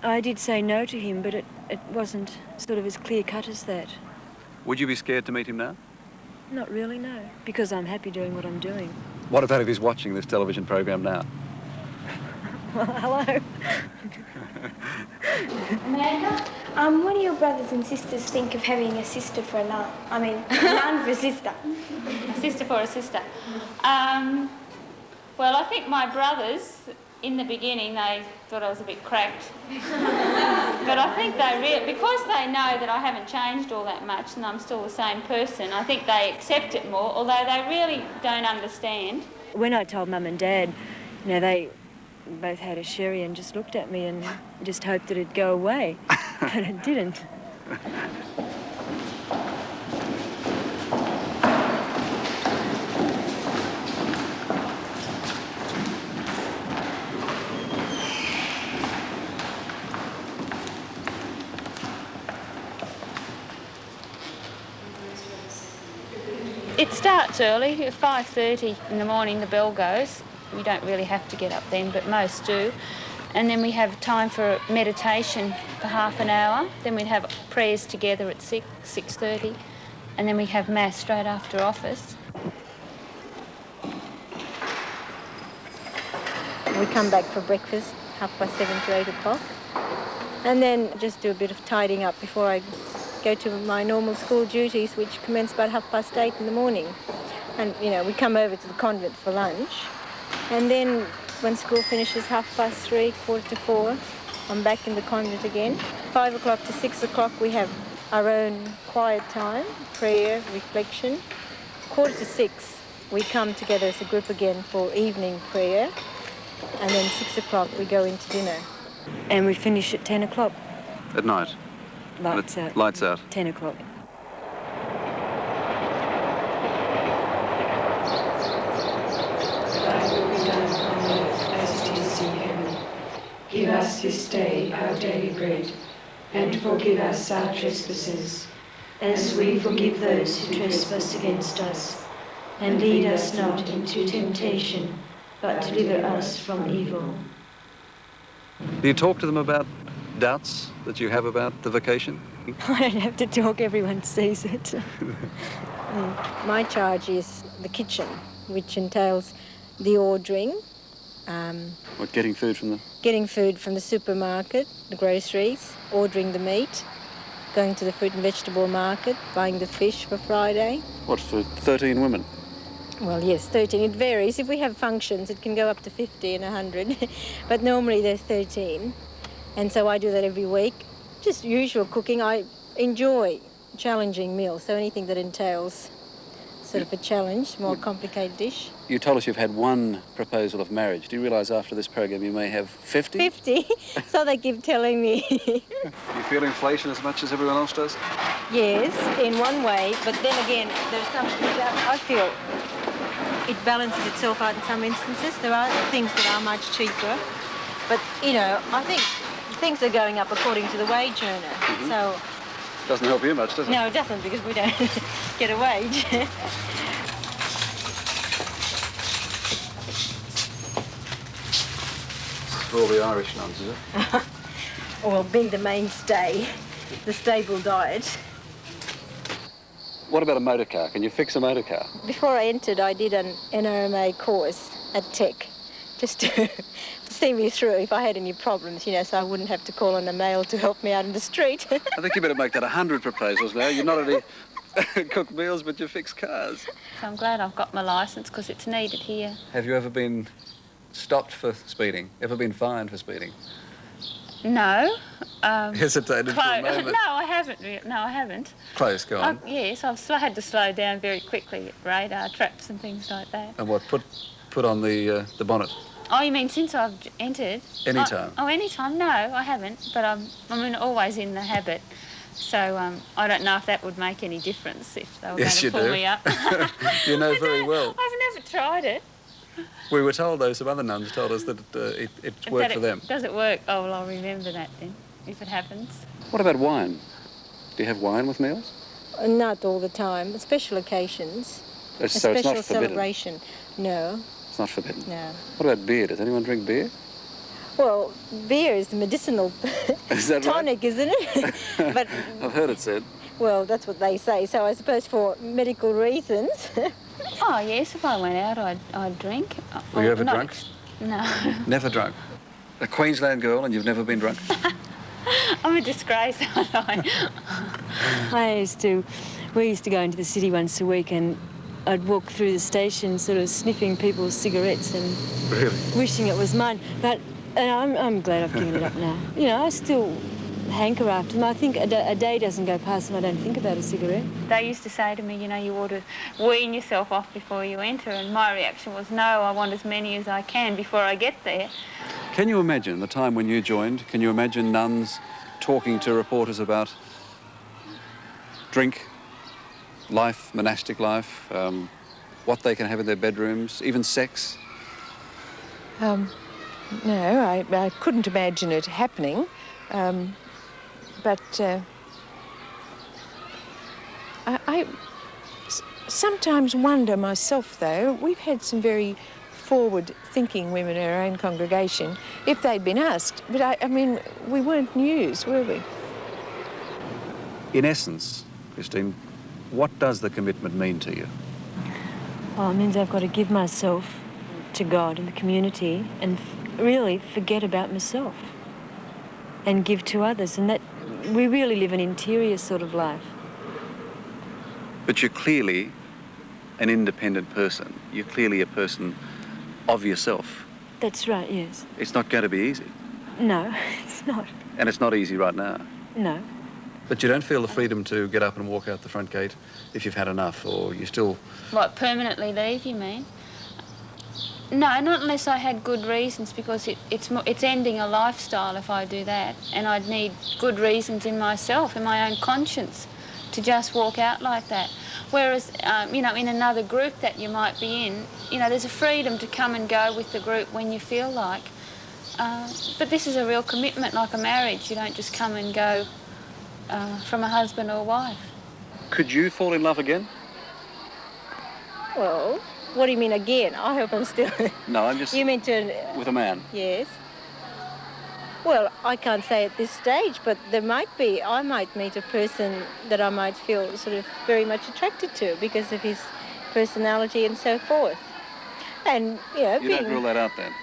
S20: I did say no to him, but it wasn't sort of as clear-cut as that.
S11: Would you be scared to meet him now?
S20: Not really, no, because I'm happy doing what I'm doing.
S11: What about if he's watching this television program now?
S20: Well, hello.
S12: Amanda, what do your brothers and sisters think of having a sister for a nun? I mean, a nun for a sister.
S4: A sister for a sister. Well, I think my brothers, in the beginning, they thought I was a bit cracked. But I think because they know that I haven't changed all that much and I'm still the same person, I think they accept it more, although they really don't understand.
S20: When I told Mum and Dad, you know, they both had a sherry and just looked at me and just hoped that it'd go away, but it didn't.
S4: It starts early, at 5:30 in the morning the bell goes. We don't really have to get up then, but most do. And then we have time for meditation for half an hour. Then we'd have prayers together at 6:30. And then we have Mass straight after office.
S20: We come back for breakfast, 7:30 to 8 o'clock. And then just do a bit of tidying up before I go to my normal school duties, which commence about 8:30 in the morning. And, you know, we come over to the convent for lunch. And then when school finishes 3:30, 4:45, I'm back in the convent again. 5 o'clock to 6 o'clock we have our own quiet time, prayer, reflection. 5:45 we come together as a group again for evening prayer.
S18: and then 6 o'clock we go into dinner. And we finish at 10 o'clock.
S14: At night?
S18: Lights out.
S14: Lights out.
S18: 10 o'clock.
S16: Thy will be done on earth as it is in heaven. Give us this day our daily bread, and forgive us our trespasses,
S23: as we forgive those who trespass against us. And lead us not into temptation, but deliver us from evil.
S14: Do you talk to them about doubts that you have about the vocation?
S18: I don't have to talk, everyone sees it. My charge is the kitchen, which entails the ordering.
S14: What, getting food from the...
S18: Getting food from the supermarket, the groceries, ordering the meat, going to the fruit and vegetable market, buying the fish for Friday.
S14: What, for 13 women?
S18: Well, yes, 13. It varies. If we have functions, it can go up to 50 and 100, but normally there's 13. And so I do that every week. Just usual cooking. I enjoy challenging meals, so anything that entails sort of a challenge, more complicated dish.
S14: You told us you've had one proposal of marriage. Do you realise after this program you may have 50?
S18: 50? So they keep telling me.
S14: You feel inflation as much as everyone else does?
S18: Yes, in one way, but then again, there's some, I feel it balances itself out in some instances. There are things that are much cheaper, but, you know, I think things are going up according to the wage earner, so...
S14: Doesn't help you much, does it?
S18: No, it doesn't, because we don't get a wage.
S14: For all the Irish nuns, is it?
S18: Well, being the mainstay, the stable diet.
S14: What about a motor car? Can you fix a motor car?
S18: Before I entered, I did an NRMA course at Tech, just to see me through if I had any problems, you know, so I wouldn't have to call on a male to help me out in the street.
S14: I think you better make that 100 proposals now. You're not only cook meals, but you fix cars.
S15: So I'm glad I've got my licence because it's needed here.
S14: Have you ever been stopped for speeding? Ever been fined for speeding?
S15: No.
S14: Hesitated for a moment.
S15: No, I haven't. No, I haven't.
S14: Close, go on.
S15: Yes, I've had to slow down very quickly at radar traps and things like that.
S14: And what, put on the bonnet?
S15: Oh, you mean since I've entered?
S14: Any time?
S15: Any time? No, I haven't. But I'm always in the habit. So I don't know if that would make any difference if they were going to pull me up.
S14: You know very well.
S15: I've never tried it.
S14: We were told, though, some other nuns told us that it worked for them.
S15: Does it work? Oh, well, I'll remember that then, if it happens.
S14: What about wine? Do you have wine with meals?
S18: Not all the time. Special occasions.
S14: So it's
S18: special
S14: not forbidden?
S18: Celebration. No.
S14: It's not forbidden?
S18: No.
S14: What about beer? Does anyone drink beer?
S18: Well, beer is the medicinal
S14: is that
S18: tonic,
S14: right?
S18: isn't it? But
S14: I've heard it said.
S18: Well, that's what they say. So I suppose for medical reasons.
S15: Oh, yes, if I went out, I'd drink.
S14: Were you ever drunk?
S15: No.
S14: Never drunk? A Queensland girl and you've never been drunk?
S15: I'm a disgrace, aren't I?
S18: We used to go into the city once a week and I'd walk through the station sort of sniffing people's cigarettes and wishing it was mine. But I'm glad I've given it up now. You know, I still hanker after them. I think a day doesn't go past and I don't think about a cigarette.
S15: They used to say to me, you know, you ought to wean yourself off before you enter, and my reaction was, no, I want as many as I can before I get there.
S14: Can you imagine the time when you joined? Can you imagine nuns talking to reporters about drink, life, monastic life, what they can have in their bedrooms, even sex?
S17: No, I couldn't imagine it happening. But I sometimes wonder myself, though, we've had some very forward-thinking women in our own congregation, if they'd been asked. But I mean, we weren't news, were we?
S14: In essence, Christine, what does the commitment mean to you?
S18: Well, it means I've got to give myself to God and the community and really forget about myself and give to others, and that we really live an interior sort of life.
S14: But you're clearly an independent person. You're clearly a person of yourself.
S18: That's right, yes.
S14: It's not going to be easy.
S18: No, it's not.
S14: And it's not easy right now.
S18: No.
S14: But you don't feel the freedom to get up and walk out the front gate if you've had enough, or you still...
S15: What, permanently leave, you mean? No, not unless I had good reasons, because it's ending a lifestyle if I do that, and I'd need good reasons in myself, in my own conscience, to just walk out like that. Whereas, you know, in another group that you might be in, you know, there's a freedom to come and go with the group when you feel like. But this is a real commitment, like a marriage. You don't just come and go from a husband or wife.
S11: Could you fall in love again?
S8: Well, what do you mean again? I hope I'm still...
S11: No, I'm just...
S8: You mean to...
S11: With a man?
S8: Yes. Well, I can't say at this stage, but there might be. I might meet a person that I might feel sort of very much attracted to because of his personality and so forth. And, you know...
S11: You don't rule that out then?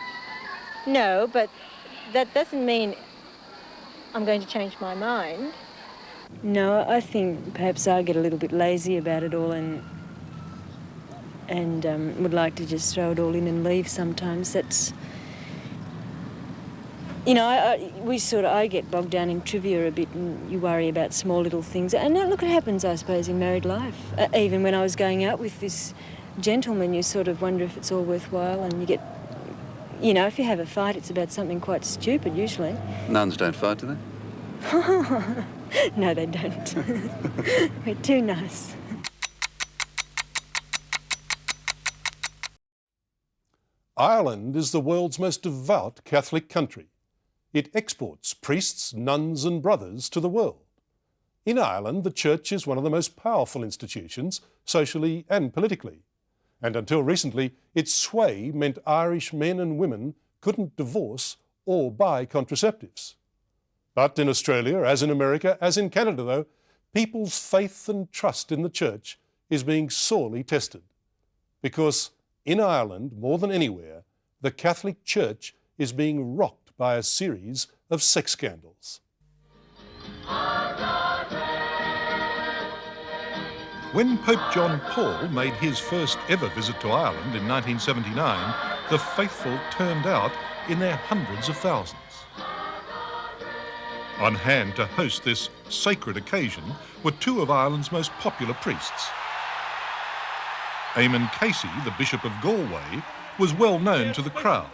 S8: No, but that doesn't mean I'm going to change my mind.
S20: No, I think perhaps I get a little bit lazy about it all and would like to just throw it all in and leave sometimes. That's... You know, I get bogged down in trivia a bit, and you worry about small little things. And look, it happens, I suppose, in married life. Even when I was going out with this gentleman, you sort of wonder if it's all worthwhile, and you get... You know, if you have a fight, it's about something quite stupid, usually.
S11: Nuns don't fight, do they?
S20: No, they don't. We're too nice.
S6: Ireland is the world's most devout Catholic country. It exports priests, nuns and brothers to the world. In Ireland, the Church is one of the most powerful institutions, socially and politically. And until recently, its sway meant Irish men and women couldn't divorce or buy contraceptives. But in Australia, as in America, as in Canada though, people's faith and trust in the Church is being sorely tested. Because in Ireland, more than anywhere, the Catholic Church is being rocked by a series of sex scandals. When Pope John Paul made his first ever visit to Ireland in 1979, the faithful turned out in their hundreds of thousands. On hand to host this sacred occasion were two of Ireland's most popular priests. Eamon Casey, the Bishop of Galway, was well known to the crowd.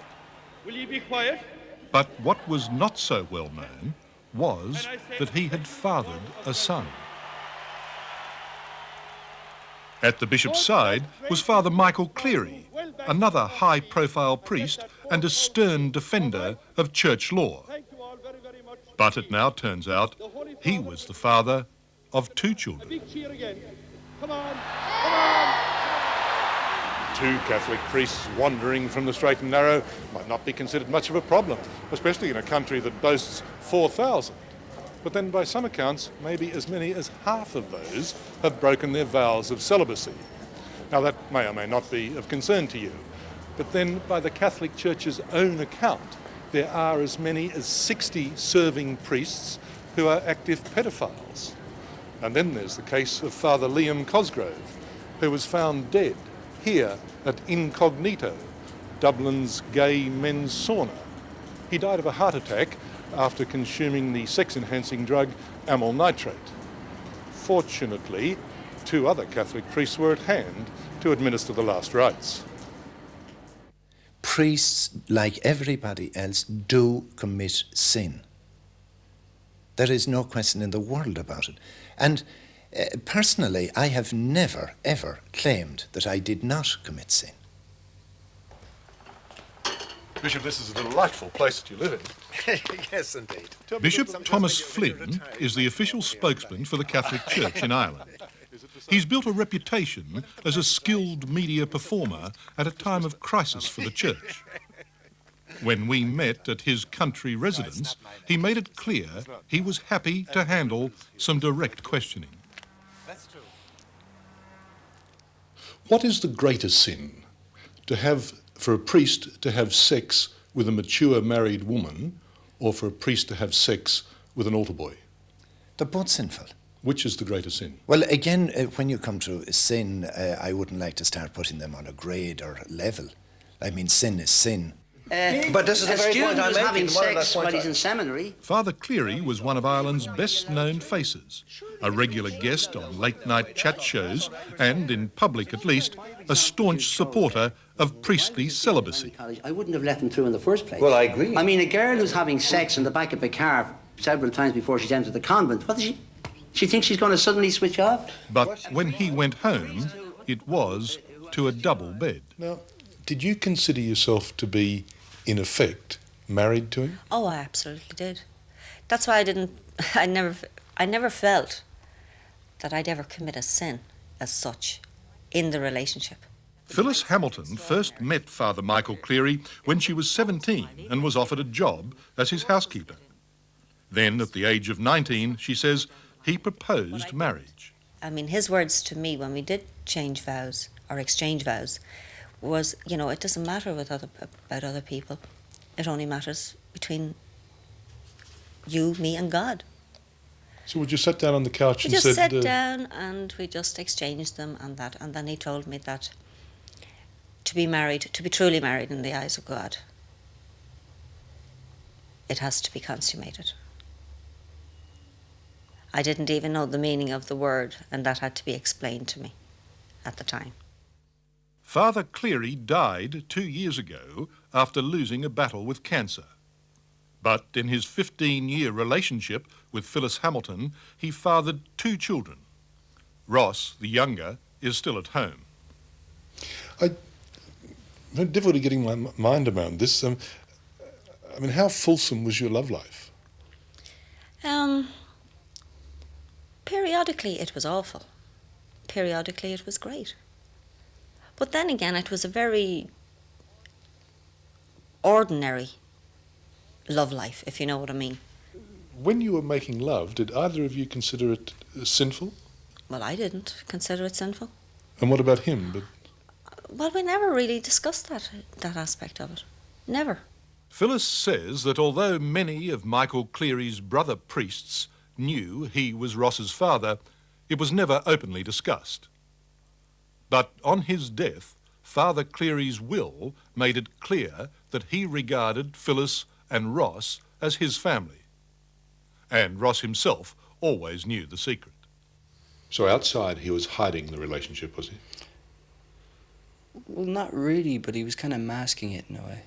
S10: Will you be quiet?
S6: But what was not so well known was that he had fathered a son. At the bishop's side was Father Michael Cleary, another high-profile priest and a stern defender of church law. But it now turns out he was the father of two children.
S10: Big cheer again. Come on, come on.
S6: Two Catholic priests wandering from the straight and narrow might not be considered much of a problem, especially in a country that boasts 4,000. But then by some accounts, maybe as many as half of those have broken their vows of celibacy. Now that may or may not be of concern to you, but then by the Catholic Church's own account, there are as many as 60 serving priests who are active pedophiles. And then there's the case of Father Liam Cosgrove, who was found dead here at Incognito, Dublin's gay men's sauna. He died of a heart attack after consuming the sex-enhancing drug amyl nitrate. Fortunately, two other Catholic priests were at hand to administer the last rites.
S19: Priests, like everybody else, do commit sin. There is no question in the world about it. And personally, I have never, ever claimed that I did not commit sin.
S6: Bishop, this is a delightful place that you live in.
S19: Yes, indeed.
S6: Bishop Thomas Flynn is the official spokesman for the Catholic Church in Ireland. He's built a reputation as a skilled media performer at a time of crisis for the Church. When we met at his country residence, he made it clear he was happy to handle some direct questioning. What is the greater sin? For a priest to have sex with a mature married woman, or for a priest to have sex with an altar boy?
S19: They're both sinful.
S6: Which is the greater sin?
S19: Well, again, when you come to sin, I wouldn't like to start putting them on a grade or level. I mean, sin is sin.
S3: But this is the very point I'm making.
S1: Having
S3: One of the
S1: sex while
S3: points
S1: he's in seminary.
S6: Father Cleary was one of Ireland's best-known faces, a regular guest on late-night chat shows and, in public at least, a staunch supporter of priestly celibacy.
S1: I wouldn't have let them through in the first place.
S3: Well, I agree.
S1: I mean, a girl who's having sex in the back of a car several times before she's entered the convent, what does she... She thinks she's going to suddenly switch off?
S6: But when he went home, it was to a double bed. Now, did you consider yourself to be, in effect, married to him?
S9: Oh, I absolutely did. That's why I never felt that I'd ever commit a sin as such in the relationship.
S6: Phyllis Hamilton first met Father Michael Cleary when she was 17 and was offered a job as his housekeeper. Then, at the age of 19, she says, he proposed marriage.
S9: I mean, his words to me when we did change vows or exchange vows was, you know, it doesn't matter about other people. It only matters between you, me and God.
S6: So would you sit down on the couch
S9: We
S6: and
S9: just
S6: said...
S9: sat down and we just exchanged them and that. And then he told me that to be married, to be truly married in the eyes of God, it has to be consummated. I didn't even know the meaning of the word, and that had to be explained to me at the time.
S6: Father Cleary died 2 years ago after losing a battle with cancer. But in his 15-year relationship with Phyllis Hamilton, he fathered 2 children. Ross, the younger, is still at home. I'm having difficulty getting my mind around this. I mean, how fulsome was your love life?
S9: Periodically it was awful. Periodically it was great. But then again, it was a very ordinary love life, if you know what I mean.
S6: When you were making love, did either of you consider it sinful?
S9: Well, I didn't consider it sinful.
S6: And what about him?
S9: Well, we never really discussed that aspect of it. Never.
S6: Phyllis says that although many of Michael Cleary's brother priests knew he was Ross's father, it was never openly discussed. But on his death, Father Cleary's will made it clear that he regarded Phyllis and Ross as his family. And Ross himself always knew the secret. So outside he was hiding the relationship, was he?
S21: Well, not really, but he was kind of masking it in a way.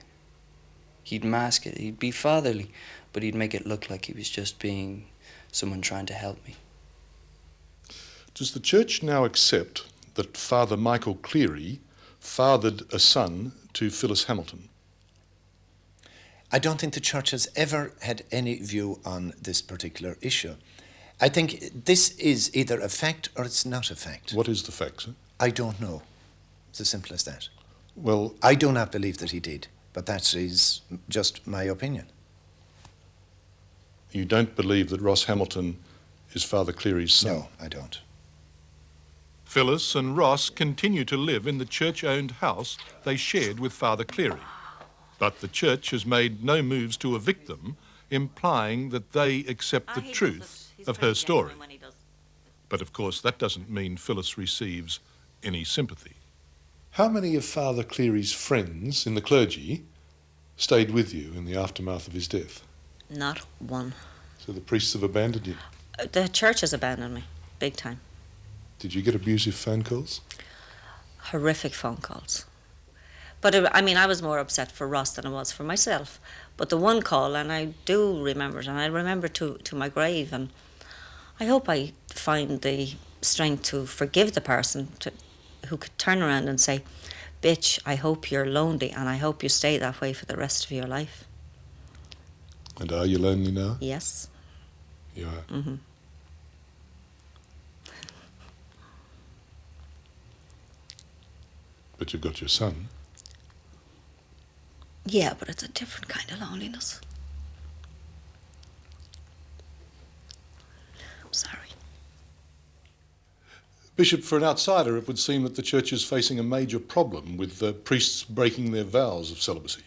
S21: He'd mask it. He'd be fatherly, but he'd make it look like he was just being someone trying to help me.
S6: Does the church now accept that Father Michael Cleary fathered a son to Phyllis Hamilton?
S19: I don't think the church has ever had any view on this particular issue. I think this is either a fact or it's not a fact.
S6: What is the fact, sir?
S19: I don't know. It's as simple as that.
S6: Well,
S19: I do not believe that he did, but that is just my opinion.
S6: You don't believe that Ross Hamilton is Father Cleary's son?
S19: No, I don't.
S6: Phyllis and Ross continue to live in the church-owned house they shared with Father Cleary. But the church has made no moves to evict them, implying that they accept the truth of her story. But of course, that doesn't mean Phyllis receives any sympathy. How many of Father Cleary's friends in the clergy stayed with you in the aftermath of his death?
S9: Not one.
S6: So the priests have abandoned you?
S9: The church has abandoned me, big time.
S6: Did you get abusive phone calls?
S9: Horrific phone calls. But I was more upset for Ross than I was for myself. But the one call, and I do remember it, and I remember to my grave, and I hope I find the strength to forgive the person who could turn around and say, "Bitch, I hope you're lonely, and I hope you stay that way for the rest of your life."
S6: And are you lonely now?
S9: Yes.
S6: You are?
S9: Mm-hmm.
S6: But you've got your son.
S9: Yeah, but it's a different kind of loneliness. I'm sorry.
S6: Bishop, for an outsider, it would seem that the church is facing a major problem with priests breaking their vows of celibacy.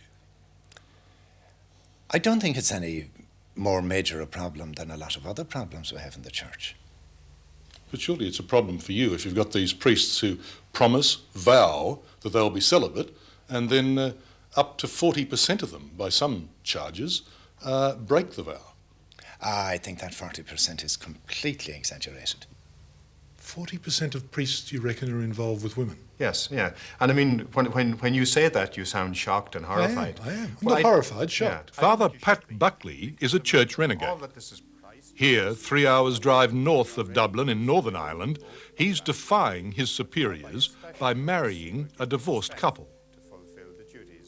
S19: I don't think it's any more major a problem than a lot of other problems we have in the church.
S6: But surely it's a problem for you if you've got these priests who promise, vow that they'll be celibate, and then up to 40% of them, by some charges, break the vow.
S19: I think that 40% is completely exaggerated.
S6: 40% of priests, you reckon, are involved with women?
S2: Yes, yeah. And I mean, when you say that, you sound shocked and horrified.
S6: I am.
S2: Well,
S6: Not horrified, shocked.
S2: Yeah.
S6: Father Pat Buckley is a church renegade. Here, 3 hours' drive north of Dublin in Northern Ireland, he's defying his superiors by marrying a divorced couple.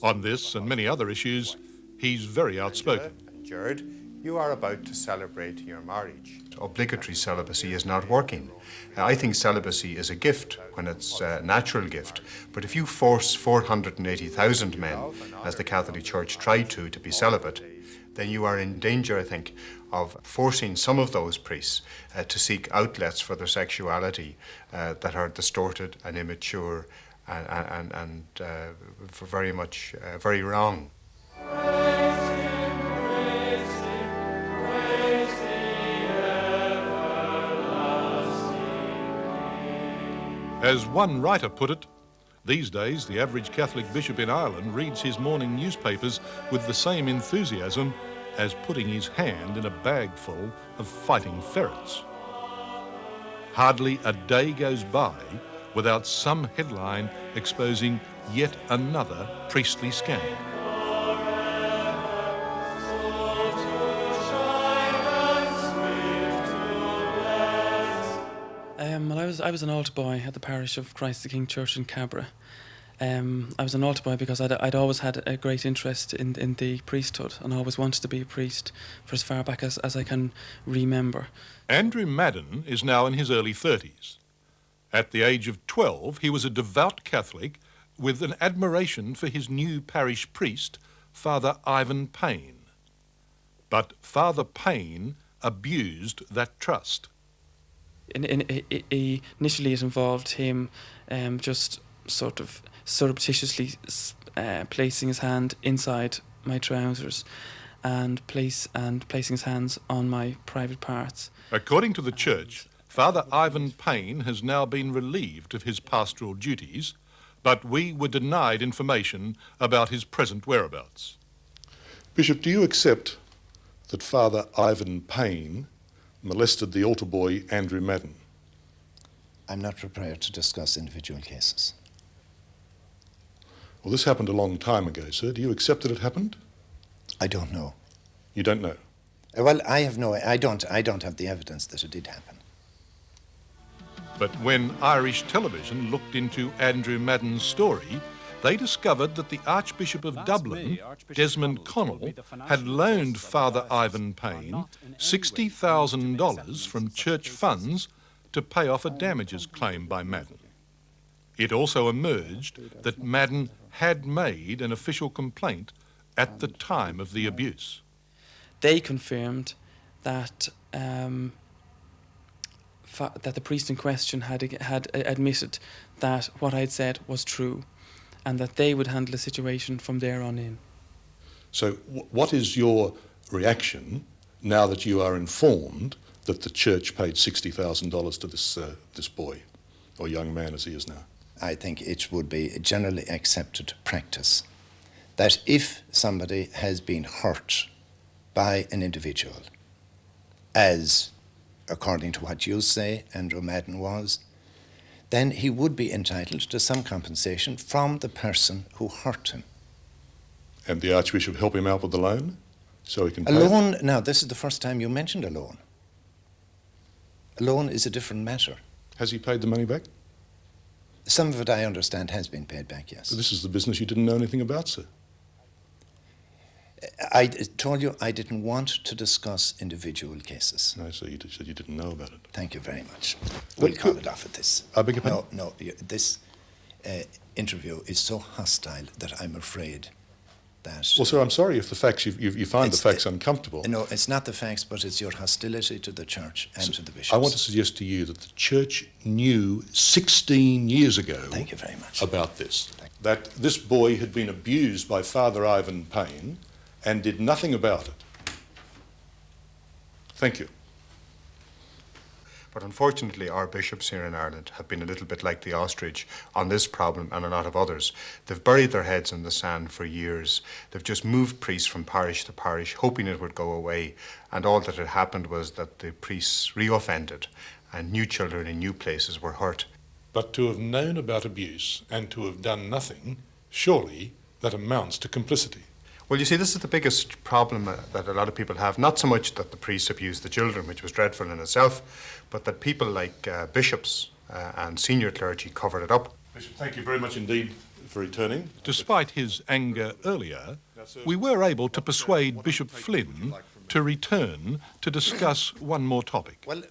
S6: On this and many other issues, he's very outspoken.
S2: Jared, you are about to celebrate your marriage. Obligatory celibacy is not working. I think celibacy is a gift when it's a natural gift. But if you force 480,000 men, as the Catholic Church tried to be celibate, then you are in danger, I think, of forcing some of those priests to seek outlets for their sexuality that are distorted and immature and very wrong.
S6: As one writer put it, these days the average Catholic bishop in Ireland reads his morning newspapers with the same enthusiasm as putting his hand in a bag full of fighting ferrets. Hardly a day goes by without some headline exposing yet another priestly scandal.
S13: Well, I was an altar boy at the parish of Christ the King Church in Cabra. I was an altar boy because I'd always had a great interest in the priesthood and always wanted to be a priest for as far back as I can remember.
S6: Andrew Madden is now in his early 30s. At the age of 12, he was a devout Catholic with an admiration for his new parish priest, Father Ivan Payne. But Father Payne abused that trust.
S13: Initially it involved him just sort of surreptitiously placing his hand inside my trousers and placing his hands on my private parts.
S6: According to the church, Father Ivan Payne has now been relieved of his pastoral duties, but we were denied information about his present whereabouts. Bishop, do you accept that Father Ivan Payne molested the altar boy Andrew Madden?
S19: I'm not prepared to discuss individual cases.
S6: Well, this happened a long time ago, sir. Do you accept that it happened?
S19: I don't know.
S6: You don't know?
S19: Well, I don't have the evidence that it did happen.
S6: But when Irish television looked into Andrew Madden's story, they discovered that the Archbishop of Dublin, Desmond Connell, had loaned Father Ivan Payne $60,000 from church funds to pay off a damages claim by Madden. It also emerged that Madden had made an official complaint at the time of the abuse.
S13: They confirmed that that the priest in question had admitted that what I'd said was true, and that they would handle the situation from there on in.
S6: So what is your reaction now that you are informed that the church paid $60,000 to this boy, or young man as he is now?
S19: I think it would be a generally accepted practice that if somebody has been hurt by an individual, as according to what you say Andrew Madden was, then he would be entitled to some compensation from the person who hurt him.
S6: And the Archbishop help him out with the loan, so he can pay?
S19: A loan, now this is the first time you mentioned a loan. A loan is a different matter.
S6: Has he paid the money back?
S19: Some of it, I understand, has been paid back, yes.
S6: But this is the business you didn't know anything about, sir.
S19: I told you I didn't want to discuss individual cases.
S6: No, sir, you said you didn't know about it.
S19: Thank you very much. We'll call it off at this.
S6: I beg your pardon?
S19: No, this interview is so hostile that I'm afraid that...
S6: Well, sir, I'm sorry if the facts, you find the facts uncomfortable.
S19: No, it's not the facts, but it's your hostility to the church and to the bishops.
S6: I want to suggest to you that the church knew 16 years ago
S19: Thank you very much.
S6: about this, that this boy had been abused by Father Ivan Payne and did nothing about it. Thank you.
S2: But unfortunately, our bishops here in Ireland have been a little bit like the ostrich on this problem and a lot of others. They've buried their heads in the sand for years. They've just moved priests from parish to parish, hoping it would go away. And all that had happened was that the priests reoffended and new children in new places were hurt.
S6: But to have known about abuse and to have done nothing, surely that amounts to complicity.
S2: Well, you see, this is the biggest problem that a lot of people have. Not so much that the priests abused the children, which was dreadful in itself, but that people like bishops and senior clergy covered it up.
S6: Bishop, thank you very much indeed for returning. Despite his anger earlier, we were able to persuade Bishop Flynn to return to discuss one more topic.
S19: Well,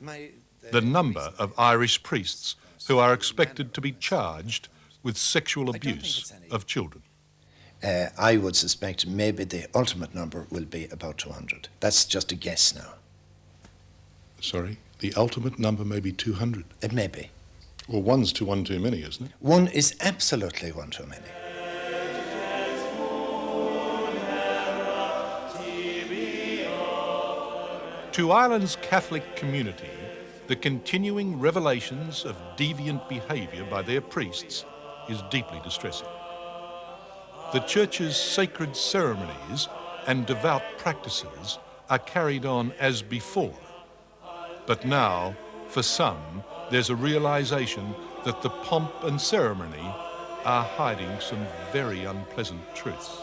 S6: the number of Irish priests who are expected to be charged with sexual abuse of children.
S19: I would suspect maybe the ultimate number will be about 200. That's just a guess now.
S6: Sorry? The ultimate number may be 200?
S19: It may be.
S6: Well, one's one too many, isn't it?
S19: One is absolutely one too many.
S6: To Ireland's Catholic community, the continuing revelations of deviant behaviour by their priests is deeply distressing. The Church's sacred ceremonies and devout practices are carried on as before. But now, for some, there's a realisation that the pomp and ceremony are hiding some very unpleasant truths.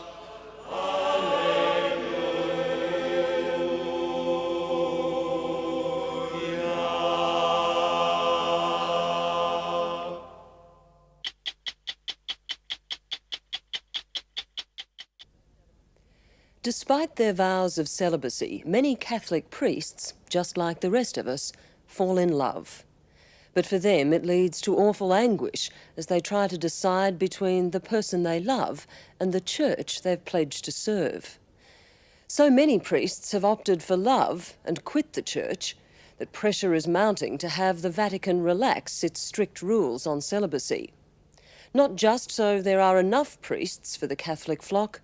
S5: Despite their vows of celibacy, many Catholic priests, just like the rest of us, fall in love. But for them, it leads to awful anguish as they try to decide between the person they love and the church they've pledged to serve. So many priests have opted for love and quit the church that pressure is mounting to have the Vatican relax its strict rules on celibacy. Not just so there are enough priests for the Catholic flock,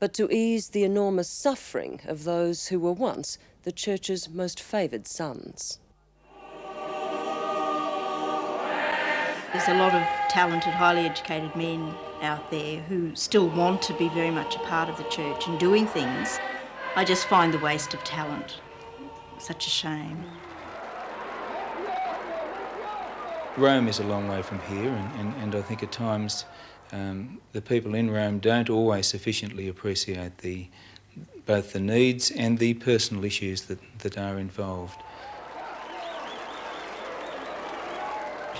S5: but to ease the enormous suffering of those who were once the Church's most favoured sons.
S7: There's a lot of talented, highly educated men out there who still want to be very much a part of the Church and doing things. I just find the waste of talent such a shame.
S22: Rome is a long way from here, and I think at times the people in Rome don't always sufficiently appreciate both the needs and the personal issues that are involved.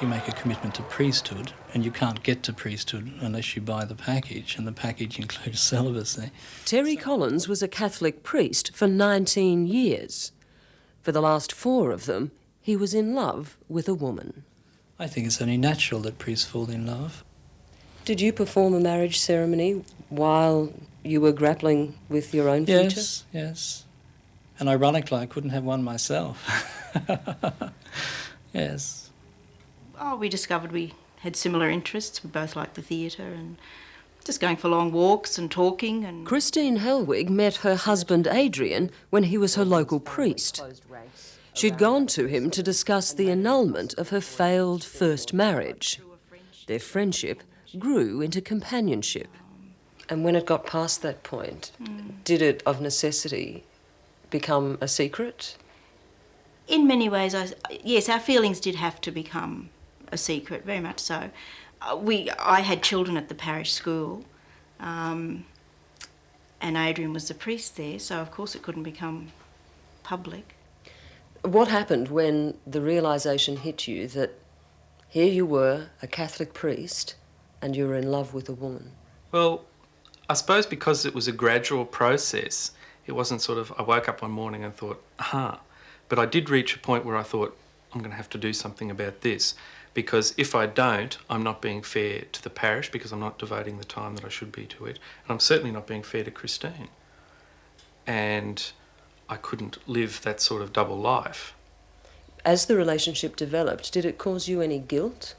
S24: You make a commitment to priesthood, and you can't get to priesthood unless you buy the package, and the package includes celibacy.
S5: Terry Collins was a Catholic priest for 19 years. For the last 4 of them, he was in love with a woman.
S24: I think it's only natural that priests fall in love.
S5: Did you perform a marriage ceremony while you were grappling with your own future?
S24: Yes. And ironically, I couldn't have one myself. Yes.
S7: Oh, we discovered we had similar interests. We both liked the theatre and just going for long walks and talking. And
S5: Christine Helwig met her husband Adrian when he was her local priest. She'd gone to him to discuss the annulment of her failed first marriage. Their friendship grew into companionship. And when it got past that point, did it, of necessity, become a secret?
S7: in many ways, yes, our feelings did have to become a secret, very much so. I had children at the parish school, and Adrian was the priest there, so of course it couldn't become public.
S5: What happened when the realisation hit you that here you were, a Catholic priest, and you were in love with a woman?
S13: Well, I suppose because it was a gradual process, it wasn't sort of, I woke up one morning and thought, aha. But I did reach a point where I thought, I'm going to have to do something about this, because if I don't, I'm not being fair to the parish because I'm not devoting the time that I should be to it, and I'm certainly not being fair to Christine. And I couldn't live that sort of double life.
S5: As the relationship developed, did it cause you any guilt?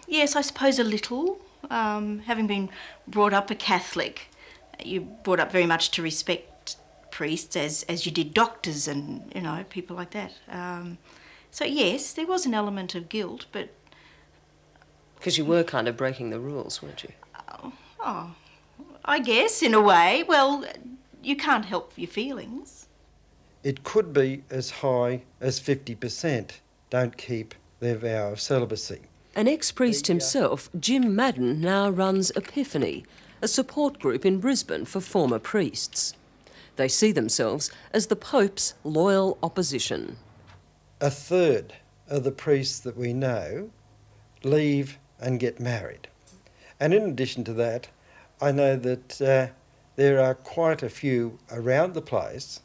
S7: Yes, I suppose a little. Having been brought up a Catholic, you're brought up very much to respect priests as you did doctors and, you know, people like that. So yes, there was an element of guilt, but...
S5: Because you were kind of breaking the rules, weren't you?
S7: Oh, I guess, in a way. Well, you can't help your feelings.
S4: It could be as high as 50% don't keep their vow of celibacy.
S5: An ex-priest himself, Jim Madden now runs Epiphany, a support group in Brisbane for former priests. They see themselves as the Pope's loyal opposition.
S4: A third of the priests that we know leave and get married. And in addition to that, I know that there are quite a few around the place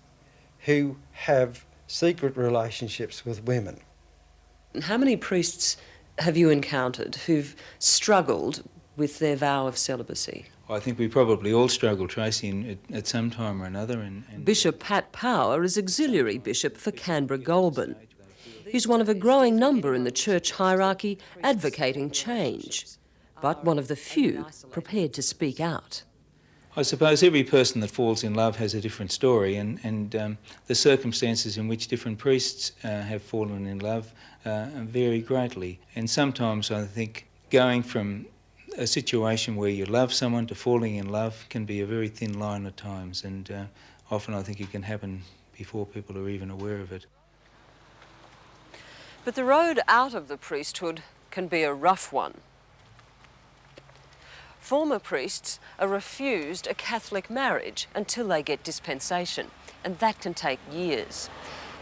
S4: who have secret relationships with women.
S5: How many priests have you encountered who've struggled with their vow of celibacy?
S22: I think we probably all struggle, Tracy, at some time or another.
S5: Bishop Pat Power is auxiliary bishop for Canberra-Goulburn. He's one of a growing number in the church hierarchy advocating change, but one of the few prepared to speak out.
S22: I suppose every person that falls in love has a different story, and the circumstances in which different priests have fallen in love vary greatly. And sometimes I think going from a situation where you love someone to falling in love can be a very thin line at times, and often I think it can happen before people are even aware of it.
S5: But the road out of the priesthood can be a rough one. Former priests are refused a Catholic marriage until they get dispensation, and that can take years.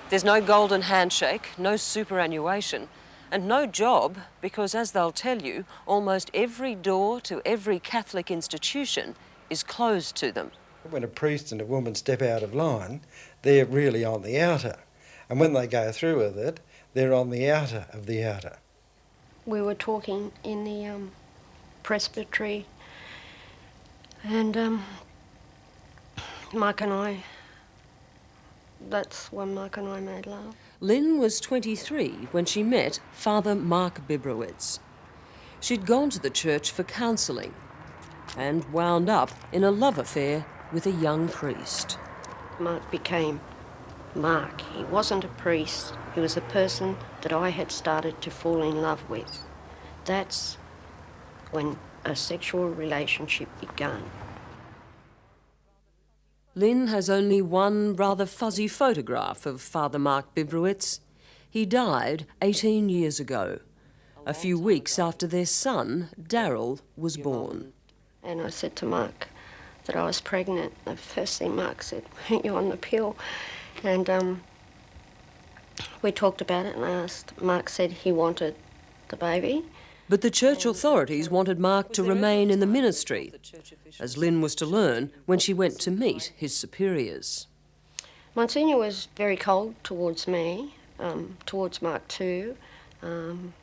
S5: There's no golden handshake, no superannuation, and no job because, as they'll tell you, almost every door to every Catholic institution is closed to them.
S4: When a priest and a woman step out of line, they're really on the outer. And when they go through with it, they're on the outer of the outer.
S12: We were talking in the presbytery, and Mark and I, that's when Mark and I made love.
S5: Lynn was 23 when she met Father Mark Bibrowitz. She'd gone to the church for counselling and wound up in a love affair with a young priest.
S12: Mark became Mark. He wasn't a priest. He was a person that I had started to fall in love with. That's when a sexual relationship began.
S5: Lynn has only one rather fuzzy photograph of Father Mark Bibrowitz. He died 18 years ago, a few weeks after their son, Daryl, was born.
S12: And I said to Mark that I was pregnant. The first thing Mark said, "You're on the pill." And we talked about it, and I asked. Mark said he wanted the baby.
S5: But the church authorities wanted Mark to remain in the ministry, as Lynn was to learn when she went to meet his superiors.
S12: Monsignor was very cold towards me, towards Mark too, and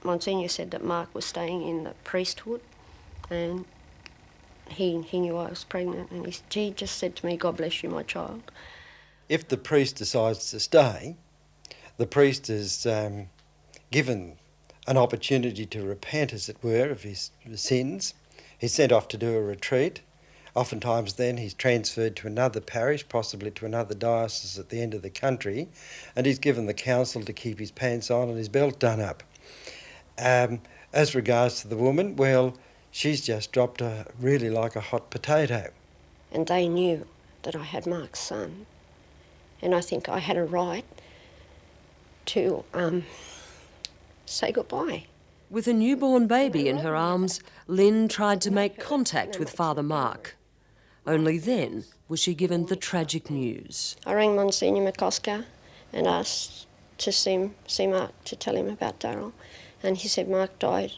S12: Monsignor said that Mark was staying in the priesthood, and he knew I was pregnant, and he just said to me, "God bless you, my child."
S4: If the priest decides to stay, the priest is given an opportunity to repent, as it were, of his sins. He's sent off to do a retreat. Oftentimes then he's transferred to another parish, possibly to another diocese at the end of the country, and he's given the counsel to keep his pants on and his belt done up. As regards to the woman, well, she's just dropped really like a hot potato.
S12: And they knew that I had Mark's son, and I think I had a right to say goodbye.
S5: With a newborn baby in her arms, Lynn tried to make contact with Father Mark. Only then was she given the tragic news.
S12: I rang Monsignor McCosker and asked to see Mark, to tell him about Daryl, and he said Mark died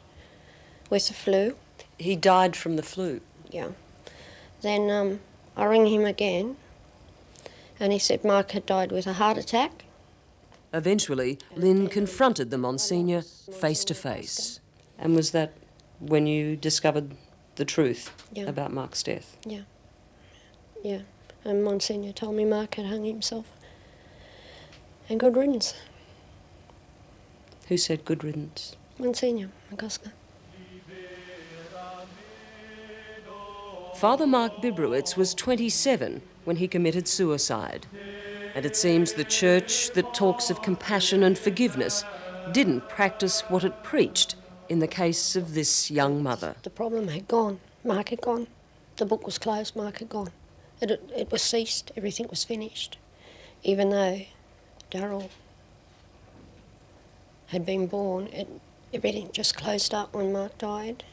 S12: with the flu.
S5: He died from the flu?
S12: Yeah. Then I rang him again, and he said Mark had died with a heart attack.
S5: Eventually, Lynn confronted the Monsignor face to face. And was that when you discovered the truth about Mark's death?
S12: Yeah. Yeah. And Monsignor told me Mark had hung himself. And good riddance.
S5: Who said good riddance?
S12: Monsignor McCosker.
S5: Father Mark Bibrowitz was 27 when he committed suicide. And it seems the church that talks of compassion and forgiveness didn't practice what it preached in the case of this young mother.
S12: The problem had gone. Mark had gone. The book was closed, Mark had gone. It was ceased, everything was finished. Even though Darryl had been born, everything just closed up when Mark died.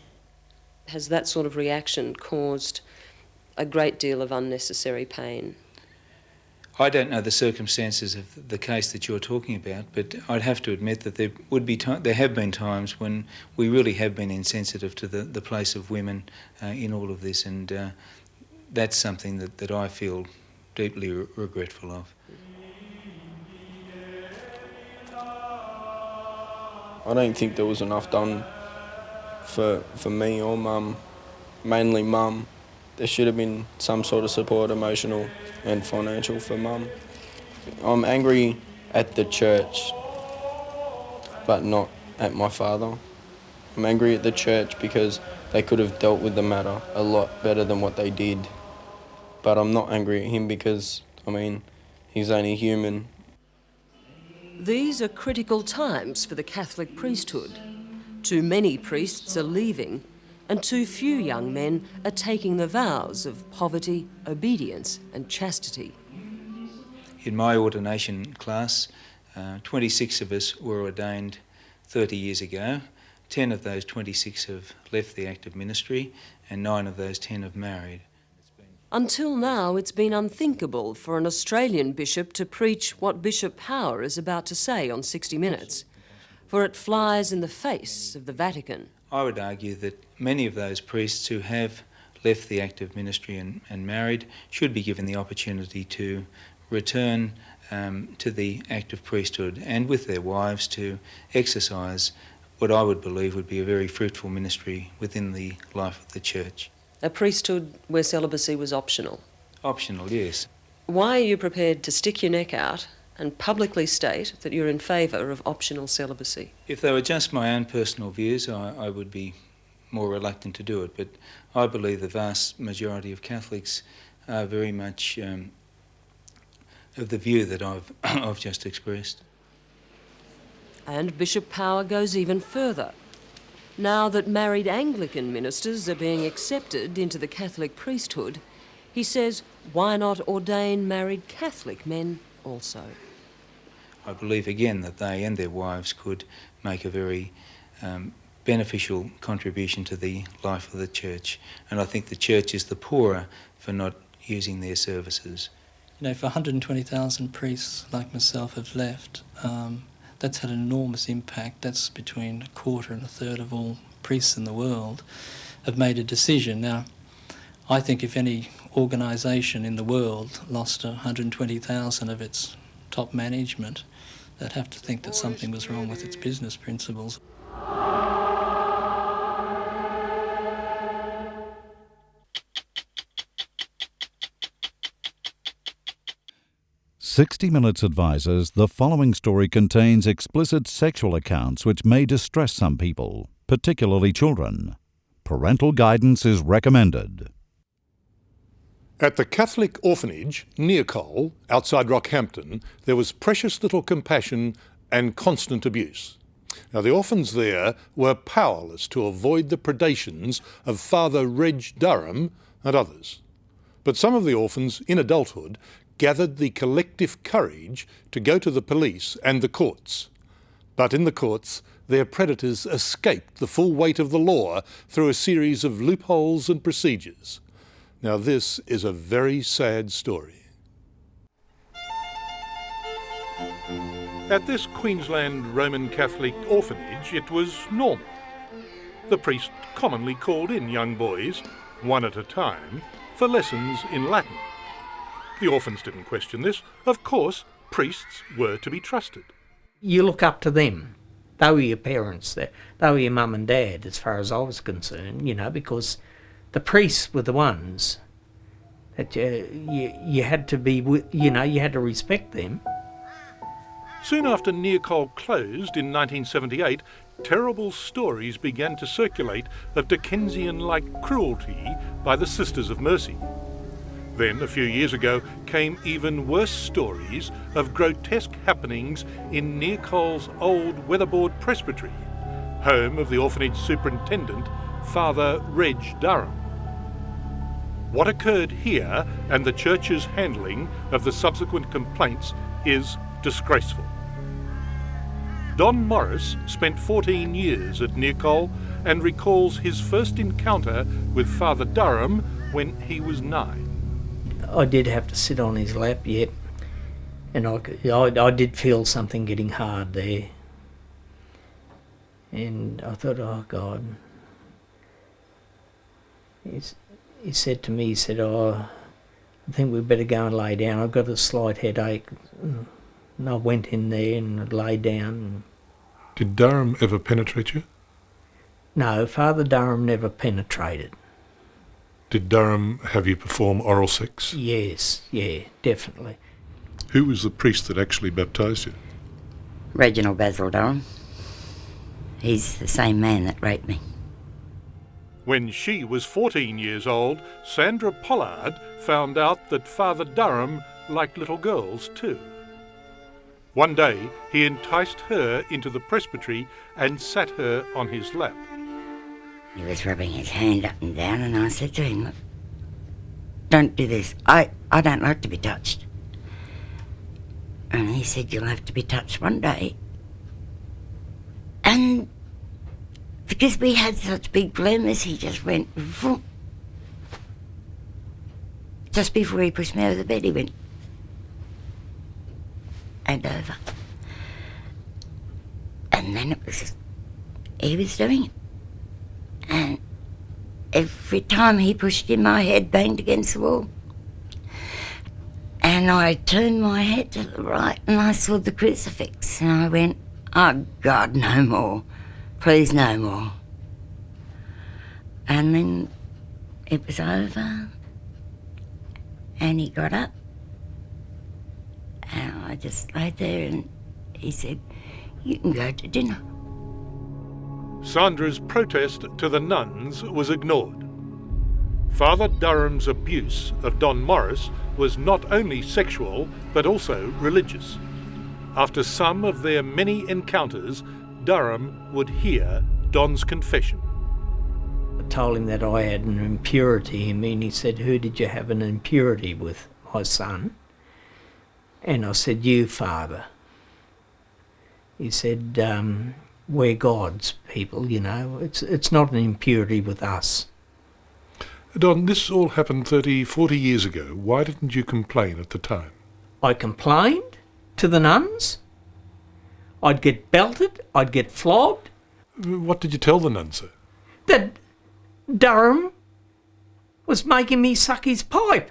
S5: Has that sort of reaction caused a great deal of unnecessary pain?
S22: I don't know the circumstances of the case that you're talking about, but I'd have to admit that there have been times when we really have been insensitive to the place of women in all of this, and that's something that I feel deeply regretful of.
S16: I don't think there was enough done for me or Mum, mainly Mum. There should have been some sort of support, emotional and financial, for Mum. I'm angry at the church, but not at my father. I'm angry at the church because they could have dealt with the matter a lot better than what they did. But I'm not angry at him because, he's only human.
S5: These are critical times for the Catholic priesthood. Too many priests are leaving, and too few young men are taking the vows of poverty, obedience and chastity.
S22: In my ordination class, 26 of us were ordained 30 years ago. 10 of those 26 have left the active ministry, and 9 of those 10 have married.
S5: Until now, it's been unthinkable for an Australian bishop to preach what Bishop Power is about to say on 60 Minutes, for it flies in the face of the Vatican.
S22: I would argue that many of those priests who have left the active ministry and married should be given the opportunity to return to the active priesthood and with their wives to exercise what I would believe would be a very fruitful ministry within the life of the church.
S5: A priesthood where celibacy was optional.
S22: Optional, yes.
S5: Why are you prepared to stick your neck out and publicly state that you're in favour of optional celibacy?
S22: If they were just my own personal views, I would be more reluctant to do it, but I believe the vast majority of Catholics are very much of the view that I've just expressed.
S5: And Bishop Power goes even further. Now that married Anglican ministers are being accepted into the Catholic priesthood, he says, why not ordain married Catholic men also?
S22: I believe again that they and their wives could make a very beneficial contribution to the life of the church, and I think the church is the poorer for not using their services.
S24: If 120,000 priests like myself have left, that's had an enormous impact. That's between a quarter and a third of all priests in the world have made a decision. Now, I think if any organisation in the world lost 120,000 of its top management, they'd have to think that something was wrong with its business principles.
S17: "60 Minutes advises the following story contains explicit sexual accounts which may distress some people, particularly children. Parental guidance is recommended."
S6: At the Catholic orphanage near Cole, outside Rockhampton, there was precious little compassion and constant abuse. Now, the orphans there were powerless to avoid the predations of Father Reg Durham and others. But some of the orphans in adulthood gathered the collective courage to go to the police and the courts. But in the courts, their predators escaped the full weight of the law through a series of loopholes and procedures. Now, this is a very sad story. At this Queensland Roman Catholic orphanage, it was normal. The priest commonly called in young boys, one at a time, for lessons in Latin. The orphans didn't question this. Of course, priests were to be trusted.
S18: You look up to them. They were your parents. They were your mum and dad, as far as I was concerned, because the priests were the ones that you had to be, you had to respect them.
S6: Soon after Near Cole closed in 1978, terrible stories began to circulate of Dickensian-like cruelty by the Sisters of Mercy. Then, a few years ago, came even worse stories of grotesque happenings in Nearcole's old weatherboard presbytery, home of the orphanage superintendent, Father Reg Durham. What occurred here and the church's handling of the subsequent complaints is disgraceful. Don Morris spent 14 years at Nearcole and recalls his first encounter with Father Durham when he was 9.
S18: I did have to sit on his lap, yep, and I did feel something getting hard there. And I thought, oh God. He said to me, he said, oh, I think we'd better go and lay down. I've got a slight headache. And I went in there and lay down.
S6: Did Durham ever penetrate you?
S18: No, Father Durham never penetrated.
S6: Did Durham have you perform oral sex?
S18: Yes, yeah, definitely.
S6: Who was the priest that actually baptised you?
S8: Reginald Basil Durham. He's the same man that raped me.
S6: When she was 14 years old, Sandra Pollard found out that Father Durham liked little girls too. One day, he enticed her into the presbytery and sat her on his lap.
S8: He was rubbing his hand up and down, and I said to him, look, don't do this. I don't like to be touched. And he said, you'll have to be touched one day. And because we had such big glimmers, he just went, vroom. Just before he pushed me over the bed, he went, and over. And then it was, he was doing it. And every time he pushed him, my head banged against the wall. And I turned my head to the right and I saw the crucifix. And I went, oh God, no more. Please, no more. And then it was over. And he got up. And I just lay there and he said, you can go to dinner.
S6: Sandra's protest to the nuns was ignored. Father Durham's abuse of Don Morris was not only sexual, but also religious. After some of their many encounters, Durham would hear Don's confession.
S18: I told him that I had an impurity in me, and he said, who did you have an impurity with, my son? And I said, you, Father. He said, we're God's people, you know. It's not an impurity with us.
S6: Don, this all happened 30, 40 years ago. Why didn't you complain at the time?
S18: I complained to the nuns. I'd get belted. I'd get flogged.
S6: What did you tell the nuns, sir?
S18: That Durham was making me suck his pipe.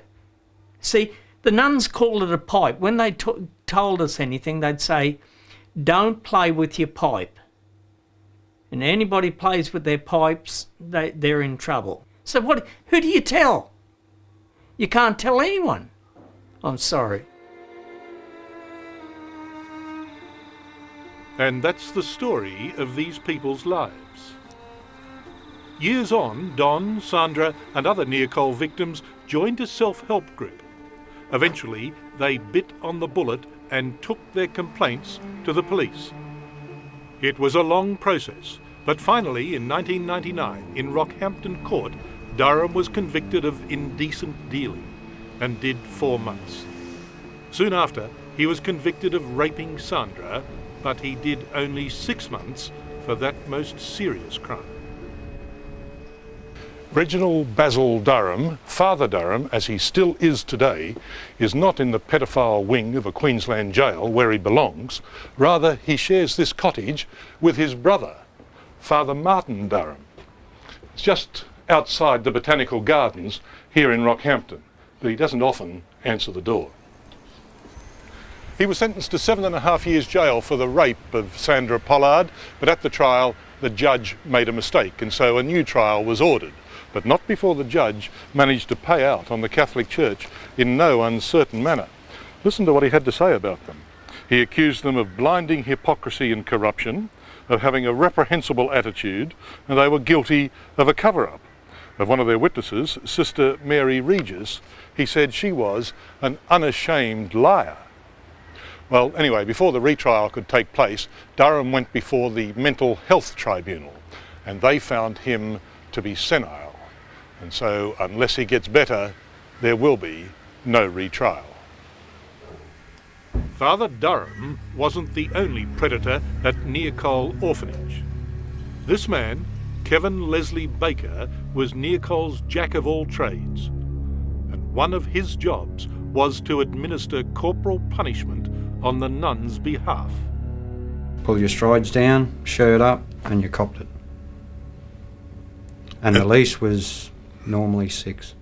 S18: See, the nuns called it a pipe. When they told us anything, they'd say, don't play with your pipe. And anybody plays with their pipes, they're in trouble. So who do you tell? You can't tell anyone. I'm sorry.
S6: And that's the story of these people's lives. Years on, Don, Sandra and other Nearcole victims joined a self-help group. Eventually, they bit on the bullet and took their complaints to the police. It was a long process, but finally in 1999 in Rockhampton Court, Durham was convicted of indecent dealing and did 4 months. Soon after, he was convicted of raping Sandra, but he did only 6 months for that most serious crime. Reginald Basil Durham, Father Durham, as he still is today, is not in the pedophile wing of a Queensland jail where he belongs. Rather, he shares this cottage with his brother, Father Martin Durham. It's just outside the Botanical Gardens here in Rockhampton, but he doesn't often answer the door. He was sentenced to 7.5 years jail for the rape of Sandra Pollard, but at the trial the judge made a mistake, and so a new trial was ordered, but not before the judge managed to pay out on the Catholic Church in no uncertain manner. Listen to what he had to say about them. He accused them of blinding hypocrisy and corruption, of having a reprehensible attitude, and they were guilty of a cover-up. Of one of their witnesses, Sister Mary Regis, he said she was an unashamed liar. Well, anyway, before the retrial could take place, Durham went before the Mental Health Tribunal, and they found him to be senile. And so, unless he gets better, there will be no retrial. Father Durham wasn't the only predator at Nearcole Orphanage. This man, Kevin Leslie Baker, was Nearcole's jack of all trades, and one of his jobs was to administer corporal punishment on the nuns' behalf.
S11: Pull your strides down, shirt up, and you copped it. And the lease was normally 6.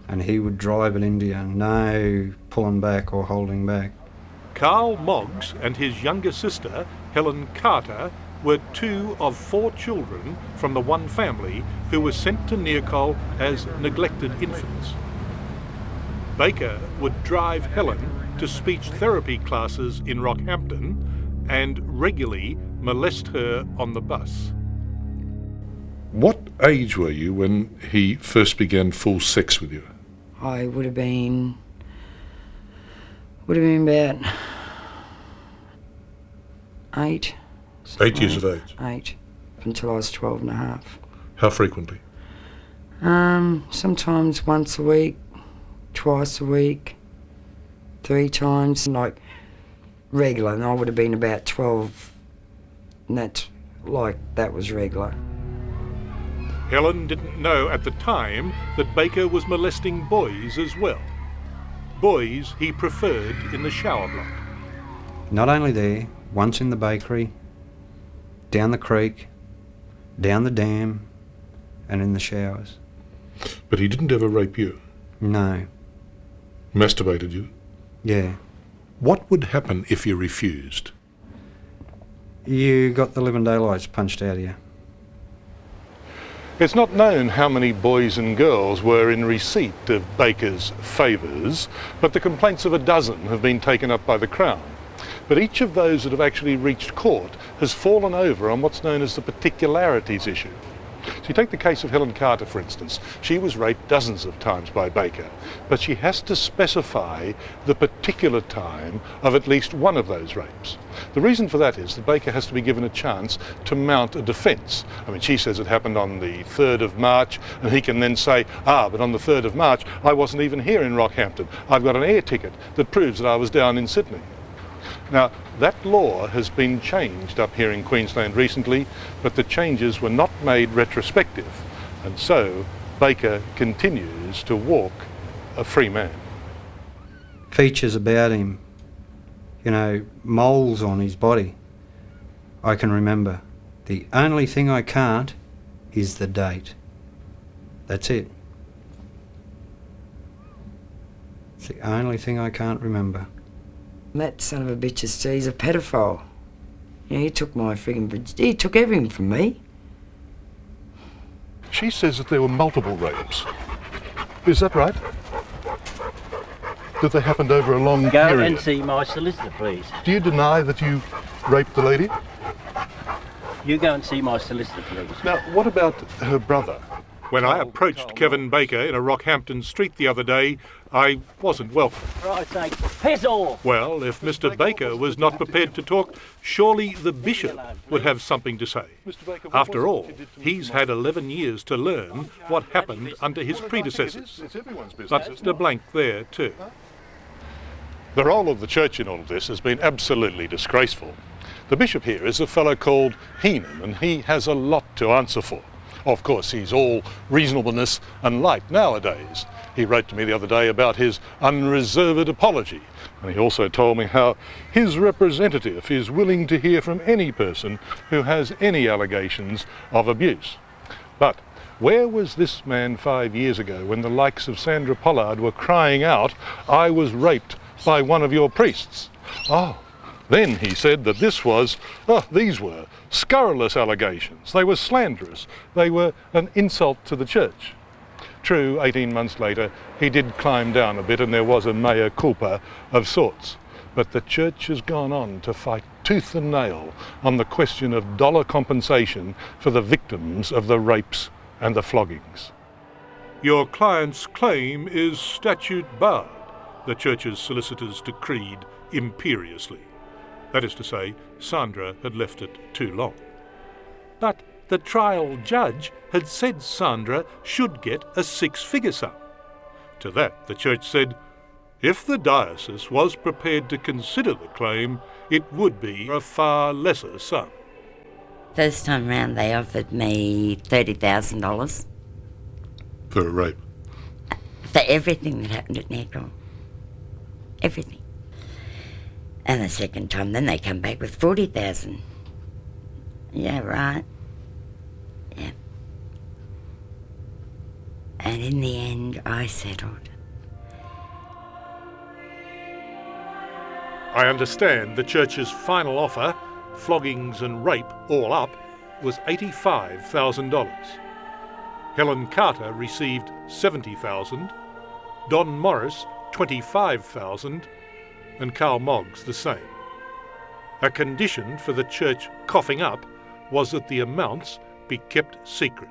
S11: And he would drive it into you, no pulling back or holding back.
S6: Carl Moggs and his younger sister, Helen Carter, were 2 of 4 children from the one family who were sent to Nearcole as neglected infants. Baker would drive Helen to speech therapy classes in Rockhampton and regularly molest her on the bus. What age were you when he first began full sex with you?
S14: I would have been about 8.
S6: 8 years of age?
S14: 8, until I was 12 and a half.
S6: How frequently?
S14: Sometimes once a week, twice a week, 3 times, like regular, and I would have been about 12, and that was regular.
S6: Helen didn't know at the time that Baker was molesting boys as well. Boys he preferred in the shower block.
S11: Not only there, once in the bakery, down the creek, down the dam, and in the showers.
S6: But he didn't ever rape you?
S11: No.
S6: Masturbated you?
S11: Yeah.
S6: What would happen if you refused?
S11: You got the living daylights punched out of you.
S6: It's not known how many boys and girls were in receipt of Baker's favours, but the complaints of a dozen have been taken up by the Crown. But each of those that have actually reached court has fallen over on what's known as the particularities issue. So you take the case of Helen Carter, for instance. She was raped dozens of times by Baker, but she has to specify the particular time of at least one of those rapes. The reason for that is that Baker has to be given a chance to mount a defence. I mean, she says it happened on the 3rd of March, and he can then say, but on the 3rd of March, I wasn't even here in Rockhampton. I've got an air ticket that proves that I was down in Sydney. Now, that law has been changed up here in Queensland recently, but the changes were not made retrospective, and so Baker continues to walk a free man.
S11: Features about him, moles on his body, I can remember. The only thing I can't is the date. That's it. It's the only thing I can't remember.
S14: That son of a bitch he's a pedophile. Yeah, he took he took everything from me.
S6: She says that there were multiple rapes. Is that right? That they happened over a long period?
S1: Go and see my solicitor, please.
S6: Do you deny that you raped the lady?
S1: You go and see my solicitor, please.
S6: Now, what about her brother? When I approached Kevin Baker in a Rockhampton street the other day, I wasn't welcome.
S1: Right, say, piss off!
S6: Well, if Mr. Baker was not prepared to talk, surely the bishop would have something to say. After all, he's had 11 years to learn what happened under his predecessors. But the blank there too. The role of the church in all of this has been absolutely disgraceful. The bishop here is a fellow called Heenan, and he has a lot to answer for. Of course, he's all reasonableness and light nowadays. He wrote to me the other day about his unreserved apology, and he also told me how his representative is willing to hear from any person who has any allegations of abuse. But where was this man 5 years ago when the likes of Sandra Pollard were crying out, "I was raped by one of your priests"? Then he said that these were scurrilous allegations. They were slanderous. They were an insult to the church. True, 18 months later, he did climb down a bit and there was a mea culpa of sorts. But the church has gone on to fight tooth and nail on the question of dollar compensation for the victims of the rapes and the floggings. Your client's claim is statute barred, the church's solicitors decreed imperiously. That is to say, Sandra had left it too long. But the trial judge had said Sandra should get a six-figure sum. To that, the church said, if the diocese was prepared to consider the claim, it would be a far lesser sum.
S8: First time round, they offered me $30,000.
S6: For a rape?
S8: For everything that happened at Hegarty. Everything. And the second time, then they come back with 40,000. Yeah, right. Yeah. And in the end, I settled.
S6: I understand the church's final offer, floggings and rape all up, was $85,000. Helen Carter received $70,000, Don Morris $25,000, and Carl Moggs the same. A condition for the church coughing up was that the amounts be kept secret.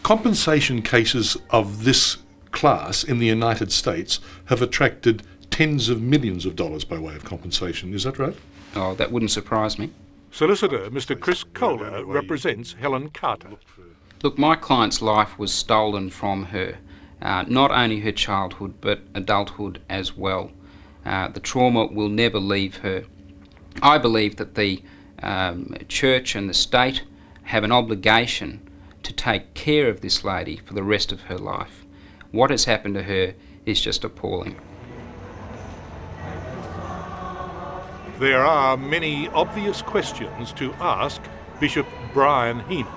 S6: Compensation cases of this class in the United States have attracted tens of millions of dollars by way of compensation. Is that right?
S10: Oh, that wouldn't surprise me.
S6: Solicitor Mr. Chris Kohler represents Helen Carter.
S10: Look, my client's life was stolen from her. Not only her childhood, but adulthood as well. The trauma will never leave her. I believe that the church and the state have an obligation to take care of this lady for the rest of her life. What has happened to her is just appalling.
S6: There are many obvious questions to ask Bishop Brian Heenan.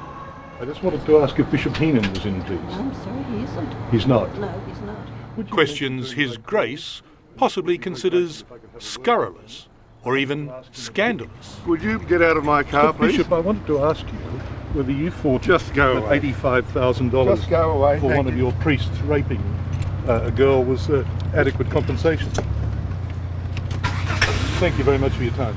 S6: I just wanted to ask if Bishop Heenan was in, please.
S15: I'm sorry, he isn't.
S6: He's not?
S15: No, he's not.
S6: Questions His Grace possibly considers scurrilous or even scandalous.
S20: Would you get out of my car, please?
S6: Bishop, I wanted to ask you whether you thought
S20: Just go
S6: that
S20: away.
S6: $85,000
S20: Just go away,
S6: for
S20: thank
S6: one of
S20: you.
S6: your priests raping a girl was adequate compensation. Thank you very much for your time.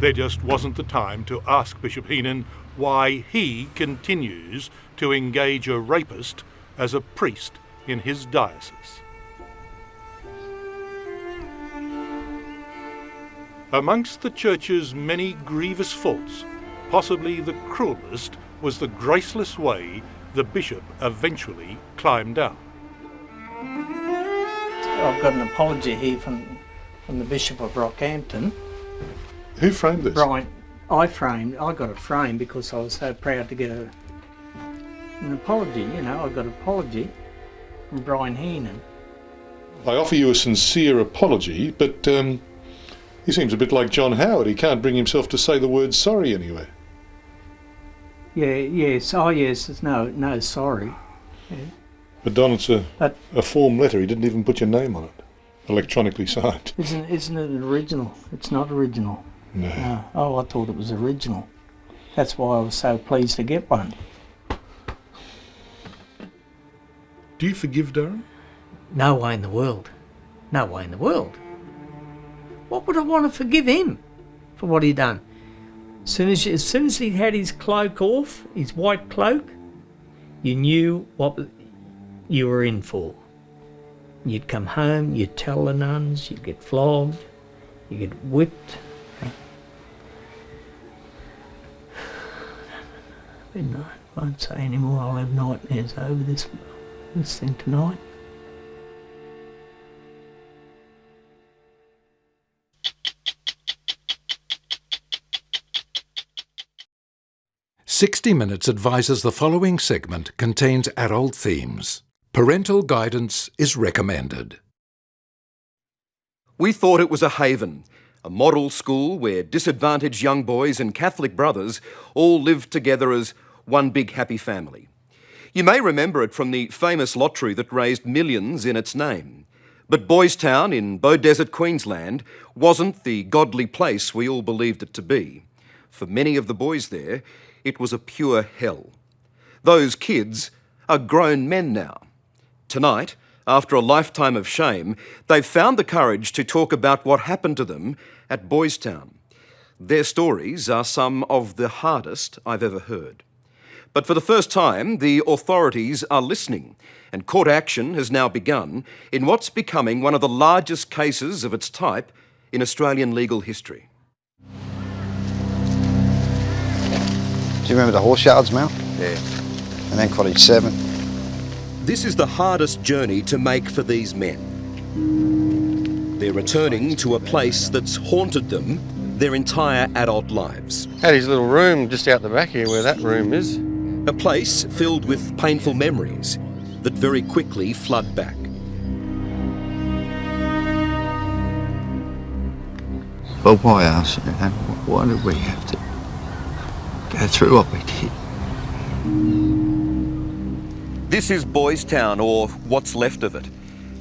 S6: There just wasn't the time to ask Bishop Heenan why he continues to engage a rapist as a priest in his diocese. Amongst the church's many grievous faults, possibly the cruelest was the graceless way the bishop eventually climbed down.
S18: I've got an apology here from the Bishop of Rockhampton.
S6: Who framed this?
S18: Brian. I got it framed because I was so proud to get an apology, you know. I got an apology from Brian Heenan.
S6: I offer you a sincere apology, but he seems a bit like John Howard. He can't bring himself to say the word sorry anyway.
S18: Yes, there's no sorry. Yeah.
S6: But Don, it's a form letter. He didn't even put your name on it, electronically signed.
S18: Isn't it original? It's not original.
S6: No.
S18: Oh, I thought it was original. That's why I was so pleased to get one.
S6: Do you forgive Darren?
S18: No way in the world. No way in the world. What would I want to forgive him for what he done? As soon as he had his cloak off, his white cloak, you knew what you were in for. You'd come home, you'd tell the nuns, you'd get flogged, you'd get whipped. Midnight. Won't say anymore. I'll have nightmares over this thing tonight.
S23: "60 Minutes advises the following segment contains adult themes. Parental guidance is recommended."
S25: We thought it was a haven, a model school where disadvantaged young boys and Catholic brothers all lived together as one big happy family. You may remember it from the famous lottery that raised millions in its name. But Boys Town in Beaudesert, Queensland wasn't the godly place we all believed it to be. For many of the boys there, it was a pure hell. Those kids are grown men now. Tonight, after a lifetime of shame, they've found the courage to talk about what happened to them at Boys Town. Their stories are some of the hardest I've ever heard. But for the first time, the authorities are listening, and court action has now begun in what's becoming one of the largest cases of its type in Australian legal history.
S2: Do you remember the horse yards, Mel?
S3: Yeah.
S2: And then Cottage 7.
S25: This is the hardest journey to make for these men. They're returning to a place that's haunted them their entire adult lives.
S3: Had his little room just out the back here where that room is.
S25: A place filled with painful memories that very quickly flood back.
S2: Well, why ask you, man? Why did we have to go through what we did?
S25: This is Boys Town, or what's left of it.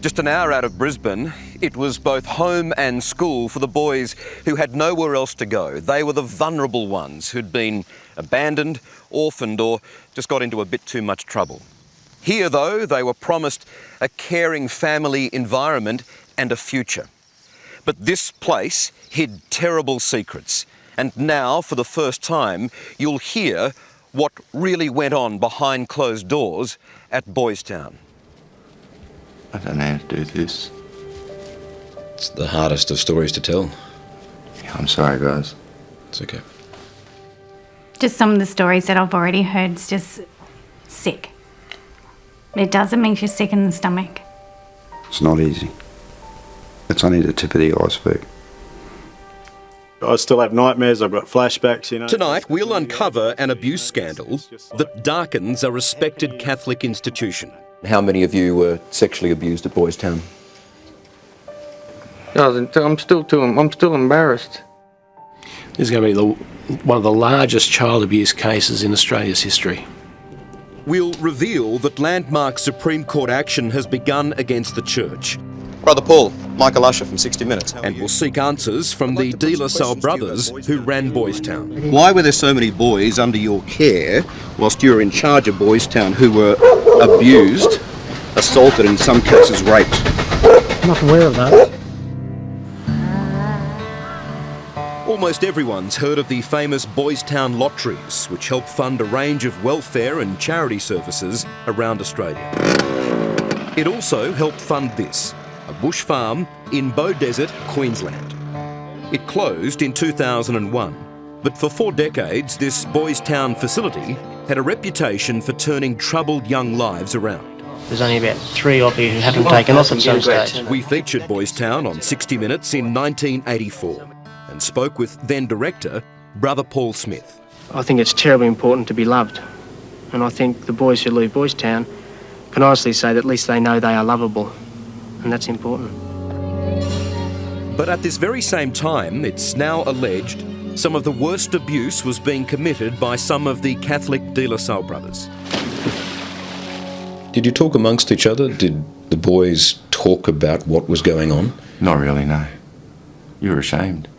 S25: Just an hour out of Brisbane, it was both home and school for the boys who had nowhere else to go. They were the vulnerable ones who'd been abandoned, orphaned, or just got into a bit too much trouble. Here, though, they were promised a caring family environment and a future. But this place hid terrible secrets. And now, for the first time, you'll hear what really went on behind closed doors at Boys Town.
S2: I don't know how to do this.
S9: It's the hardest of stories to tell.
S2: Yeah, I'm sorry, guys.
S9: It's okay.
S19: Just some of the stories that I've already heard is just sick. It does, it makes you sick in the stomach.
S2: It's not easy. It's only the tip of the iceberg.
S21: I still have nightmares, I've got flashbacks, you know.
S25: Tonight, we'll uncover an abuse scandal that darkens a respected Catholic institution. How many of you were sexually abused at Boys Town?
S3: I'm still embarrassed.
S26: This is going to be one of the largest child abuse cases in Australia's history.
S25: We'll reveal that landmark Supreme Court action has begun against the church.
S9: Brother Paul, Michael Usher from 60 Minutes.
S25: And we'll seek answers from the De La Salle brothers who ran Boys Town.
S9: Why were there so many boys under your care whilst you were in charge of Boys Town who were abused, assaulted, in some cases raped?
S26: I'm not aware of that.
S25: Almost everyone's heard of the famous Boys Town lotteries, which help fund a range of welfare and charity services around Australia. It also helped fund this, a bush farm in Bow Desert, Queensland. It closed in 2001, but for 4 decades this Boys Town facility had a reputation for turning troubled young lives around.
S26: There's only about 3 of you who haven't taken off at some stage.
S25: We featured Boys Town on 60 Minutes in 1984 and spoke with then director, Brother Paul Smith.
S26: I think it's terribly important to be loved. And I think the boys who leave Boys Town can honestly say that at least they know they are lovable. And that's important.
S25: But at this very same time, it's now alleged some of the worst abuse was being committed by some of the Catholic De La Salle brothers.
S9: Did you talk amongst each other? Did the boys talk about what was going on?
S2: Not really, no. You were ashamed.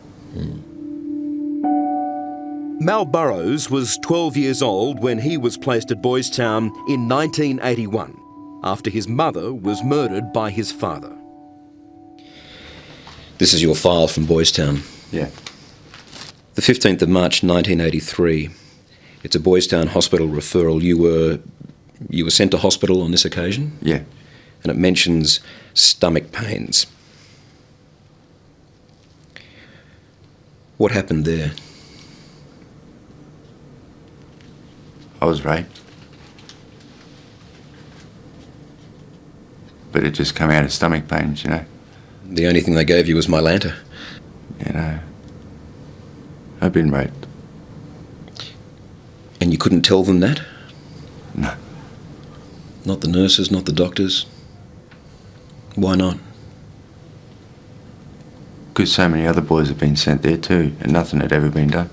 S25: Mal Burrows was 12 years old when he was placed at Boys Town in 1981, after his mother was murdered by his father.
S9: This is your file from Boys Town.
S2: Yeah.
S9: The 15th of March 1983. It's a Boys Town hospital referral. You were sent to hospital on this occasion?
S2: Yeah.
S9: And it mentions stomach pains. What happened there?
S2: I was raped. But it just came out of stomach pains, you know.
S9: The only thing they gave you was Mylanta.
S2: You know, I've been raped.
S9: And you couldn't tell them that?
S2: No.
S9: Not the nurses, not the doctors? Why not?
S2: Because so many other boys have been sent there too, and nothing had ever been done.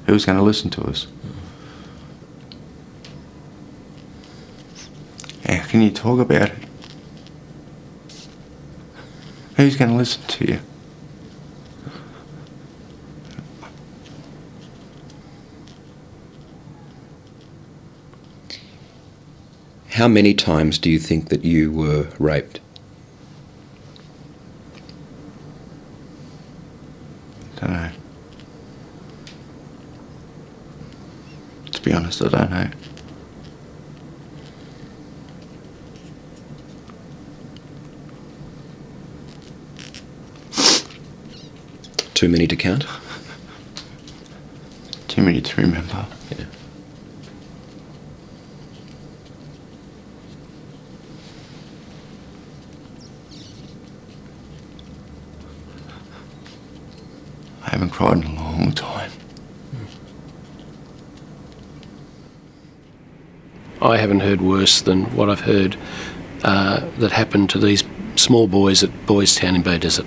S2: Who was going to listen to us? How can you talk about it? Who's going to listen to you?
S9: How many times do you think that you were raped?
S2: I don't know. be honest, I don't know.
S9: Too many to count?
S2: Too many to remember.
S9: Yeah.
S2: I haven't cried in a long time.
S4: I haven't heard worse than what I've heard that happened to these small boys at Boys Town in Bay Desert.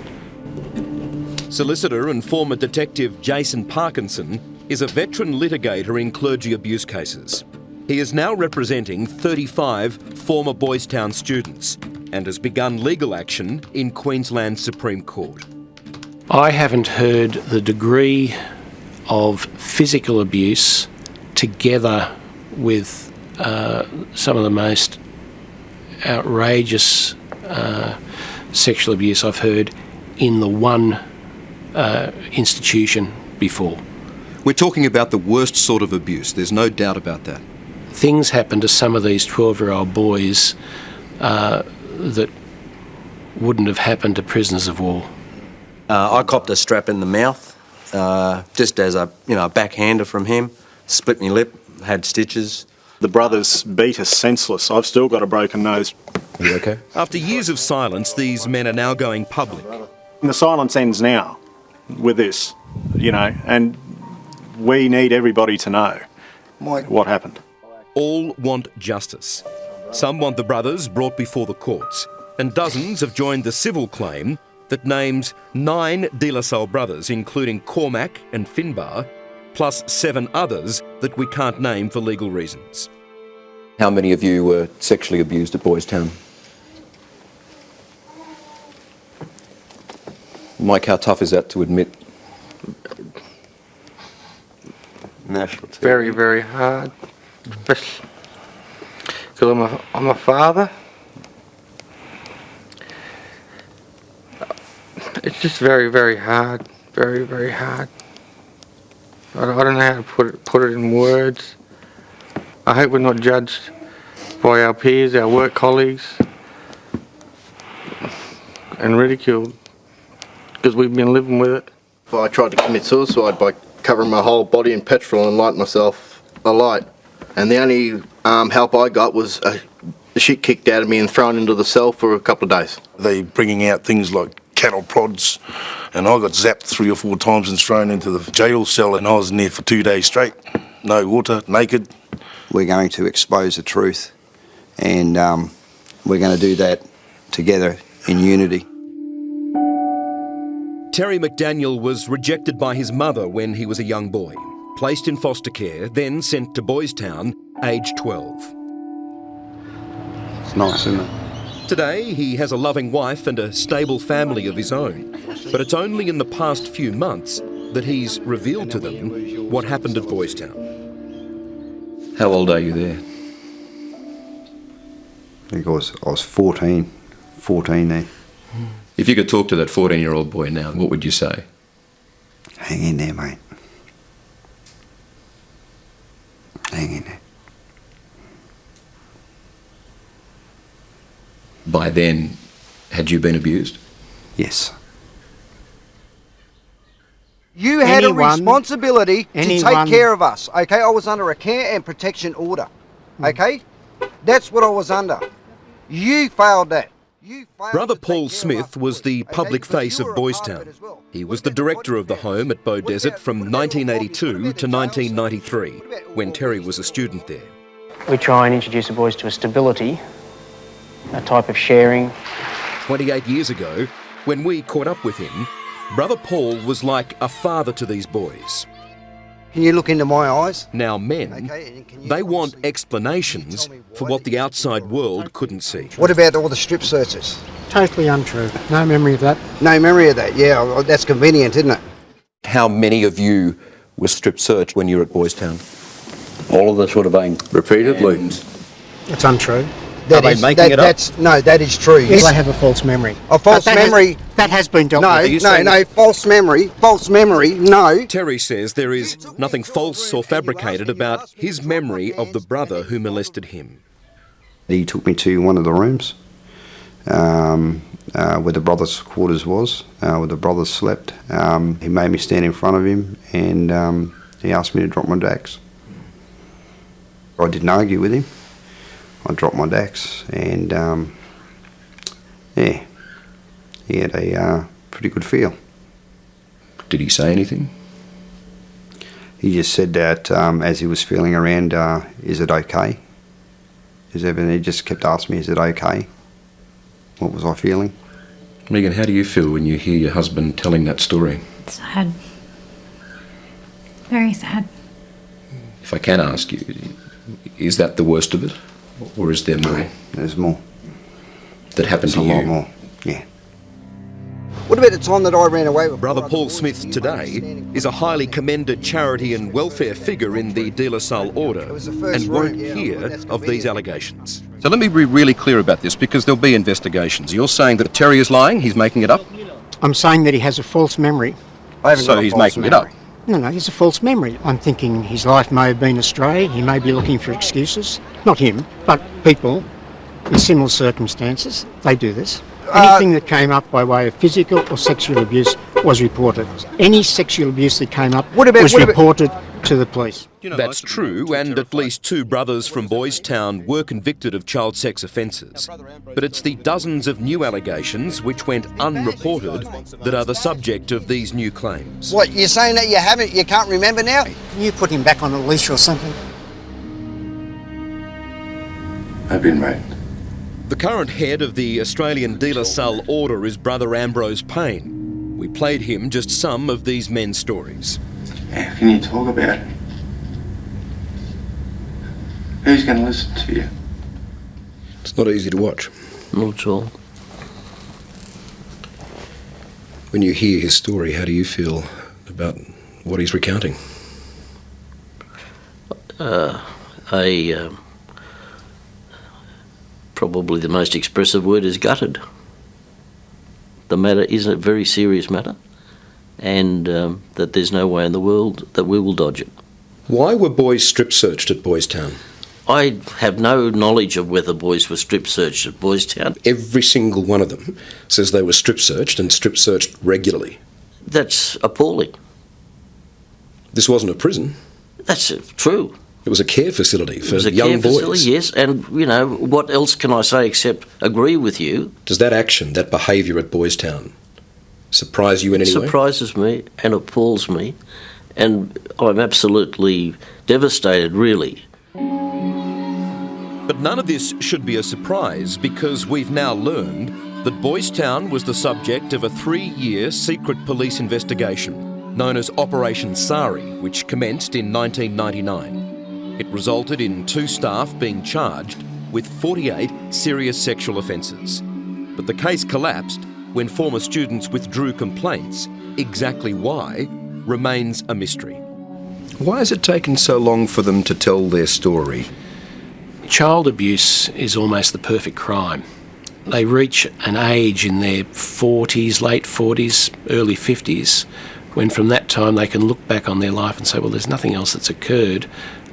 S25: Solicitor and former detective Jason Parkinson is a veteran litigator in clergy abuse cases. He is now representing 35 former Boys Town students and has begun legal action in Queensland Supreme Court.
S4: I haven't heard the degree of physical abuse together with some of the most outrageous sexual abuse I've heard in the one institution before.
S25: We're talking about the worst sort of abuse, there's no doubt about that.
S4: Things happen to some of these 12-year-old boys that wouldn't have happened to prisoners of war.
S5: I copped a strap in the mouth, just as a backhander from him. Split my lip, had stitches.
S21: The brothers beat us senseless. I've still got a broken nose.
S25: Are you okay? After years of silence, these men are now going public.
S21: And the silence ends now with this, and we need everybody to know what happened.
S25: All want justice. Some want the brothers brought before the courts, and dozens have joined the civil claim that names 9 De La Salle brothers, including Cormac and Finbar, plus 7 others that we can't name for legal reasons.
S9: How many of you were sexually abused at Boys Town? Mike, how tough is that to admit?
S3: National TV. Very, very hard. Especially because I'm a father. It's just very, very hard. Very, very hard. I don't know how to put it in words. I hope we're not judged by our peers, our work colleagues, and ridiculed because we've been living with it.
S7: I tried to commit suicide by covering my whole body in petrol and lighting myself alight. And the only help I got was the shit kicked out of me and thrown into the cell for a couple of days.
S12: They bringing out things like cattle prods, and I got zapped 3 or 4 times and thrown into the jail cell, and I was in there for 2 days straight. No water, naked.
S13: We're going to expose the truth, and we're going to do that together in unity.
S25: Terry McDaniel was rejected by his mother when he was a young boy, placed in foster care, then sent to Boys Town, aged 12.
S13: It's nice, isn't it?
S25: Today, he has a loving wife and a stable family of his own, but it's only in the past few months that he's revealed to them what happened at Boys Town.
S9: How old are you there?
S13: I think I was 14 there.
S9: If you could talk to that 14-year-old boy now, what would you say?
S13: Hang in there, mate. Hang in there.
S9: By then, had you been abused?
S13: Yes.
S16: You had a responsibility to take care of us, okay? I was under a care and protection order, okay? That's what I was under. You failed that.
S25: Brother Paul Smith was the public face of Boys Town. He was the director of the home at Bow Desert from 1982 to 1993, when Terry was a student there.
S26: We try and introduce the boys to a stability, a type of sharing.
S25: 28 years ago, when we caught up with him, Brother Paul was like a father to these boys.
S16: Can you look into my eyes?
S25: Now men, they want explanations for what the outside world couldn't see.
S16: What about all the strip searches?
S27: Totally untrue. No memory of that.
S16: No memory of that, yeah. That's convenient, isn't it?
S9: How many of you were strip searched when you were at Boys Town?
S13: All of us would have been repeatedly.
S27: It's untrue.
S16: That is true.
S27: Yes, they have a false memory.
S16: A false memory
S27: That has been dealt with.
S16: No, false memory, no.
S25: Terry says there is nothing false or fabricated about his memory of the brother who molested him.
S13: He took me to one of the rooms where the brother's quarters was, where the brothers slept. He made me stand in front of him and he asked me to drop my dax. I didn't argue with him. I dropped my dax and yeah, he had a pretty good feel.
S9: Did he say anything?
S13: He just said that as he was feeling around, is it okay? He just kept asking me, is it okay? What was I feeling?
S9: Megan, how do you feel when you hear your husband telling that story?
S19: Sad. Very sad.
S9: If I can ask you, is that the worst of it? Or is there more?
S13: No, there's more.
S9: That happened to you?
S13: A lot more, yeah.
S16: What about the time that I ran away with
S25: Brother Paul Smith today is a highly commended charity and welfare figure in the De La Salle Order and won't hear of these allegations.
S9: So let me be really clear about this, because there'll be investigations. You're saying that Terry is lying, he's making it up?
S27: I'm saying that he has a false memory.
S9: So he's making it up?
S27: No, it's a false memory. I'm thinking his life may have been astray, he may be looking for excuses. Not him, but people in similar circumstances, they do this. Anything that came up by way of physical or sexual abuse was reported. Any sexual abuse that came up was reported to the police.
S25: That's true, and at least 2 brothers from Boys Town were convicted of child sex offences. But it's the dozens of new allegations which went unreported that are the subject of these new claims.
S16: What, you're saying that you can't remember now?
S27: Can you put him back on a leash or something?
S2: I've been right.
S25: The current head of the Australian De La Salle Order is Brother Ambrose Payne. We played him just some of these men's stories.
S2: How can you talk about it? Who's going to listen to you?
S9: It's not easy to watch.
S1: Not at all.
S9: When you hear his story, how do you feel about what he's recounting?
S1: Probably the most expressive word is gutted. The matter is a very serious matter, and that there's no way in the world that we will dodge it.
S9: Why were boys strip searched at Boys Town?
S1: I have no knowledge of whether boys were strip searched at Boys Town.
S9: Every single one of them says they were strip searched, and strip searched regularly.
S1: That's appalling.
S9: This wasn't a prison.
S1: That's true.
S9: It was a care facility for young boys.
S1: It was a care facility, yes, and, what else can I say except agree with you?
S9: Does that action, that behaviour at Boys Town, surprise you in any way?
S1: It surprises me and appalls me, and I'm absolutely devastated, really.
S25: But none of this should be a surprise, because we've now learned that Boys Town was the subject of a 3-year secret police investigation known as Operation Sari, which commenced in 1999. It resulted in 2 staff being charged with 48 serious sexual offences. But the case collapsed when former students withdrew complaints. Exactly why remains a mystery.
S9: Why has it taken so long for them to tell their story?
S4: Child abuse is almost the perfect crime. They reach an age in their 40s, late 40s, early 50s, when from that time they can look back on their life and say, well, there's nothing else that's occurred,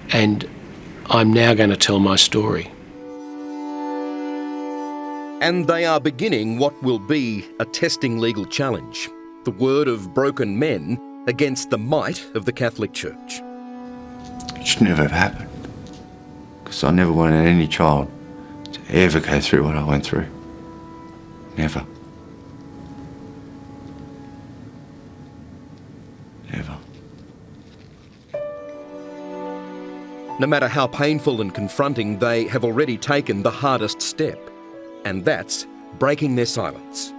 S4: and I'm now going to tell my story.
S25: And they are beginning what will be a testing legal challenge. The word of broken men against the might of the Catholic Church.
S2: It should never have happened. Because I never wanted any child to ever go through what I went through. Never. Never.
S25: No matter how painful and confronting, they have already taken the hardest step, and that's breaking their silence.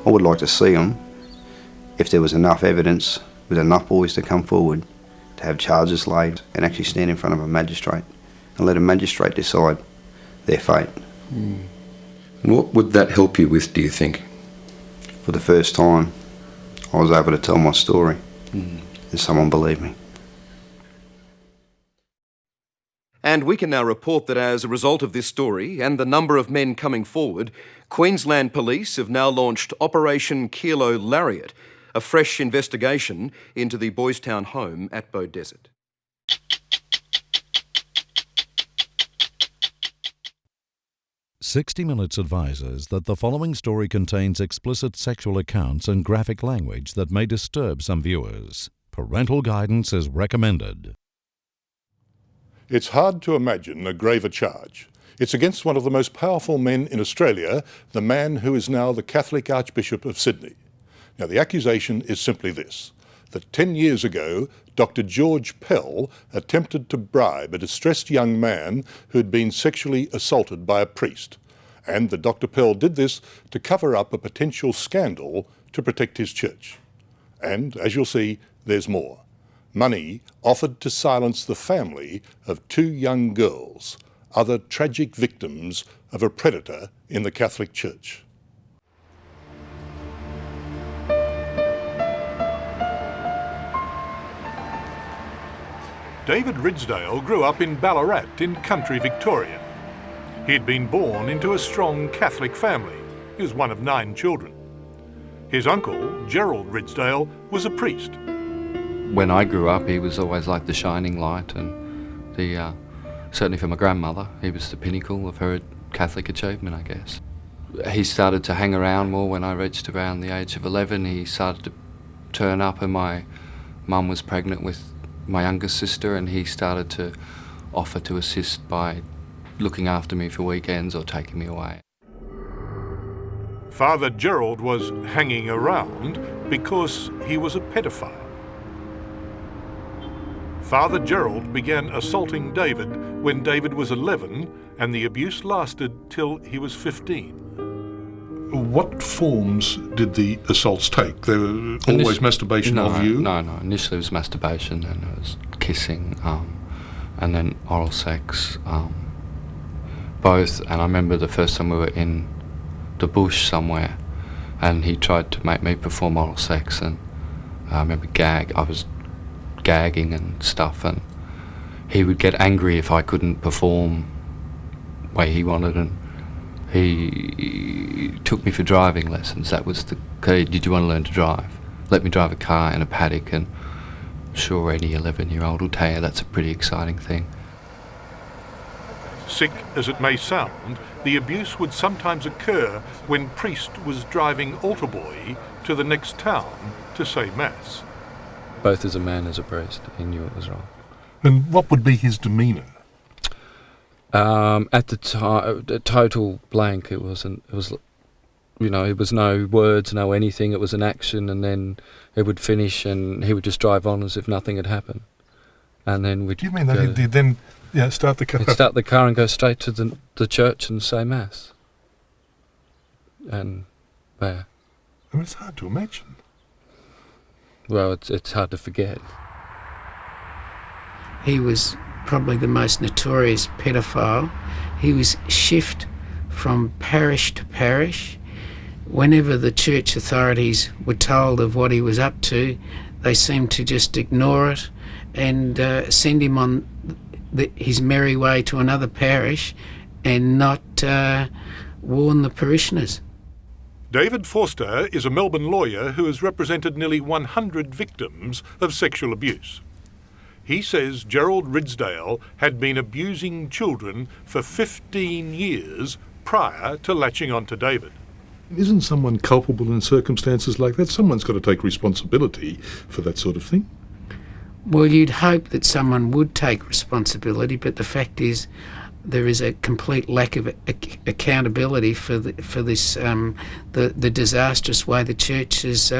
S13: I would like to see them, if there was enough evidence, with enough boys to come forward, to have charges laid and actually stand in front of a magistrate and let a magistrate decide their fate.
S9: And what would that help you with, do you think?
S13: For the first time, I was able to tell my story, and someone believed me.
S25: And we can now report that as a result of this story and the number of men coming forward, Queensland Police have now launched Operation Kilo Lariat, a fresh investigation into the Boys Town home at Bow Desert.
S23: "60 Minutes advises that the following story contains explicit sexual accounts and graphic language that may disturb some viewers. Parental guidance is recommended."
S6: It's hard to imagine a graver charge. It's against one of the most powerful men in Australia, the man who is now the Catholic Archbishop of Sydney. Now, the accusation is simply this, that 10 years ago, Dr. George Pell attempted to bribe a distressed young man who had been sexually assaulted by a priest, and that Dr. Pell did this to cover up a potential scandal to protect his church. And, as you'll see, there's more. Money offered to silence the family of 2 young girls, other tragic victims of a predator in the Catholic Church. David Ridsdale grew up in Ballarat in country Victoria. He'd been born into a strong Catholic family. He was one of 9 children. His uncle, Gerald Ridsdale, was a priest.
S8: When I grew up, he was always like the shining light, and certainly for my grandmother, he was the pinnacle of her Catholic achievement, I guess. He started to hang around more when I reached around the age of 11. He started to turn up, and my mum was pregnant with my youngest sister, and he started to offer to assist by looking after me for weekends or taking me away.
S6: Father Gerald was hanging around because he was a pedophile. Father Gerald began assaulting David when David was 11, and the abuse lasted till he was 15. What forms did the assaults take? They were always masturbation of you?
S8: No. Initially it was masturbation, and it was kissing, and then oral sex, both. And I remember the first time we were in the bush somewhere, and he tried to make me perform oral sex, and I remember I was gagging and stuff, and he would get angry if I couldn't perform the way he wanted, and he took me for driving lessons. That was the key. Did you want to learn to drive? Let me drive a car in a paddock, and I'm sure any 11-year-old will tell you that's a pretty exciting thing.
S6: Sick as it may sound, the abuse would sometimes occur when priest was driving altar boy to the next town to say Mass.
S8: Both as a man as a priest, he knew it was wrong.
S6: And what would be his demeanour?
S8: At the time, a total blank. It was, it was no words, no anything. It was an action, and then it would finish, and he would just drive on as if nothing had happened. And then we'd.
S6: Do you mean that he'd then start the car?
S8: He'd start the car and go straight to the church and say Mass. And there.
S6: I mean, it's hard to imagine.
S8: Well, it's hard to forget.
S10: He was probably the most notorious pedophile. He was shifted from parish to parish. Whenever the church authorities were told of what he was up to, they seemed to just ignore it and send him on his merry way to another parish and not warn the parishioners.
S6: David Forster is a Melbourne lawyer who has represented nearly 100 victims of sexual abuse. He says Gerald Ridsdale had been abusing children for 15 years prior to latching on to David. Isn't someone culpable in circumstances like that? Someone's got to take responsibility for that sort of thing.
S10: Well, you'd hope that someone would take responsibility, but the fact is there is a complete lack of accountability for this the disastrous way the church has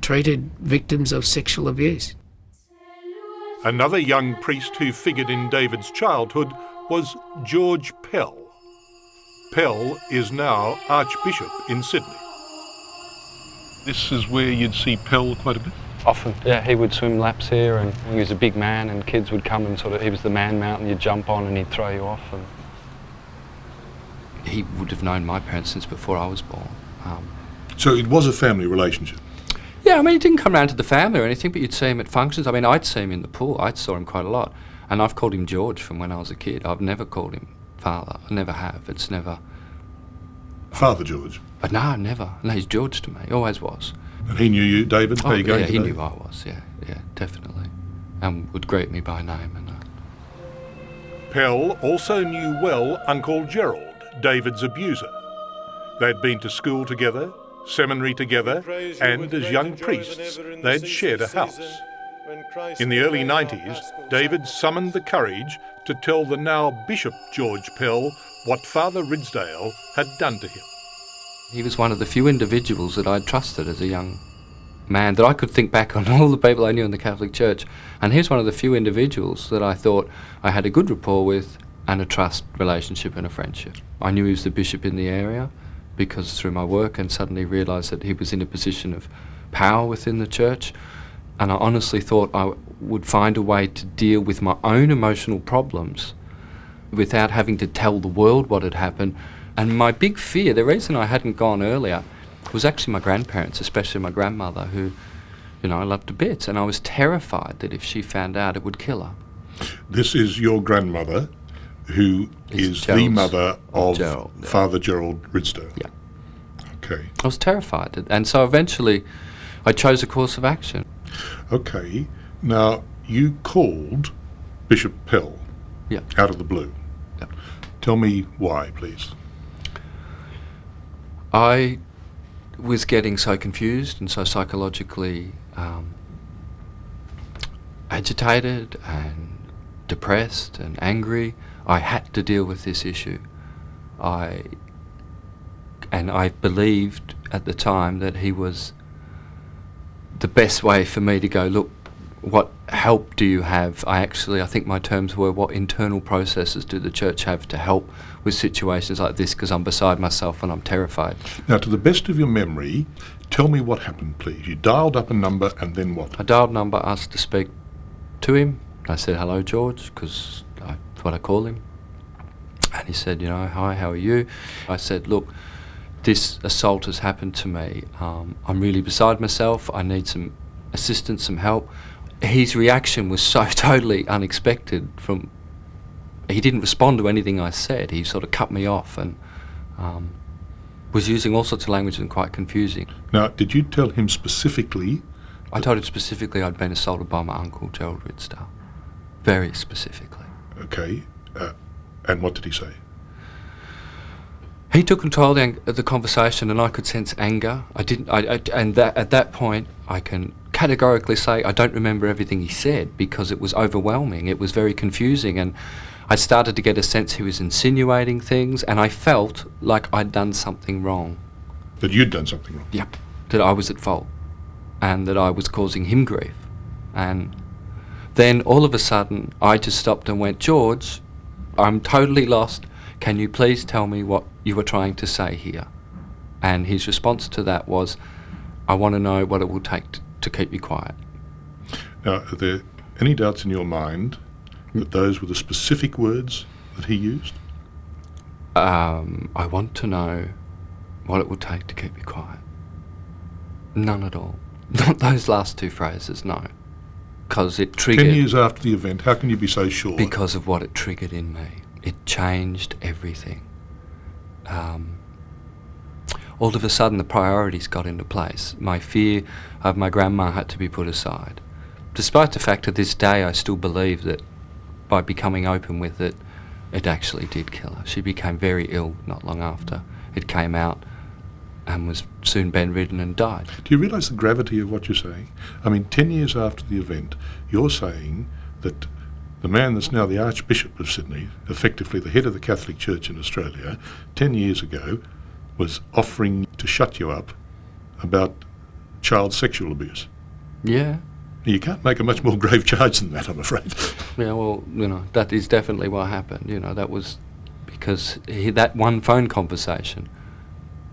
S10: treated victims of sexual abuse.
S6: Another young priest who figured in David's childhood was George Pell. Pell is now Archbishop in Sydney. This is where you'd see Pell quite a bit?
S11: Often, yeah, he would swim laps here, and he was a big man, and kids would come and he was the man mountain, you'd jump on and he'd throw you off. And
S8: he would have known my parents since before I was born.
S6: So it was a family relationship?
S8: Yeah, I mean, he didn't come round to the family or anything, but you'd see him at functions. I mean, I'd see him in the pool. I saw him quite a lot. And I've called him George from when I was a kid. I've never called him father. I never have. It's never...
S6: Father George?
S8: But no, never. No, he's George to me. Always was.
S6: And he knew you, David? How you going
S8: yeah, he
S6: today?
S8: knew I was, yeah, definitely. And would greet me by name. And
S6: Pell also knew well Uncle Gerald, David's abuser. They'd been to school together, seminary together, and as young priests, they'd shared a house. In the early 90s, David summoned the courage to tell the now Bishop George Pell what Father Ridsdale had done to him.
S8: he was one of the few individuals that I trusted as a young man, that I could think back on all the people I knew in the Catholic Church, and he was one of the few individuals that I thought I had a good rapport with and a trust relationship and a friendship. I knew he was the bishop in the area because through my work, and suddenly realised that he was in a position of power within the church, and I honestly thought I would find a way to deal with my own emotional problems without having to tell the world what had happened. And my big fear, the reason I hadn't gone earlier, was actually my grandparents, especially my grandmother, who, you know, I loved to bits, and I was terrified that if she found out it would kill her.
S6: This is your grandmother, who is the mother of
S8: Gerald, yeah.
S6: Father Gerald Ridsdale?
S8: Yeah.
S6: Okay.
S8: I was terrified, and so eventually I chose a course of action.
S6: Okay. Now, you called Bishop Pell out of the blue.
S8: Yeah.
S6: Tell me why, please.
S8: I was getting so confused and so psychologically agitated and depressed and angry. I had to deal with this issue. I believed at the time that he was the best way for me to go, look, what help do you have? I think my terms were, what internal processes do the church have to help with situations like this, because I'm beside myself and I'm terrified.
S6: Now, to the best of your memory, tell me what happened, please. You dialed up a number and then what?
S8: I dialed a number, asked to speak to him. I said, hello, George, because that's what I call him. And he said, you know, hi, how are you? I said, look, this assault has happened to me. I'm really beside myself. I need some assistance, some help. His reaction was so totally unexpected. He didn't respond to anything I said. He sort of cut me off and was using all sorts of language and quite confusing.
S6: Now, did you tell him specifically?
S8: I told him specifically I'd been assaulted by my uncle, Gerald Ridsdale. Very specifically.
S6: Okay. And what did he say?
S8: He took control of the conversation, and I could sense anger. At that point, I can categorically say I don't remember everything he said because it was overwhelming. It was very confusing, and I started to get a sense he was insinuating things, and I felt like I'd done something wrong.
S6: That you'd done something wrong?
S8: Yeah, that I was at fault, and that I was causing him grief. And then all of a sudden, I just stopped and went, George, I'm totally lost. Can you please tell me what you were trying to say here? And his response to that was, I want to know what it will take to keep you quiet.
S6: Now, are there any doubts in your mind that those were the specific words that he used?
S8: I want to know what it will take to keep you quiet. None at all. Not those last two phrases, no. Because it triggered...
S6: 10 years after the event, how can you be so sure?
S8: Because of what it triggered in me. It changed everything. All of a sudden the priorities got into place. My fear of my grandma had to be put aside. Despite the fact that this day I still believe that by becoming open with it, it actually did kill her. She became very ill not long after it came out and was soon bedridden and died.
S6: Do you realise the gravity of what you're saying? I mean, 10 years after the event, you're saying that the man that's now the Archbishop of Sydney, effectively the head of the Catholic Church in Australia, 10 years ago was offering to shut you up about child sexual abuse.
S8: Yeah.
S6: You can't make a much more grave charge than that, I'm afraid.
S8: Yeah, well, you know, that is definitely what happened. You know, that was because that one phone conversation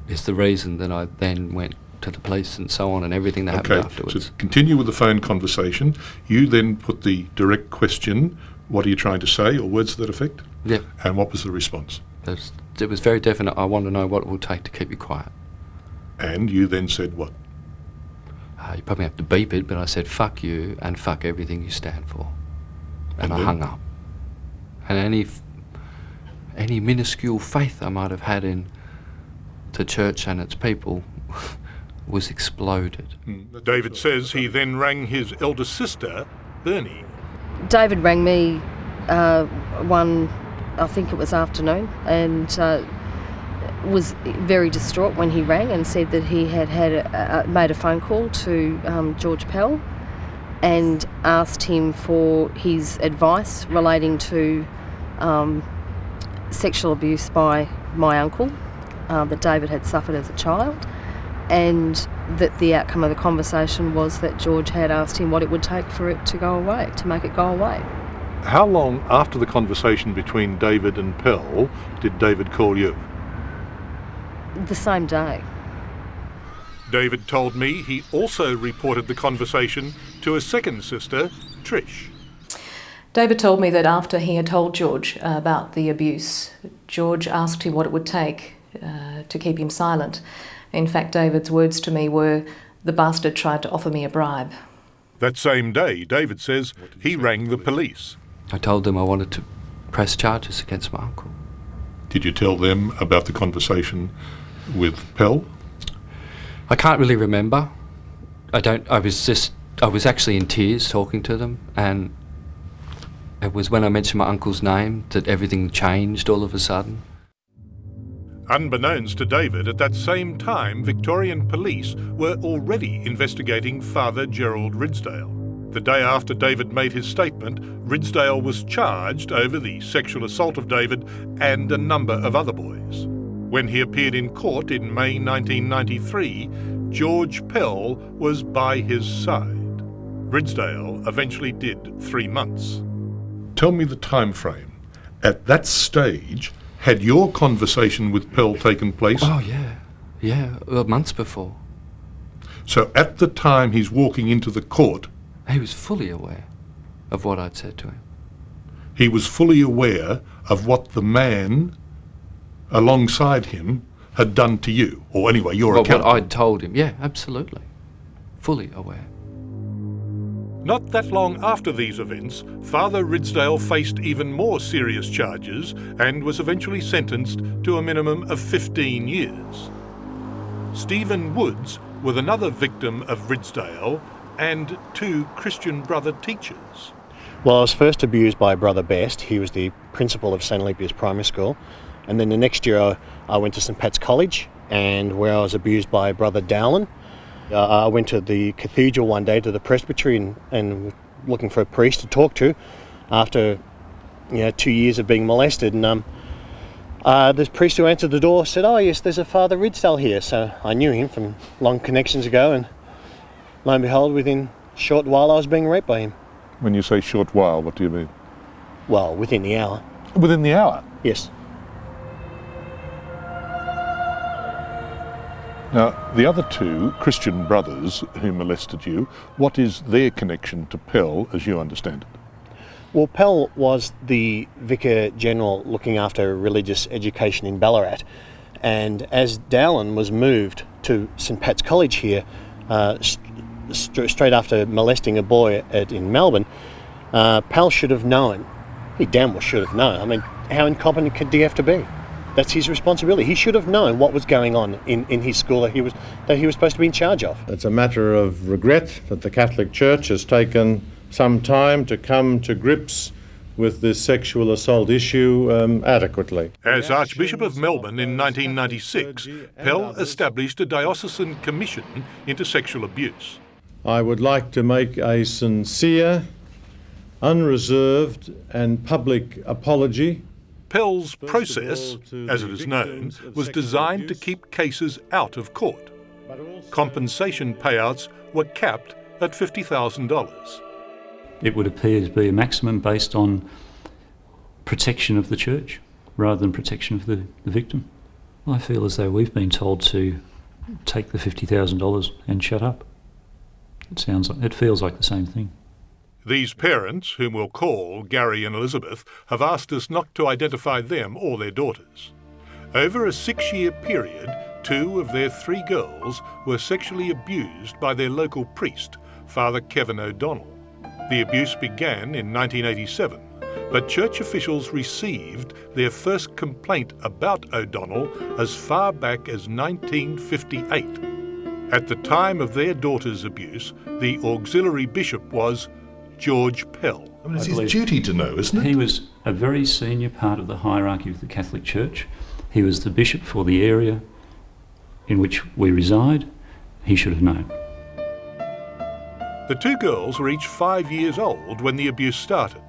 S8: is the reason that I then went to the police and so on, and everything that happened afterwards.
S6: So to continue with the phone conversation, you then put the direct question, what are you trying to say, or words to that effect?
S8: Yeah.
S6: And what was the response?
S8: It was very definite. I want to know what it will take to keep you quiet.
S6: And you then said what?
S8: You probably have to beep it, but I said, fuck you and fuck everything you stand for. And I hung up. and any minuscule faith I might have had in the church and its people was exploded.
S6: David says he then rang his elder sister, Bernie.
S14: David rang me one, I think it was afternoon, and was very distraught when he rang and said that he had made a phone call to George Pell and asked him for his advice relating to sexual abuse by my uncle that David had suffered as a child, and that the outcome of the conversation was that George had asked him what it would take for it to go away, to make it go away.
S6: How long after the conversation between David and Pell did David call you?
S14: The same day.
S6: David told me he also reported the conversation to a second sister, Trish.
S15: David told me that after he had told George about the abuse, George asked him what it would take to keep him silent. In fact, David's words to me were, "The bastard tried to offer me a bribe."
S6: That same day, David says he rang the police.
S8: I told them I wanted to press charges against my uncle.
S6: Did you tell them about the conversation with Pell?
S8: I can't really remember. I was actually in tears talking to them, and it was when I mentioned my uncle's name that everything changed all of a sudden.
S6: Unbeknownst to David, at that same time, Victorian police were already investigating Father Gerald Ridsdale. The day after David made his statement, Ridsdale was charged over the sexual assault of David and a number of other boys. When he appeared in court in May 1993, George Pell was by his side. Ridsdale eventually did 3 months. Tell me the time frame. At that stage, had your conversation with Pell taken place?
S8: Oh, yeah, months before.
S6: So at the time he's walking into the court,
S8: he was fully aware of what I'd said to him.
S6: He was fully aware of what the man alongside him had done to you, or anyway, your account.
S8: What I'd told him, yeah, absolutely. Fully aware.
S6: Not that long after these events, Father Ridsdale faced even more serious charges and was eventually sentenced to a minimum of 15 years. Stephen Woods was another victim of Ridsdale and 2 Christian brother teachers.
S27: Well, I was first abused by Brother Best. He was the principal of St. Olympia's Primary School. And then the next year I went to St. Pat's College, and where I was abused by Brother Dowland. I went to the cathedral one day, to the presbytery, and looking for a priest to talk to after 2 years of being molested. And the priest who answered the door said, "Oh yes, there's a Father Ridsdale here." So I knew him from long connections ago, and lo and behold, within a short while I was being raped by him.
S6: When you say short while, what do you mean?
S27: Well, within the hour.
S6: Within the hour?
S27: Yes.
S6: Now, the other 2 Christian brothers who molested you, what is their connection to Pell, as you understand it?
S27: Well, Pell was the Vicar General looking after religious education in Ballarat, and as Dowland was moved to St. Pat's College here, straight after molesting a boy in Melbourne, Pell should have known. He damn well should have known. I mean, how incompetent do you have to be? That's his responsibility. He should have known what was going on in his school that he was supposed to be in charge of.
S17: It's a matter of regret that the Catholic Church has taken some time to come to grips with this sexual assault issue adequately.
S6: As Archbishop of Melbourne in 1996, Pell established a diocesan commission into sexual abuse.
S17: I would like to make a sincere, unreserved and public apology.
S6: Pell's process, as it is known, was designed to keep cases out of court. Compensation payouts were capped at $50,000.
S18: It would appear to be a maximum based on protection of the church rather than protection of the victim. I feel as though we've been told to take the $50,000 and shut up. It feels like the same thing.
S6: These parents, whom we'll call Gary and Elizabeth, have asked us not to identify them or their daughters. Over a 6-year period, 2 of their 3 girls were sexually abused by their local priest, Father Kevin O'Donnell. The abuse began in 1987, but church officials received their first complaint about O'Donnell as far back as 1958. At the time of their daughter's abuse, the auxiliary bishop was George Pell.
S3: I mean, it's his duty to know, isn't it?
S18: He was a very senior part of the hierarchy of the Catholic Church. He was the bishop for the area in which we reside. He should have known.
S6: The two girls were each 5 years old when the abuse started.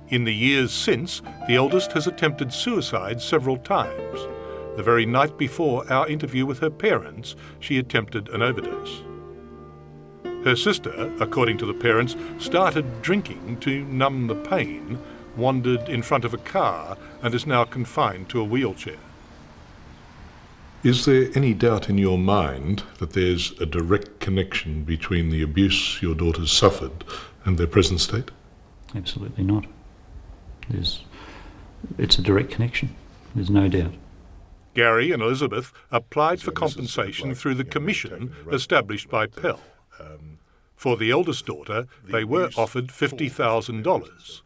S6: In the years since, the eldest has attempted suicide several times. The very night before our interview with her parents, she attempted an overdose. Her sister, according to the parents, started drinking to numb the pain, wandered in front of a car, and is now confined to a wheelchair.
S3: Is there any doubt in your mind that there's a direct connection between the abuse your daughters suffered and their present state?
S18: Absolutely not. It's a direct connection. There's no doubt.
S6: Gary and Elizabeth applied for compensation through the commission established by Pell. For the eldest daughter, they were offered $50,000.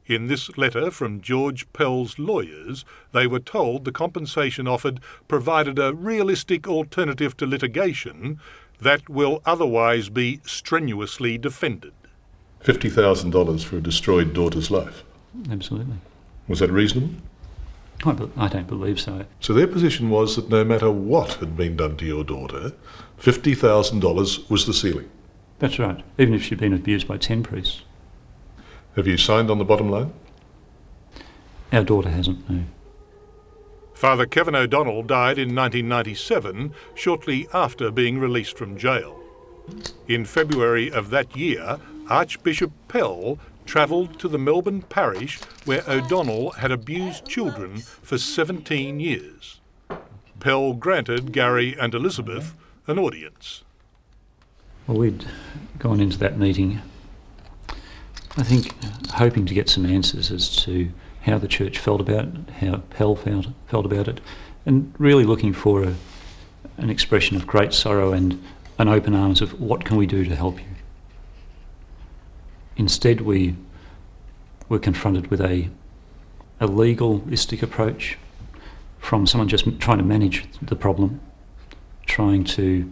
S6: In this letter from George Pell's lawyers, they were told the compensation offered provided a realistic alternative to litigation that will otherwise be strenuously defended.
S3: $50,000 for a destroyed daughter's life?
S18: Absolutely.
S3: Was that reasonable?
S18: I don't believe so.
S3: So their position was that no matter what had been done to your daughter, $50,000 was the ceiling?
S18: That's right, even if she'd been abused by 10 priests.
S3: Have you signed on the bottom line?
S18: Our daughter hasn't, no.
S6: Father Kevin O'Donnell died in 1997, shortly after being released from jail. In February of that year, Archbishop Pell travelled to the Melbourne parish where O'Donnell had abused children for 17 years. Pell granted Gary and Elizabeth an audience.
S18: Well, we'd gone into that meeting, I think, hoping to get some answers as to how the church felt about it, how Pell felt about it, and really looking for an expression of great sorrow and an open arms of what can we do to help you. Instead, we were confronted with a legalistic approach from someone just trying to manage the problem, trying to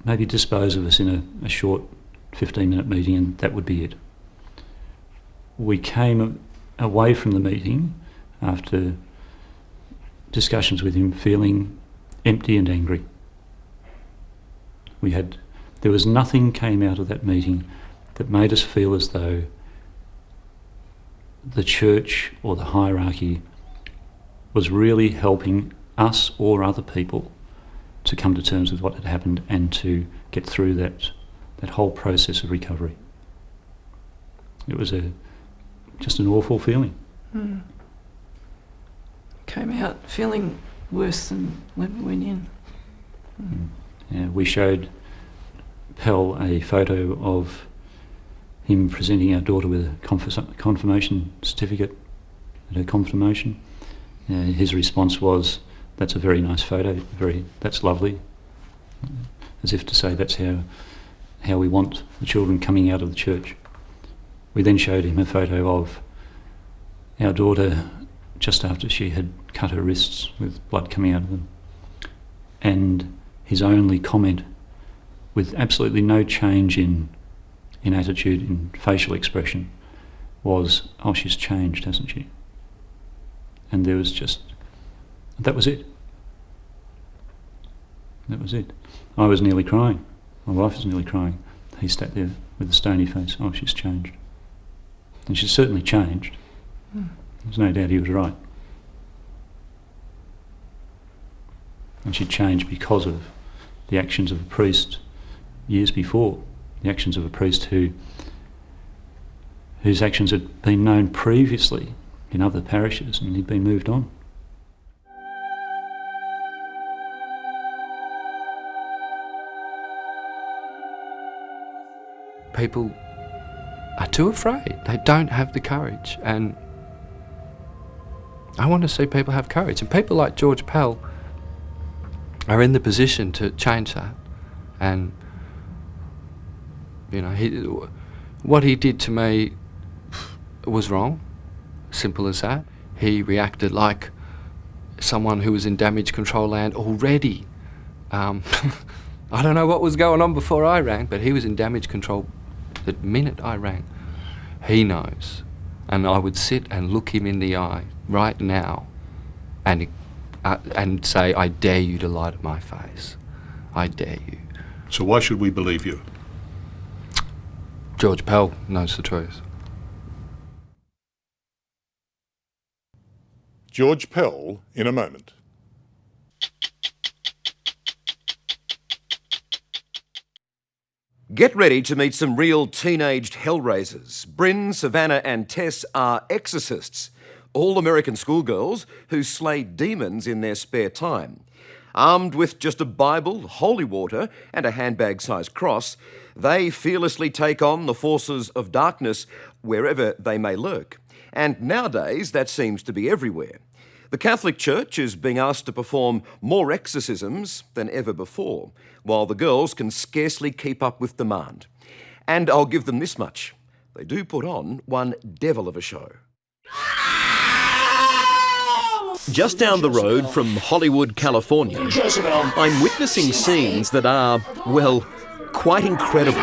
S18: maybe dispose of us in a short 15-minute meeting, and that would be it. We came away from the meeting after discussions with him feeling empty and angry. There was nothing came out of that meeting that made us feel as though the church or the hierarchy was really helping us or other people to come to terms with what had happened and to get through that whole process of recovery. It was just an awful feeling.
S5: Came out feeling worse than when we went in.
S18: Yeah, we showed Pell a photo of him presenting our daughter with a confirmation certificate at her confirmation. His response was, "That's a very nice photo, that's lovely," as if to say that's how we want the children coming out of the church. We then showed him a photo of our daughter just after she had cut her wrists with blood coming out of them. And his only comment, with absolutely no change in attitude, in facial expression, was, "Oh, she's changed, hasn't she?" And that was it. That was it. I was nearly crying. My wife was nearly crying. He sat there with a stony face. "Oh, she's changed." And she's certainly changed. There's no doubt he was right. And she changed because of the actions of a priest years before, the actions of a priest whose actions had been known previously in other parishes, and he'd been moved on.
S8: People are too afraid. They don't have the courage, and I want to see people have courage. And people like George Pell are in the position to change that. And what he did to me, was wrong. Simple as that. He reacted like someone who was in damage control land already. I don't know what was going on before I rang, but he was in damage control the minute I rang. He knows. And I would sit and look him in the eye right now and say, I dare you to lie to my face. I dare you.
S3: So why should we believe you?
S8: George Pell knows the truth.
S6: George Pell in a moment.
S25: Get ready to meet some real teenaged hellraisers. Bryn, Savannah and Tess are exorcists, all American schoolgirls who slay demons in their spare time. Armed with just a Bible, holy water and a handbag-sized cross, they fearlessly take on the forces of darkness wherever they may lurk. And nowadays, that seems to be everywhere. The Catholic Church is being asked to perform more exorcisms than ever before, while the girls can scarcely keep up with demand. And I'll give them this much. They do put on one devil of a show. Just down the road from Hollywood, California, I'm witnessing scenes that are, well, quite incredible.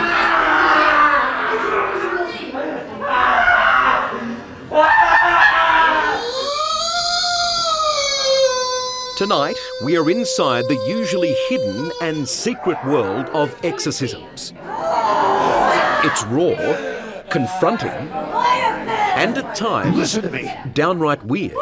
S25: Tonight, we are inside the usually hidden and secret world of exorcisms. It's raw, confronting, and at times,
S27: Listen to me.
S25: downright weird.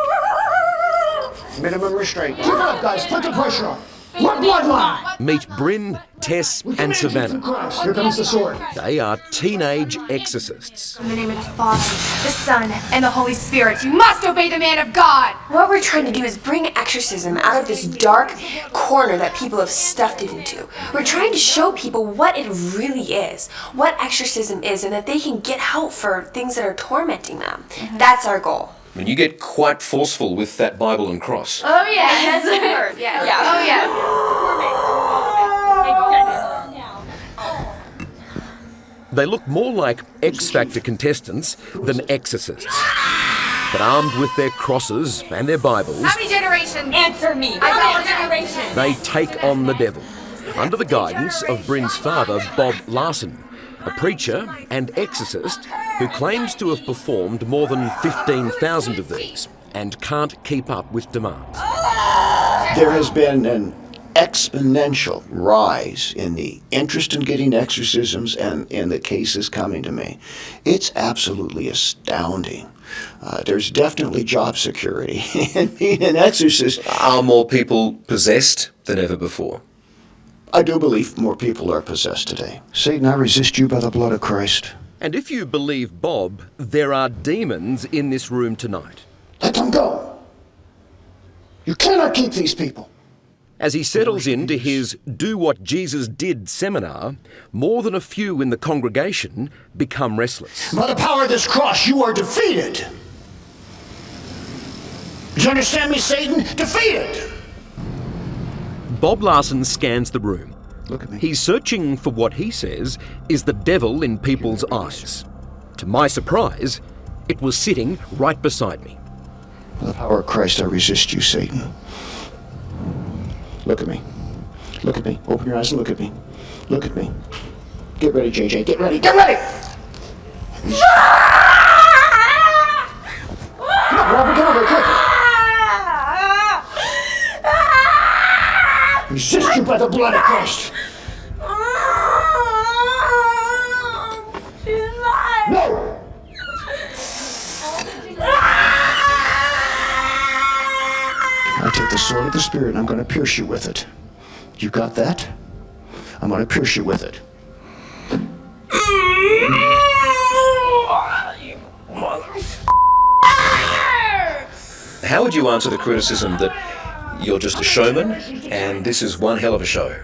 S27: Minimum restraint. Keep it up, guys. Put the pressure on. What bloodline?
S25: Meet Bryn, Tess and Savannah.
S27: Here comes the sword.
S25: They are teenage exorcists.
S7: In the name of the Father, the Son, and the Holy Spirit, you must obey the man of God! What we're trying to do is bring exorcism out of this dark corner that people have stuffed it into. We're trying to show people what it really is, what exorcism is, and that they can get help for things that are tormenting them. That's our goal.
S25: I mean, you get quite forceful with that Bible and cross.
S7: Oh, yes. Oh, yes.
S25: They look more like X Factor contestants than exorcists. But armed with their crosses and their Bibles,
S7: How many generations? Answer me. How many generations?
S25: they take on the devil, under the guidance of Bryn's father, Bob Larson, a preacher and exorcist who claims to have performed more than 15,000 of these and can't keep up with demand.
S12: There has been an exponential rise in the interest in getting exorcisms and in the cases coming to me. It's absolutely astounding. There's definitely job security in being an exorcist.
S25: Are more people possessed than ever before?
S12: I do believe more people are possessed today. Satan, I resist you by the blood of Christ.
S25: And if you believe Bob, there are demons in this room tonight.
S12: Let them go. You cannot keep these people.
S25: As he settles into his Do What Jesus Did seminar, more than a few in the congregation become restless.
S12: By the power of this cross, you are defeated. Do you understand me, Satan? Defeated!
S25: Bob Larson scans the room.
S12: Look at me.
S25: He's searching for what he says is the devil in people's eyes. To my surprise, it was sitting right beside me.
S12: By the power of Christ, I resist you, Satan. Look at me. Look at me. Open your eyes and look at me. Look at me. Get ready, JJ. Get ready. Get ready! Come on, Robert. Get over here, quick. Resist you by the blood of Christ. No! I take the sword of the Spirit and I'm going to pierce you with it. You got that? I'm going to pierce you with it.
S25: How would you answer the criticism that you're just a showman and this is one hell of a show?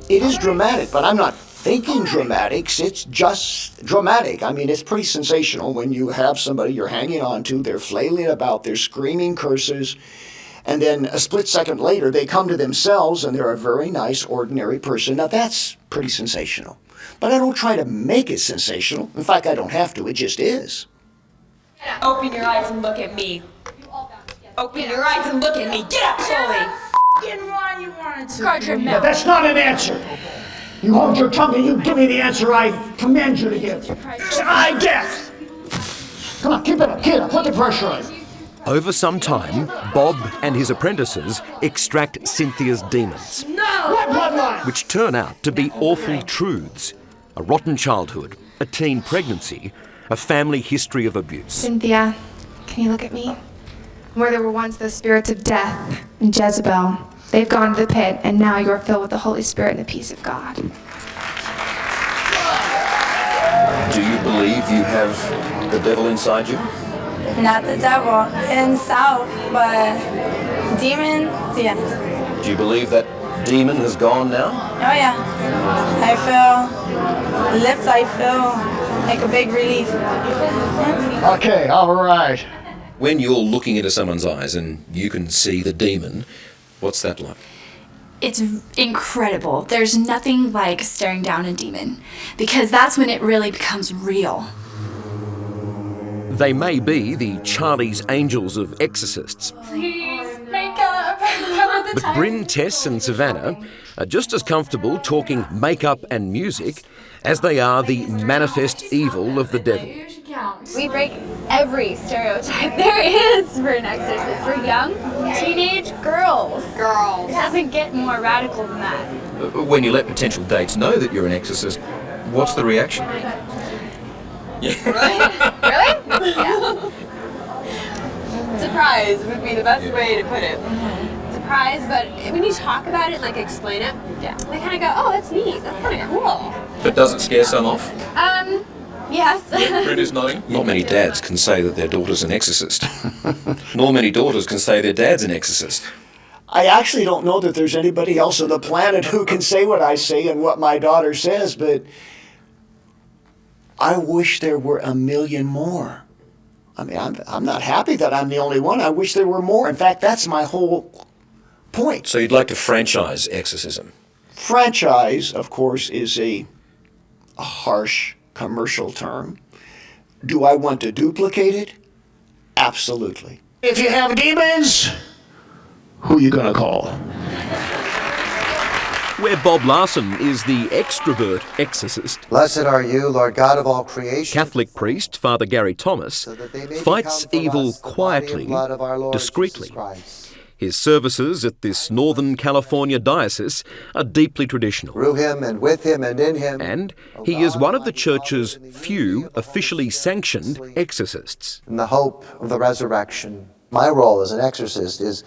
S12: It is dramatic, but I'm not thinking dramatics. It's just dramatic. I mean, it's pretty sensational when you have somebody you're hanging on to, they're flailing about, they're screaming curses, and then a split second later they come to themselves and they're a very nice, ordinary person. Now that's pretty sensational. But I don't try to make it sensational. In fact, I don't have to. It just is.
S16: Open your eyes and look at me. Open your eyes and look at me. Get up, Chloe.
S12: One you wanted to.
S16: Guard your
S12: Yeah,
S16: mouth.
S12: that's not an answer. You hold your tongue and you give me the answer I command you to give. I guess. Come on, keep it up, kid. Put the pressure on.
S25: Over some time, Bob and his apprentices extract Cynthia's demons,
S12: What bloodline?
S25: which turn out to be awful truths. A rotten childhood, a teen pregnancy, a family history of abuse.
S7: Cynthia, can you look at me? Where there were once the spirits of death and Jezebel, they've gone to the pit, and now you are filled with the Holy Spirit and the peace of God.
S9: Do you believe you have the devil inside you?
S19: Not the devil himself, but demons, yes.
S9: Do you believe that demon has gone now?
S19: Oh yeah. I feel lips, I feel like a big relief.
S12: Okay, all right.
S9: When you're looking into someone's eyes and you can see the demon, what's that like?
S20: It's incredible. There's nothing like staring down a demon, because that's when it really becomes real.
S25: They may be the Charlie's Angels of exorcists,
S20: Please, make up. Cover the
S25: but Bryn, Tess and Savannah are just as comfortable talking makeup and music as they are the manifest evil of the devil.
S21: We break every stereotype there is for an exorcist. For young, teenage girls. It doesn't get more radical than that.
S9: When you let potential dates know that you're an exorcist, what's the reaction?
S21: Really? Yeah. Surprise would be the best way to put it. Surprise, but when you talk about it and like explain it, yeah, they kind of go, oh, that's neat. That's kind of cool.
S9: But does it scare some off?
S21: Yes.
S9: Bryn is nodding. Not many dads can say that their daughter's an exorcist. Nor many daughters can say their dad's an exorcist.
S12: I actually don't know that there's anybody else on the planet who can say what I say and what my daughter says, but I wish there were a million more. I mean, I'm not happy that I'm the only one. I wish there were more. In fact, that's my whole point.
S9: So you'd like to franchise exorcism?
S12: Franchise, of course, is a harsh commercial term. Do I want to duplicate it? Absolutely. If you have demons, who you gonna call?
S25: Where Bob Larson is the extrovert exorcist,
S22: Blessed are you, Lord God of all creation.
S25: Catholic priest Father Gary Thomas fights evil quietly, discreetly. His services at this Northern California diocese are deeply traditional.
S22: Through him and with him and in him.
S25: And he is one of the church's few officially sanctioned exorcists.
S22: In the hope of the resurrection. My role as an exorcist is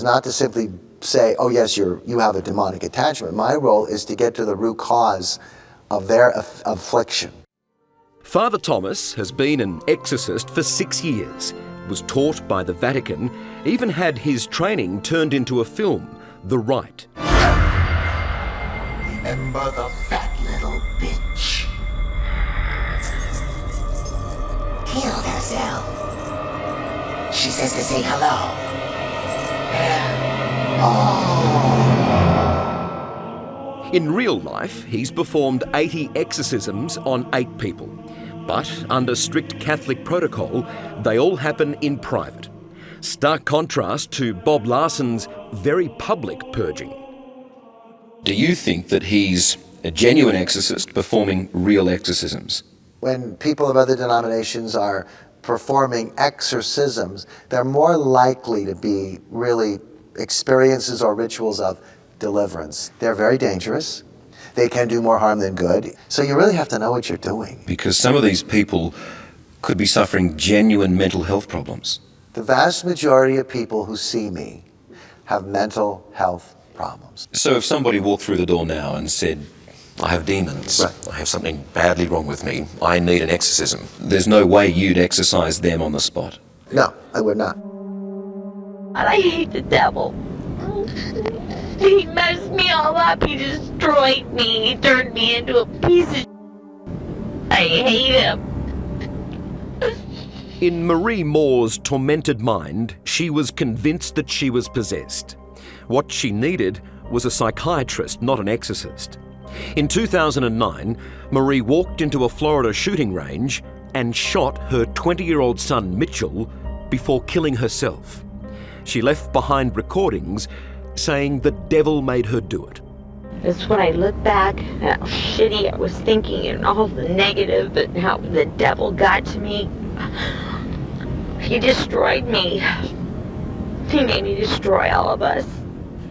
S22: not to simply say, oh yes, you have a demonic attachment. My role is to get to the root cause of their affliction.
S25: Father Thomas has been an exorcist for 6 years, was taught by the Vatican, even had his training turned into a film, The Rite.
S24: Remember the fat little bitch. Killed herself. She says to say hello.
S25: In real life, he's performed 80 exorcisms on 8 people. But under strict Catholic protocol, they all happen in private. Stark contrast to Bob Larson's very public purging.
S9: Do you think that he's a genuine exorcist performing real exorcisms?
S22: When people of other denominations are performing exorcisms, they're more likely to be really experiences or rituals of deliverance. They're very dangerous. They can do more harm than good. So you really have to know what you're doing.
S9: Because some of these people could be suffering genuine mental health problems.
S22: The vast majority of people who see me have mental health problems.
S9: So if somebody walked through the door now and said, I have demons, right. I have something badly wrong with me, I need an exorcism, there's no way you'd exorcise them on the spot?
S22: No, I would not.
S21: I hate the devil. He messed me all up. He destroyed me. He turned me into a piece of I hate him.
S25: In Marie Moore's tormented mind, she was convinced that she was possessed. What she needed was a psychiatrist, not an exorcist. In 2009, Marie walked into a Florida shooting range and shot her 20-year-old son Mitchell before killing herself. She left behind recordings saying the devil made her do it.
S21: It's when I look back at how shitty I was thinking and all the negative and how the devil got to me. He destroyed me. He made me destroy all of us.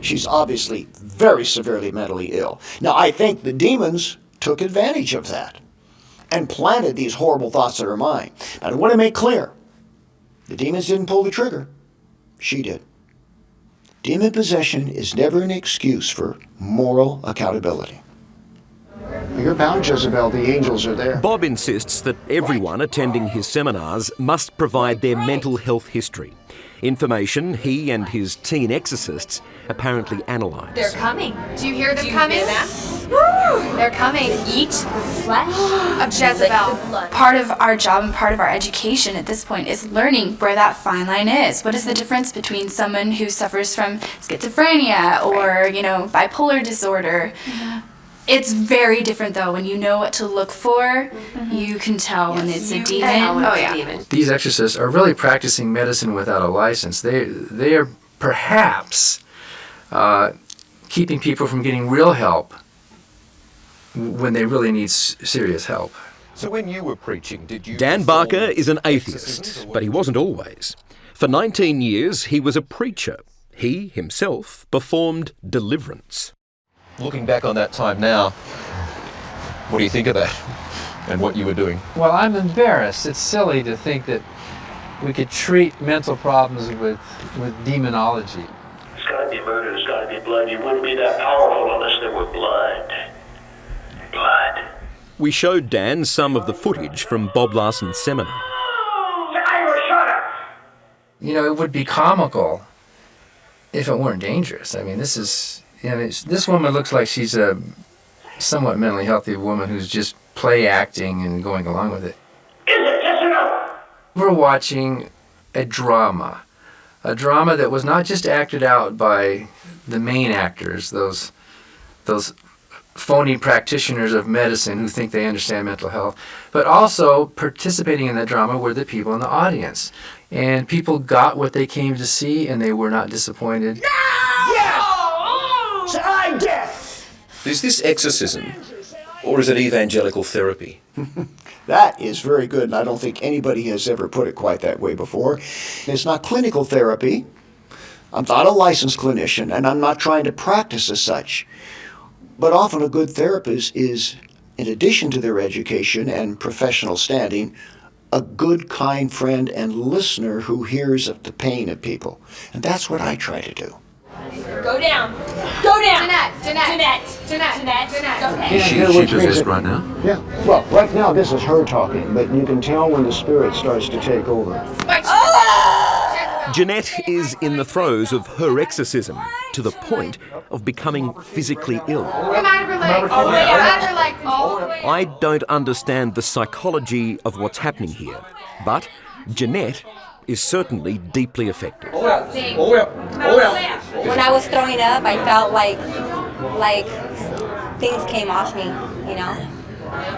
S12: She's obviously very severely mentally ill. Now, I think the demons took advantage of that and planted these horrible thoughts in her mind. But I want to make clear, the demons didn't pull the trigger. She did. Demon possession is never an excuse for moral accountability. You're bound, Jezebel. The angels are there.
S25: Bob insists that everyone attending his seminars must provide their mental health history, information he and his teen exorcists apparently analyse.
S7: They're coming. Do you hear them coming?
S16: Hear that?
S7: They're coming.
S16: Eat the flesh
S7: Of Jezebel.
S20: Part of our job and part of our education at this point is learning where that fine line is. What is the difference between someone who suffers from schizophrenia or, bipolar disorder? It's very different though. When you know what to look for, you can tell when it's a demon.
S1: These exorcists are really practicing medicine without a license. They are perhaps keeping people from getting real help when they really need serious help.
S25: So when you were preaching, did you... Dan Barker is an atheist, but he wasn't always. For 19 years, he was a preacher. He, himself, performed deliverance.
S9: Looking back on that time now, what do you think of that and what you were doing?
S1: Well, I'm embarrassed. It's silly to think that we could treat mental problems with demonology.
S2: There's got to be murder, there's got to be blood. You wouldn't be that powerful unless there were blood. Blood.
S25: We showed Dan some of the footage from Bob Larson's seminar.
S1: It would be comical if it weren't dangerous. I mean, this woman looks like she's a somewhat mentally healthy woman who's just play acting and going along with it. We're watching a drama that was not just acted out by the main actors, those phony practitioners of medicine who think they understand mental health, but also participating in that drama were the people in the audience. And people got what they came to see, and they were not disappointed.
S12: Yes! I'm deaf!
S9: Is this exorcism, or is it evangelical therapy?
S12: That is very good, and I don't think anybody has ever put it quite that way before. It's not clinical therapy. I'm not a licensed clinician, and I'm not trying to practice as such. But often a good therapist is, in addition to their education and professional standing, a good, kind friend and listener who hears of the pain of people. And that's what I try to do.
S16: Go down. Go down.
S7: Jeanette.
S16: Okay.
S9: Is she possessed right now?
S12: Yeah. Well, right now this is her talking, but you can tell when the spirit starts to take over.
S25: Jeanette is in the throes of her exorcism, to the point of becoming physically ill.
S7: Come out of her leg. Come out of her leg.
S25: I don't understand the psychology of what's happening here, but Jeanette is certainly deeply affected.
S4: When I was throwing up, I felt like things came off me,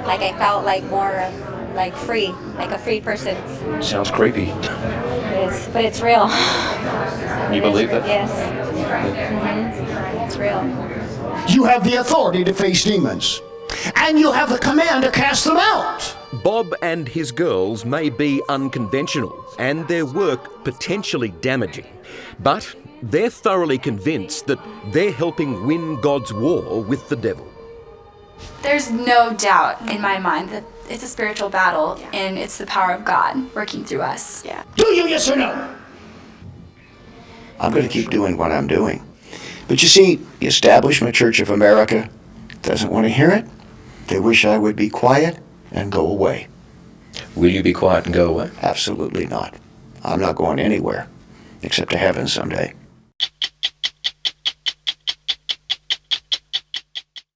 S4: Like I felt like more like free, like a free person.
S9: Sounds creepy.
S4: But it's real.
S9: You believe that?
S4: Yes. It's real.
S12: You have the authority to face demons, and you have the command to cast them out.
S25: Bob and his girls may be unconventional and their work potentially damaging, but they're thoroughly convinced that they're helping win God's war with the devil.
S20: There's no doubt in my mind that it's a spiritual battle and it's the power of God working through us.
S12: Do you, yes or no? I'm going to keep doing what I'm doing. But you see, the Establishment Church of America doesn't want to hear it. They wish I would be quiet and go away.
S9: Will you be quiet and go away?
S12: Absolutely not. I'm not going anywhere, except to heaven someday.